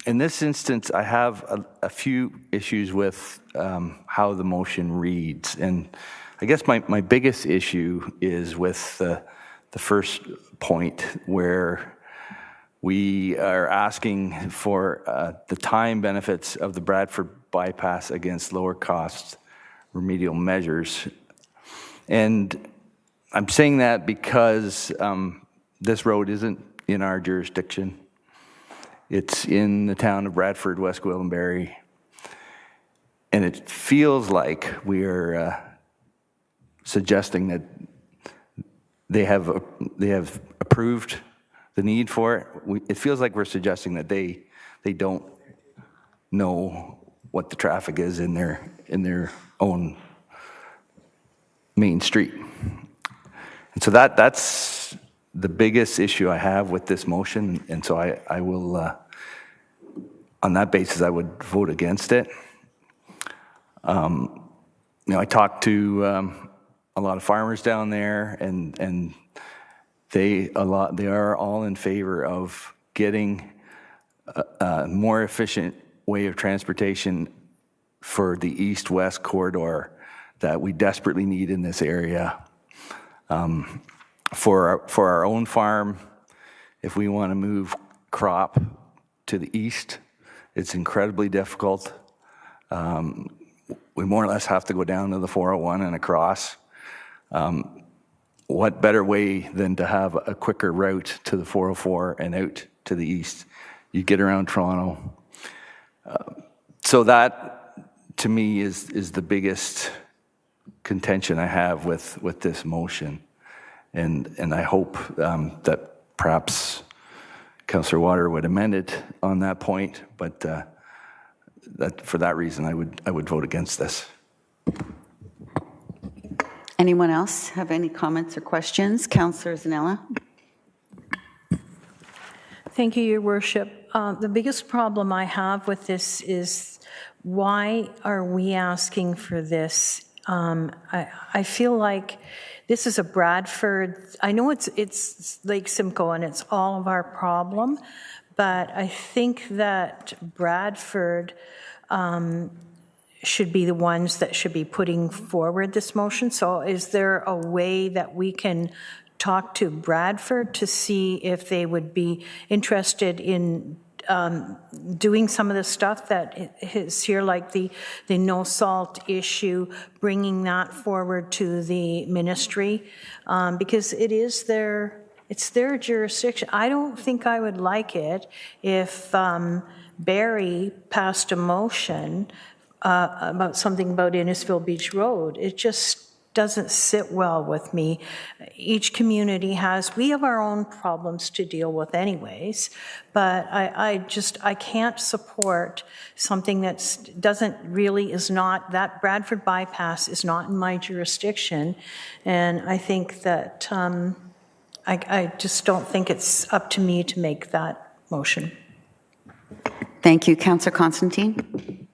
In this instance, I have a few issues with how the motion reads. And I guess my biggest issue is with the first point where we are asking for the time benefits of the Bradford bypass against lower cost remedial measures. And I'm saying that because this road isn't in our jurisdiction. It's in the town of Bradford, West Gwillimbury. And it feels like we are suggesting that they have approved the need for it. It feels like we're suggesting that they don't know what the traffic is in their own main street. And so that's the biggest issue I have with this motion. And so I will, on that basis, I would vote against it. I talked to a lot of farmers down there, and they are all in favor of getting a more efficient way of transportation for the east-west corridor that we desperately need in this area. For our own farm, if we want to move crop to the east, it's incredibly difficult. We more or less have to go down to the 401 and across. What better way than to have a quicker route to the 404 and out to the east? You get around Toronto. So that, to me, is the biggest contention I have with this motion. And I hope that perhaps Councillor Water would amend it on that point, but that for that reason, I would vote against this. Anyone else have any comments or questions? Councillor Zanella. Thank you, Your Worship. The biggest problem I have with this is why are we asking for this? I feel like this is a Bradford, I know it's Lake Simcoe and it's all of our problem, but I think that Bradford should be the ones that should be putting forward this motion. So is there a way that we can talk to Bradford to see if they would be interested in doing some of the stuff that is here, like the no salt issue, bringing that forward to the ministry, because it's their jurisdiction. I don't think I would like it if Barry passed a motion about something about Innisfil Beach Road. It just doesn't sit well with me. Each community we have our own problems to deal with anyways, but I can't support something that is not, that Bradford bypass is not in my jurisdiction, and I think that I just don't think it's up to me to make that motion. Thank you. Councillor Constantine?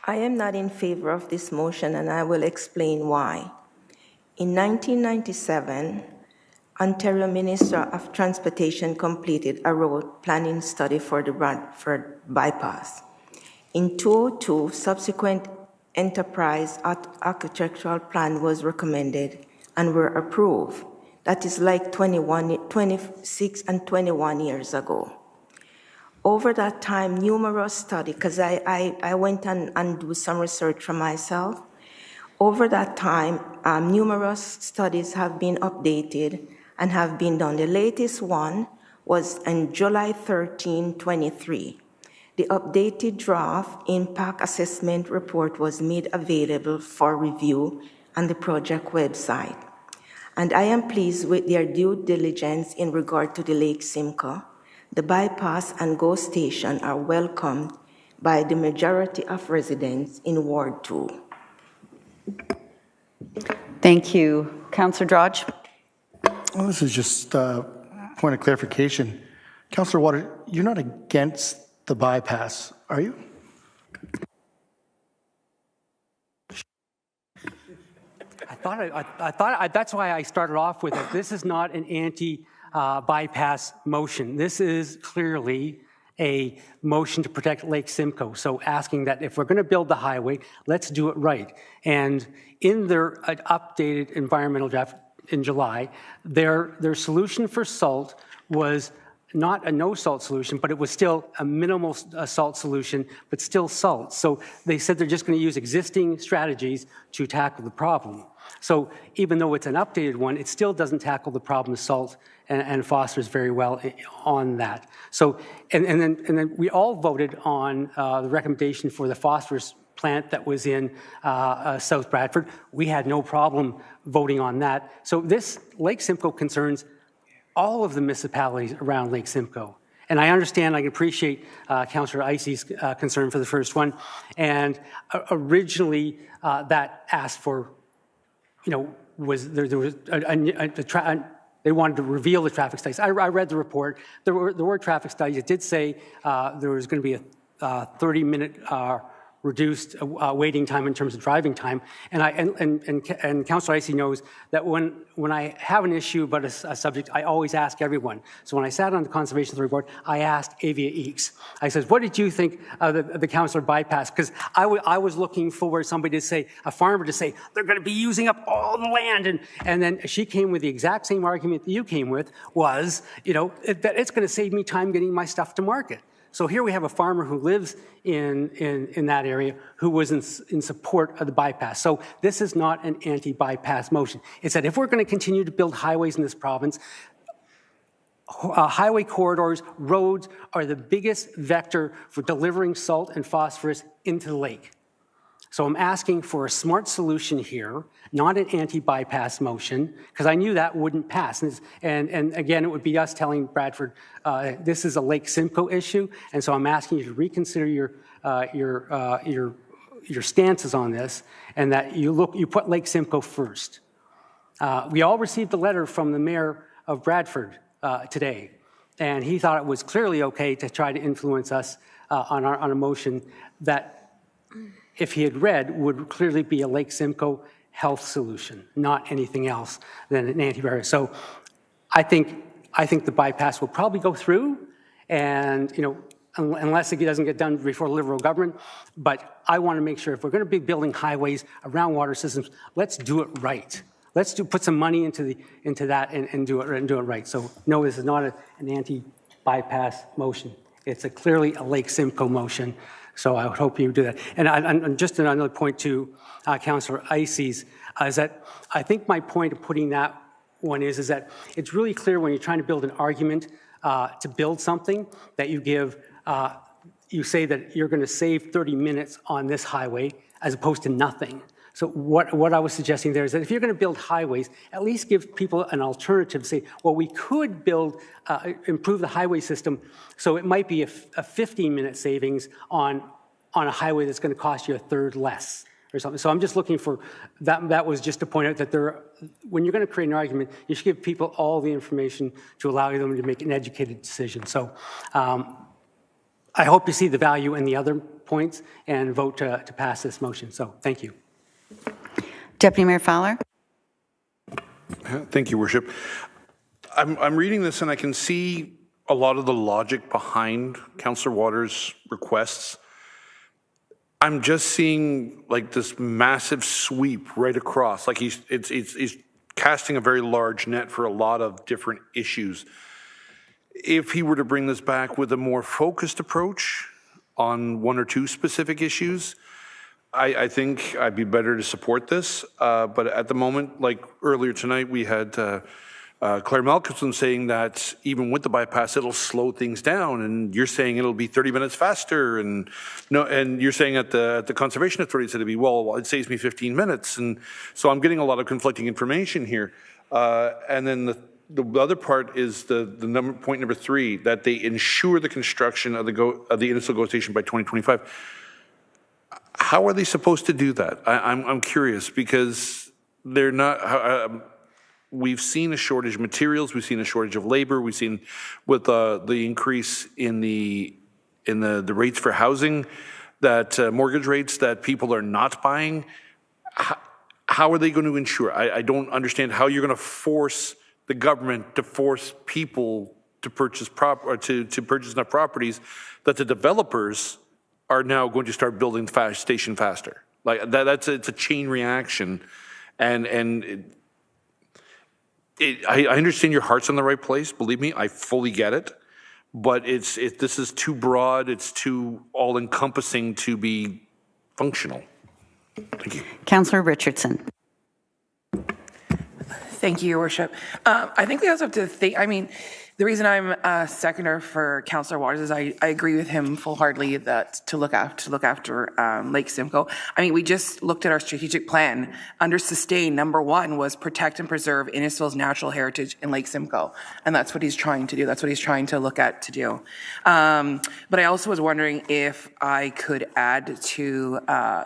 I am not in favor of this motion, and I will explain why. In 1997, Ontario Minister of Transportation completed a road planning study for the Bradford bypass. In 2002, subsequent enterprise architectural plan was recommended and were approved. That is like 26 and 21 years ago. Over that time, numerous studies, because I went and do some research for myself. Over that time, numerous studies have been updated and have been done. The latest one was on July 13, 23. The updated draft impact assessment report was made available for review on the project website. And I am pleased with their due diligence in regard to the Lake Simcoe. The bypass and GO station are welcomed by the majority of residents in Ward 2. Thank you. Councillor Drodge? Well, this is just a point of clarification. Councillor Waters, you're not against the bypass, are you? I thought that's why I started off with it. This is not an anti-bypass motion. This is clearly a motion to protect Lake Simcoe. So asking that if we're going to build the highway, let's do it right. And in their updated environmental draft in July, their solution for salt was not a no salt solution, but it was still a minimal salt solution, but still salt. So they said they're just going to use existing strategies to tackle the problem. So even though it's an updated one, it still doesn't tackle the problem of salt and phosphorus very well on that. So, and then we all voted on the recommendation for the phosphorus plant that was in South Bradford. We had no problem voting on that. So this Lake Simcoe concerns all of the municipalities around Lake Simcoe. And I understand, I appreciate Councillor Icey's concern for the first one. And originally that asked for, you know, there was they wanted to reveal the traffic studies. I read the report. There were traffic studies. It did say there was going to be a 30-minute reduced waiting time in terms of driving time. And Councillor Icey knows that when I have an issue about a subject, I always ask everyone. So when I sat on the Conservation Authority Board, I asked Avia Eakes. I said, what did you think of the councillor bypass? Because I was looking for somebody to say, a farmer to say, they're going to be using up all the land. And then she came with the exact same argument that you came with was, you know, that it's going to save me time getting my stuff to market. So here we have a farmer who lives in that area who was in support of the bypass. So this is not an anti-bypass motion. It's that if we're going to continue to build highways in this province, highway corridors, roads are the biggest vector for delivering salt and phosphorus into the lake. So I'm asking for a smart solution here, not an anti-bypass motion, because I knew that wouldn't pass. And again, it would be us telling Bradford, this is a Lake Simcoe issue, and so I'm asking you to reconsider your stances on this, and that you put Lake Simcoe first. We all received a letter from the mayor of Bradford today, and he thought it was clearly okay to try to influence us on a motion that, if he had read, would clearly be a Lake Simcoe health solution, not anything else than an antivirus. So I think the bypass will probably go through, and you know, unless it doesn't get done before the Liberal government. But I want to make sure if we're going to be building highways around water systems, let's do it right. Let's put some money into that and do it right. So no, this is not an anti-bypass motion. It's clearly a Lake Simcoe motion. So I would hope you do that. And just another point to Councillor Icey's is that I think my point of putting that one is that it's really clear when you're trying to build an argument to build something that you say that you're going to save 30 minutes on this highway as opposed to nothing. So what I was suggesting there is that if you're going to build highways, at least give people an alternative. Say, well, we could improve the highway system, so it might be a 15-minute savings on a highway that's going to cost you a third less. or something. So I'm just looking for, that was just to point out that when you're going to create an argument, you should give people all the information to allow them to make an educated decision. So I hope you see the value in the other points and vote to pass this motion. So thank you. Deputy Mayor Fowler. Thank you, Worship. I'm reading this and I can see a lot of the logic behind Councillor Waters' requests. I'm just seeing like this massive sweep right across. Like he's casting a very large net for a lot of different issues. If he were to bring this back with a more focused approach on one or two specific issues, I think I'd be better to support this. But at the moment, like earlier tonight, we had Claire Malcolmson saying that even with the bypass, it'll slow things down, and you're saying it'll be 30 minutes faster, and you're saying at the Conservation Authority said it'd be, well, it saves me 15 minutes, and so I'm getting a lot of conflicting information here. And then the other part is point number 3, that they ensure the construction of the Innisfil GO station by 2025. How are they supposed to do that? I'm curious, because they're not. We've seen a shortage of materials. We've seen a shortage of labor. We've seen with the increase in the rates for housing, that mortgage rates that people are not buying. How are they going to ensure? I don't understand how you're going to force the government to force people to purchase to purchase enough properties that the developers are now going to start building the station faster. Like it's a chain reaction, and I understand your heart's in the right place. Believe me, I fully get it. But this is too broad. It's too all-encompassing to be functional. Thank you. Councillor Richardson. Thank you, Your Worship. I think we also have to think, the reason I'm a seconder for Councillor Waters is I agree with him full-heartedly that to look after Lake Simcoe. We just looked at our strategic plan. Under sustain, number 1 was protect and preserve Innisfil's natural heritage in Lake Simcoe. And that's what he's trying to do. That's what he's trying to look at to do. But I also was wondering if I could add to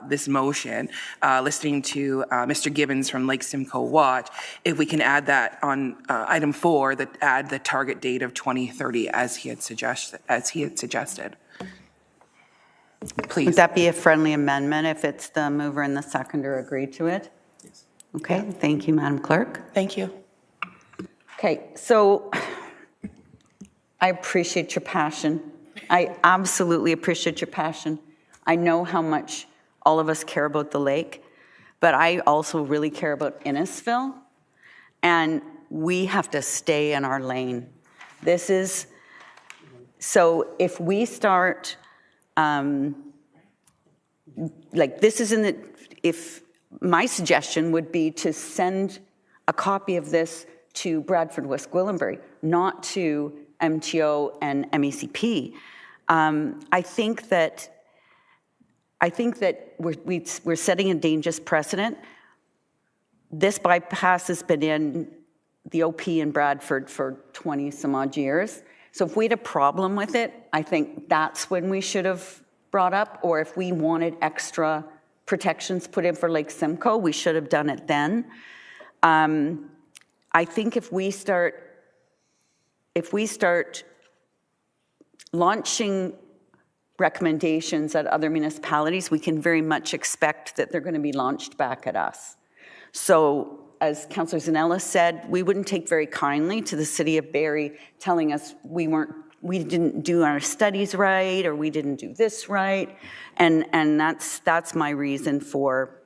this motion, listening to Mr. Gibbons from Lake Simcoe Watch, if we can add that on item 4, that add the target date of 2030 as he had suggested. Please. Would that be a friendly amendment if it's the mover and the seconder agree to it? Yes. Okay, thank you, Madam Clerk. Thank you. Okay, so I appreciate your passion. I absolutely appreciate your passion. I know how much all of us care about the lake, but I also really care about Innisfil, and we have to stay in our lane. So if we start, if my suggestion would be to send a copy of this to Bradford, West Gwillimbury, not to MTO and MECP. I think that we're setting a dangerous precedent. This bypass has been in the OP in Bradford for 20 some odd years. So if we had a problem with it, I think that's when we should have brought up, or if we wanted extra protections put in for Lake Simcoe, we should have done it then. I think if we start launching recommendations at other municipalities, we can very much expect that they're going to be launched back at us. So as Councillor Zanella said, we wouldn't take very kindly to the City of Barrie telling us we didn't do our studies right, or we didn't do this right, and that's my reason for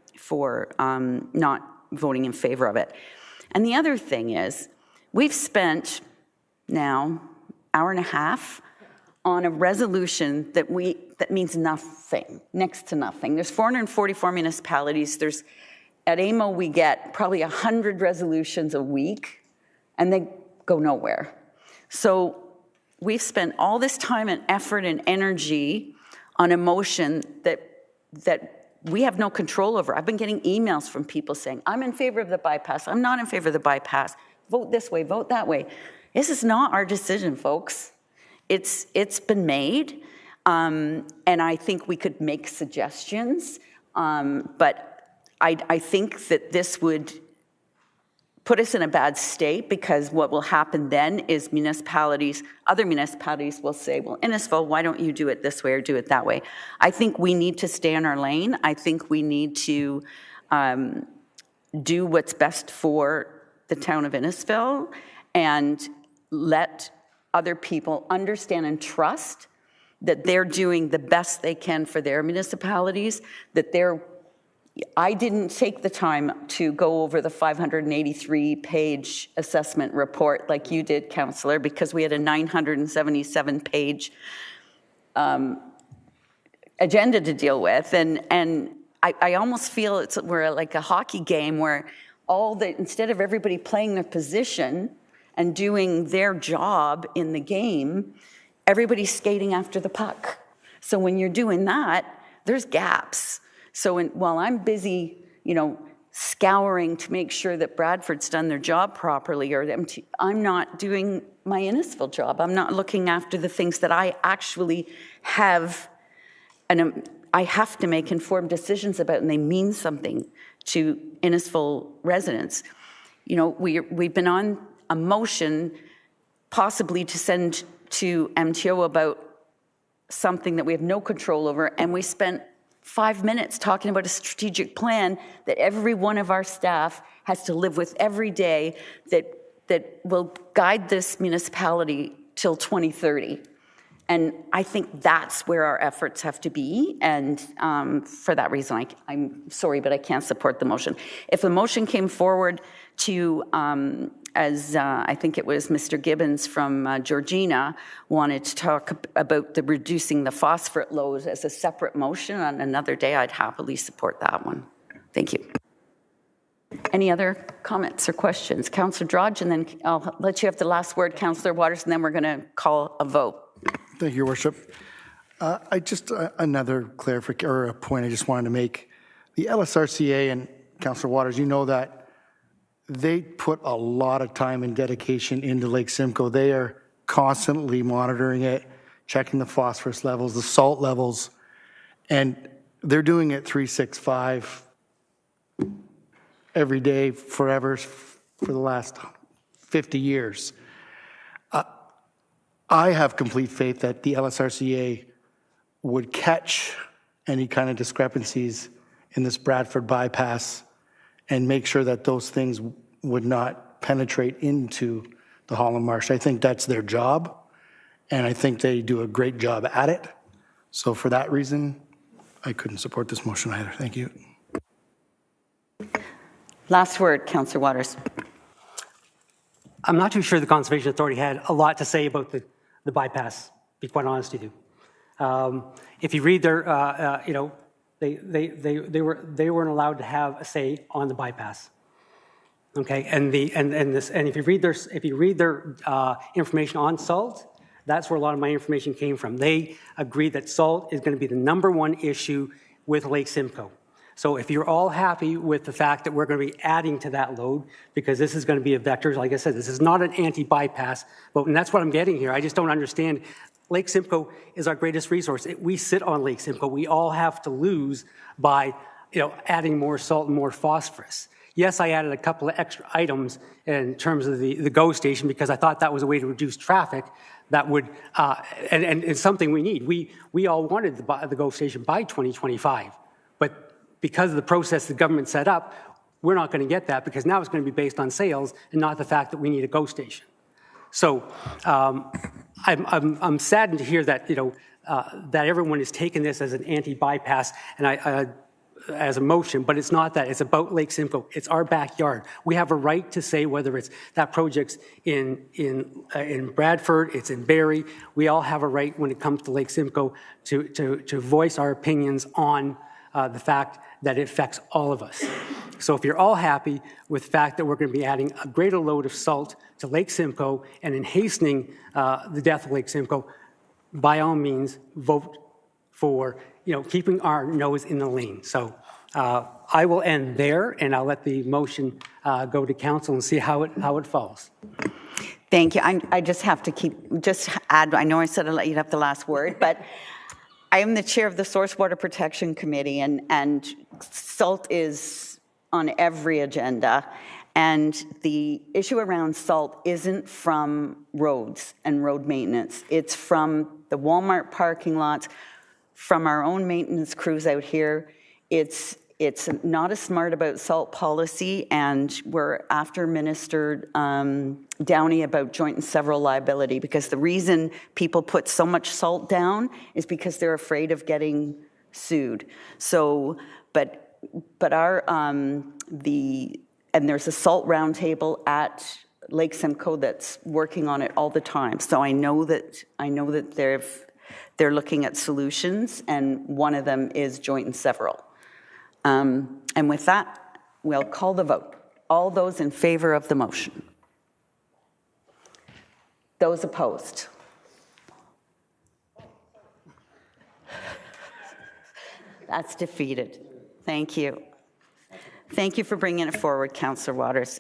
not voting in favor of it. And the other thing is, we've spent now an hour and a half on a resolution that means nothing, next to nothing. There's 444 municipalities. At AMO, we get probably 100 resolutions a week, and they go nowhere. So we've spent all this time and effort and energy on a motion that we have no control over. I've been getting emails from people saying, I'm in favor of the bypass, I'm not in favor of the bypass, vote this way, vote that way. This is not our decision, folks. It's been made, and I think we could make suggestions, but I think that this would put us in a bad state, because what will happen then is other municipalities will say, well, Innisfil, why don't you do it this way or do it that way? I think we need to stay in our lane. I think we need to do what's best for the town of Innisfil and let other people understand and trust that they're doing the best they can for their municipalities, that I didn't take the time to go over the 583-page assessment report like you did, Councillor, because we had a 977-page agenda to deal with. And I almost feel we're like a hockey game where instead of everybody playing their position and doing their job in the game, everybody's skating after the puck. So when you're doing that, there's gaps. So while I'm busy, scouring to make sure that Bradford's done their job properly, I'm not doing my Innisfil job. I'm not looking after the things that I actually have, and I have to make informed decisions about, and they mean something to Innisfil residents. We've been on a motion possibly to send to MTO about something that we have no control over, and we spent 5 minutes talking about a strategic plan that every one of our staff has to live with every day that will guide this municipality till 2030. And I think that's where our efforts have to be. And for that reason, I'm sorry, but I can't support the motion. If the motion came forward to, as I think it was Mr. Gibbons from Georgina wanted to talk about reducing the phosphate load as a separate motion on another day, I'd happily support that one. Thank you. Any other comments or questions? Councillor Drodge, and then I'll let you have the last word, Councillor Waters, and then we're going to call a vote. Thank you, Your Worship. Another clarification or a point I just wanted to make. The LSRCA and Councillor Waters, you know that they put a lot of time and dedication into Lake Simcoe. They are constantly monitoring it, checking the phosphorus levels, the salt levels, and they're doing it 365 every day, forever, for the last 50 years. I have complete faith that the LSRCA would catch any kind of discrepancies in this Bradford bypass and make sure that those things would not penetrate into the Holland Marsh. I think that's their job, and I think they do a great job at it. So for that reason, I couldn't support this motion either. Thank you. Last word, Councillor Waters. I'm not too sure the Conservation Authority had a lot to say about the bypass, to be quite honest with you. If you read their, they weren't allowed to have a say on the bypass. Okay, and if you read their information on salt, that's where a lot of my information came from. They agreed that salt is going to be the #1 issue with Lake Simcoe. So if you're all happy with the fact that we're going to be adding to that load, because this is going to be a vector, like I said, this is not an anti-bypass, and that's what I'm getting here. I just don't understand. Lake Simcoe is our greatest resource. We sit on Lake Simcoe. We all have to lose by adding more salt and more phosphorus. Yes, I added a couple of extra items in terms of the GO station because I thought that was a way to reduce traffic. That would, and it's something we need. We all wanted the GO station by 2025, but because of the process the government set up, we're not going to get that because now it's going to be based on sales and not the fact that we need a GO station. So I'm saddened to hear that that everyone is taking this as an anti-bypass and as a motion, but it's not that. It's about Lake Simcoe. It's our backyard. We have a right to say whether it's that project's in Bradford, it's in Barrie. We all have a right when it comes to Lake Simcoe to voice our opinions on the fact that it affects all of us. So if you're all happy with the fact that we're going to be adding a greater load of salt to Lake Simcoe and in hastening the death of Lake Simcoe, by all means, vote for keeping our nose in the lane. So I will end there, and I'll let the motion go to council and see how it falls. Thank you. I just have to add. I know I said I'd let you have the last word, but I am the chair of the Source Water Protection Committee, and salt is on every agenda. And the issue around salt isn't from roads and road maintenance. It's from the Walmart parking lots, from our own maintenance crews out here. It's not as smart about salt policy, and we're after Minister Downey about joint and several liability, because the reason people put so much salt down is because they're afraid of getting sued. So, but our and there's a salt roundtable at Lake Simcoe that's working on it all the time. So I know that they're looking at solutions, and one of them is joint and several. And with that, we'll call the vote. All those in favor of the motion? Those opposed? That's defeated. Thank you. Thank you for bringing it forward, Councillor Waters.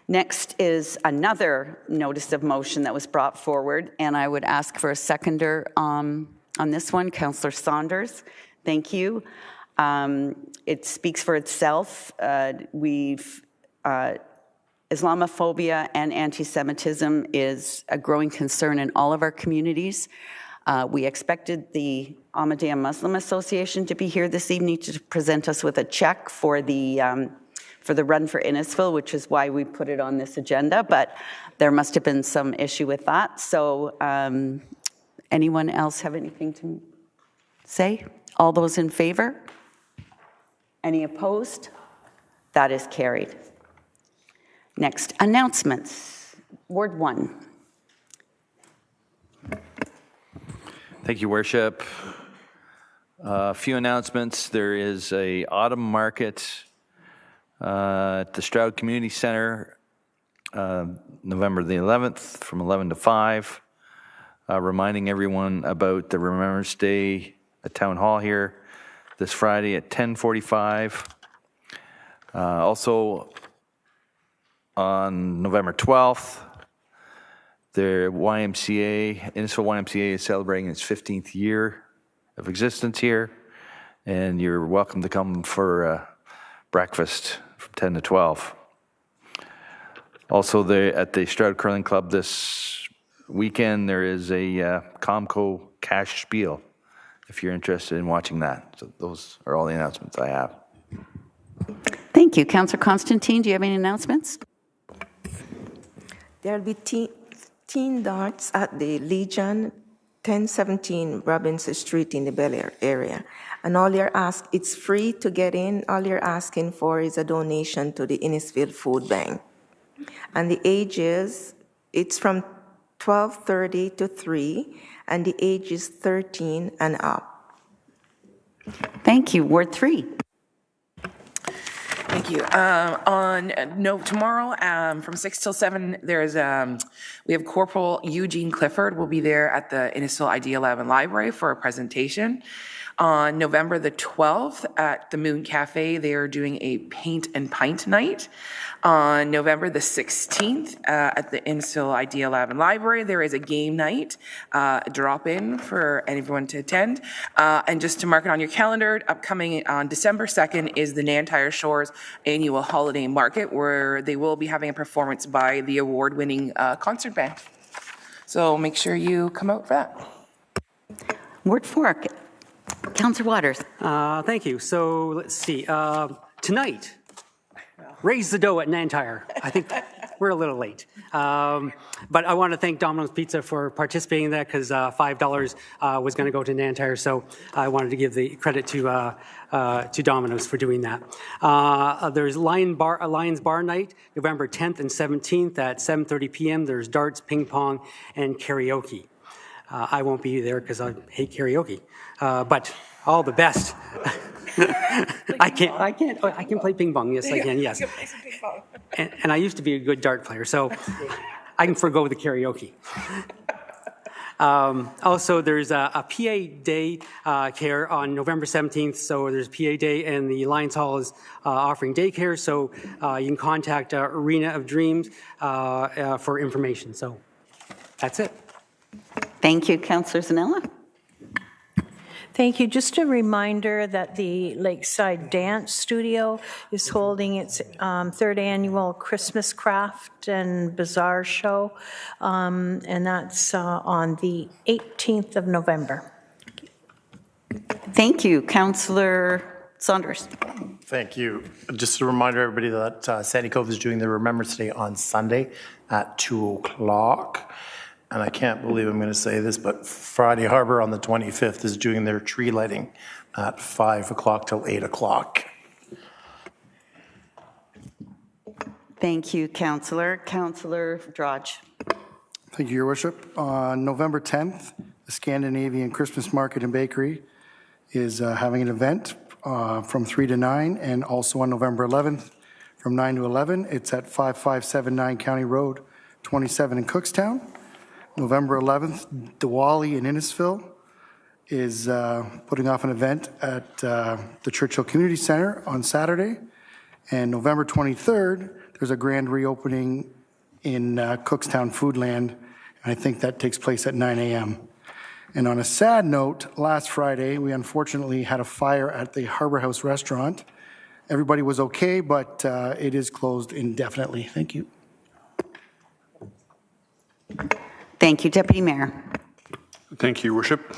Next is another notice of motion that was brought forward, and I would ask for a seconder on this one, Councillor Saunders. Thank you. It speaks for itself. Islamophobia and anti-Semitism is a growing concern in all of our communities. We expected the Ahmadiyya Muslim Association to be here this evening to present us with a check for the run for Innisfil, which is why we put it on this agenda, but there must have been some issue with that. So anyone else have anything to say? All those in favor? Any opposed? That is carried. Next, announcements. Ward 1. Thank you, Worship. A few announcements. There is a autumn market at the Stroud Community Center, November the 11th from 11 to 5. Reminding everyone about the Remembrance Day at Town Hall here this Friday at 10:45. Also on November 12th, the YMCA, Innisfil YMCA is celebrating its 15th year of existence here, and you're welcome to come for breakfast from 10 to 12. Also, at the Stroud Curling Club this weekend, there is a Comco cash spiel, if you're interested in watching that. So those are all the announcements I have. Thank you. Councillor Constantine, do you have any announcements? There will be teen darts at the Legion, 1017 Robinson Street in the Bel Air area. And it's free to get in. All you're asking for is a donation to the Innisfil Food Bank. And the ages, it's from 12:30 to 3, and the age is 13 and up. Thank you. Ward 3. Thank you. Tomorrow from 6 till 7, we have Corporal Eugene Clifford will be there at the Innisfil ID11 Library for a presentation. On November the 12th at the Moon Cafe, they are doing a paint and pint night. On November the 16th at the Innisfil ID11 Library, there is a game night, drop-in for everyone to attend. And just to mark it on your calendar, upcoming on December 2nd is the Nantyre Shores annual holiday market, where they will be having a performance by the award-winning concert band. So make sure you come out for that. Ward 4. Councillor Waters. Thank you. So let's see. Tonight, raise the dough at Nantyre. I think we're a little late. But I want to thank Domino's Pizza for participating in that, because $5 was going to go to Nantyre. So I wanted to give the credit to Domino's for doing that. There's Lions Bar Night, November 10th and 17th at 7:30 p.m. There's darts, ping pong, and karaoke. I won't be there because I hate karaoke. But all the best. I can play ping pong. Yes, I can. Yes. And I used to be a good dart player, so I can forgo the karaoke. Also, there's a PA Day care on November 17th. So there's PA Day, and the Lions Hall is offering daycare. So you can contact Arena of Dreams for information. So that's it. Thank you, Councillor Zanella. Thank you. Just a reminder that the Lakeside Dance Studio is holding its third annual Christmas Craft and Bazaar Show, and that's on the 18th of November. Thank you. Councillor Saunders. Thank you. Just a reminder, everybody, that Sandy Cove is doing the Remembrance Day on Sunday at 2 o'clock. And I can't believe I'm going to say this, but Friday Harbor on the 25th is doing their tree lighting at 5 o'clock till 8 o'clock. Thank you, Councillor. Councillor Drodge. Thank you, Your Worship. On November 10th, the Scandinavian Christmas Market and Bakery is having an event from 3 to 9, and also on November 11th from 9 to 11. It's at 5579 County Road 27 in Cookstown. November 11th, Diwali in Innisfil is putting off an event at the Churchill Community Center on Saturday. And November 23rd, there's a grand reopening in Cookstown Foodland, and I think that takes place at 9 a.m. And on a sad note, last Friday, we unfortunately had a fire at the Harbor House restaurant. Everybody was okay, but it is closed indefinitely. Thank you. Thank you, Deputy Mayor. Thank you, Your Worship.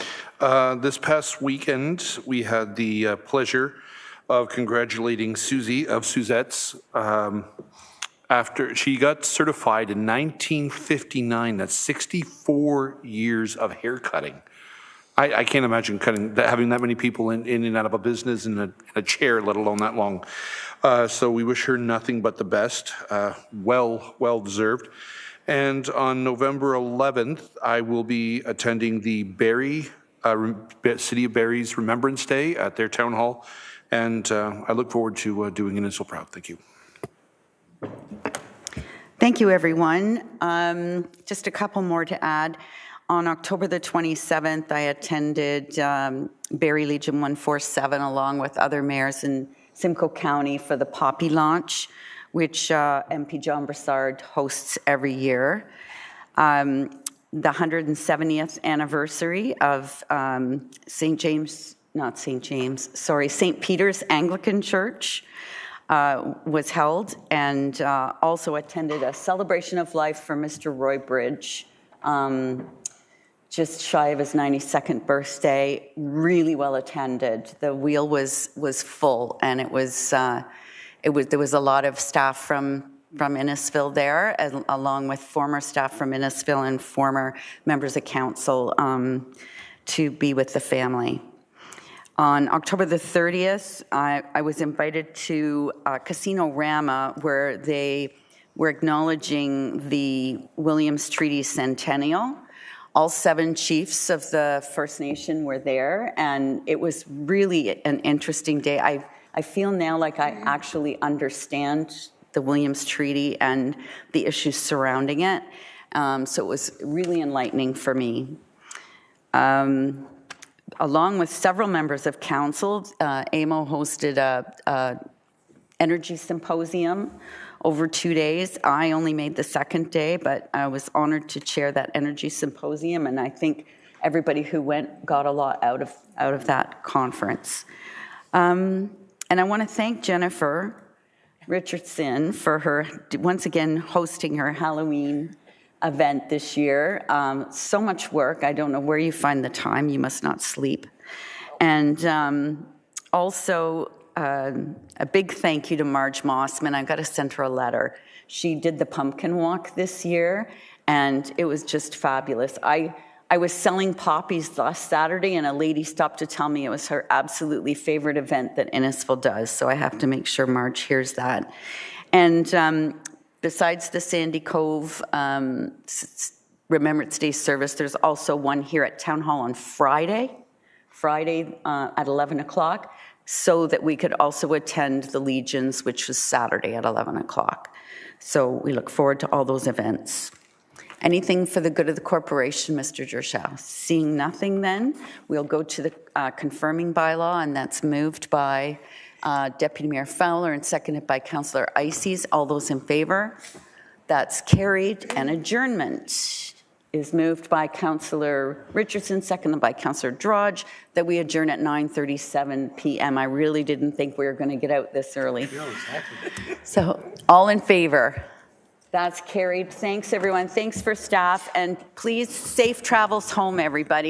This past weekend, we had the pleasure of congratulating Susie of Suzette's after she got certified in 1959. That's 64 years of hair cutting. I can't imagine having that many people in and out of a business in a chair, let alone that long. So we wish her nothing but the best. Well deserved. And on November 11th, I will be attending the City of Barrie's Remembrance Day at their town hall. And I look forward to doing Innisfil proud. Thank you. Thank you, everyone. Just a couple more to add. On October the 27th, I attended Barrie Legion 147 along with other mayors in Simcoe County for the Poppy launch, which MP John Brassard hosts every year. The 170th anniversary of St. Peter's Anglican Church was held, and also attended a celebration of life for Mr. Roy Bridge, just shy of his 92nd birthday. Really well attended. The wheel was full, and there was a lot of staff from Innisfil there, along with former staff from Innisfil and former members of council to be with the family. On October the 30th, I was invited to Casino Rama, where they were acknowledging the Williams Treaty Centennial. All 7 chiefs of the First Nation were there, and it was really an interesting day. I feel now like I actually understand the Williams Treaty and the issues surrounding it. So it was really enlightening for me. Along with several members of council, AMO hosted a energy symposium over 2 days. I only made the second day, but I was honored to chair that energy symposium, and I think everybody who went got a lot out of that conference. And I want to thank Jennifer Richardson for her, once again, hosting her Halloween event this year. So much work. I don't know where you find the time. You must not sleep. And also a big thank you to Marge Mossman. I've got to send her a letter. She did the pumpkin walk this year, and it was just fabulous. I was selling poppies last Saturday, and a lady stopped to tell me it was her absolutely favorite event that Innisfil does, so I have to make sure Marge hears that. And besides the Sandy Cove Remembrance Day service, there's also one here at Town Hall on Friday at 11 o'clock, so that we could also attend the Legions, which was Saturday at 11 o'clock. So we look forward to all those events. Anything for the good of the corporation, Mr. Gershow? Seeing nothing then, we'll go to the confirming bylaw, and that's moved by Deputy Mayor Fowler and seconded by Councillor Ices. All those in favor? That's carried. And adjournment. is moved by Councillor Richardson, seconded by Councillor Drudge, that we adjourn at 9:37 p.m. I really didn't think we were going to get out this early. No, exactly. So, all in favor? That's carried. Thanks, everyone. Thanks for staff, and please, safe travels home, everybody.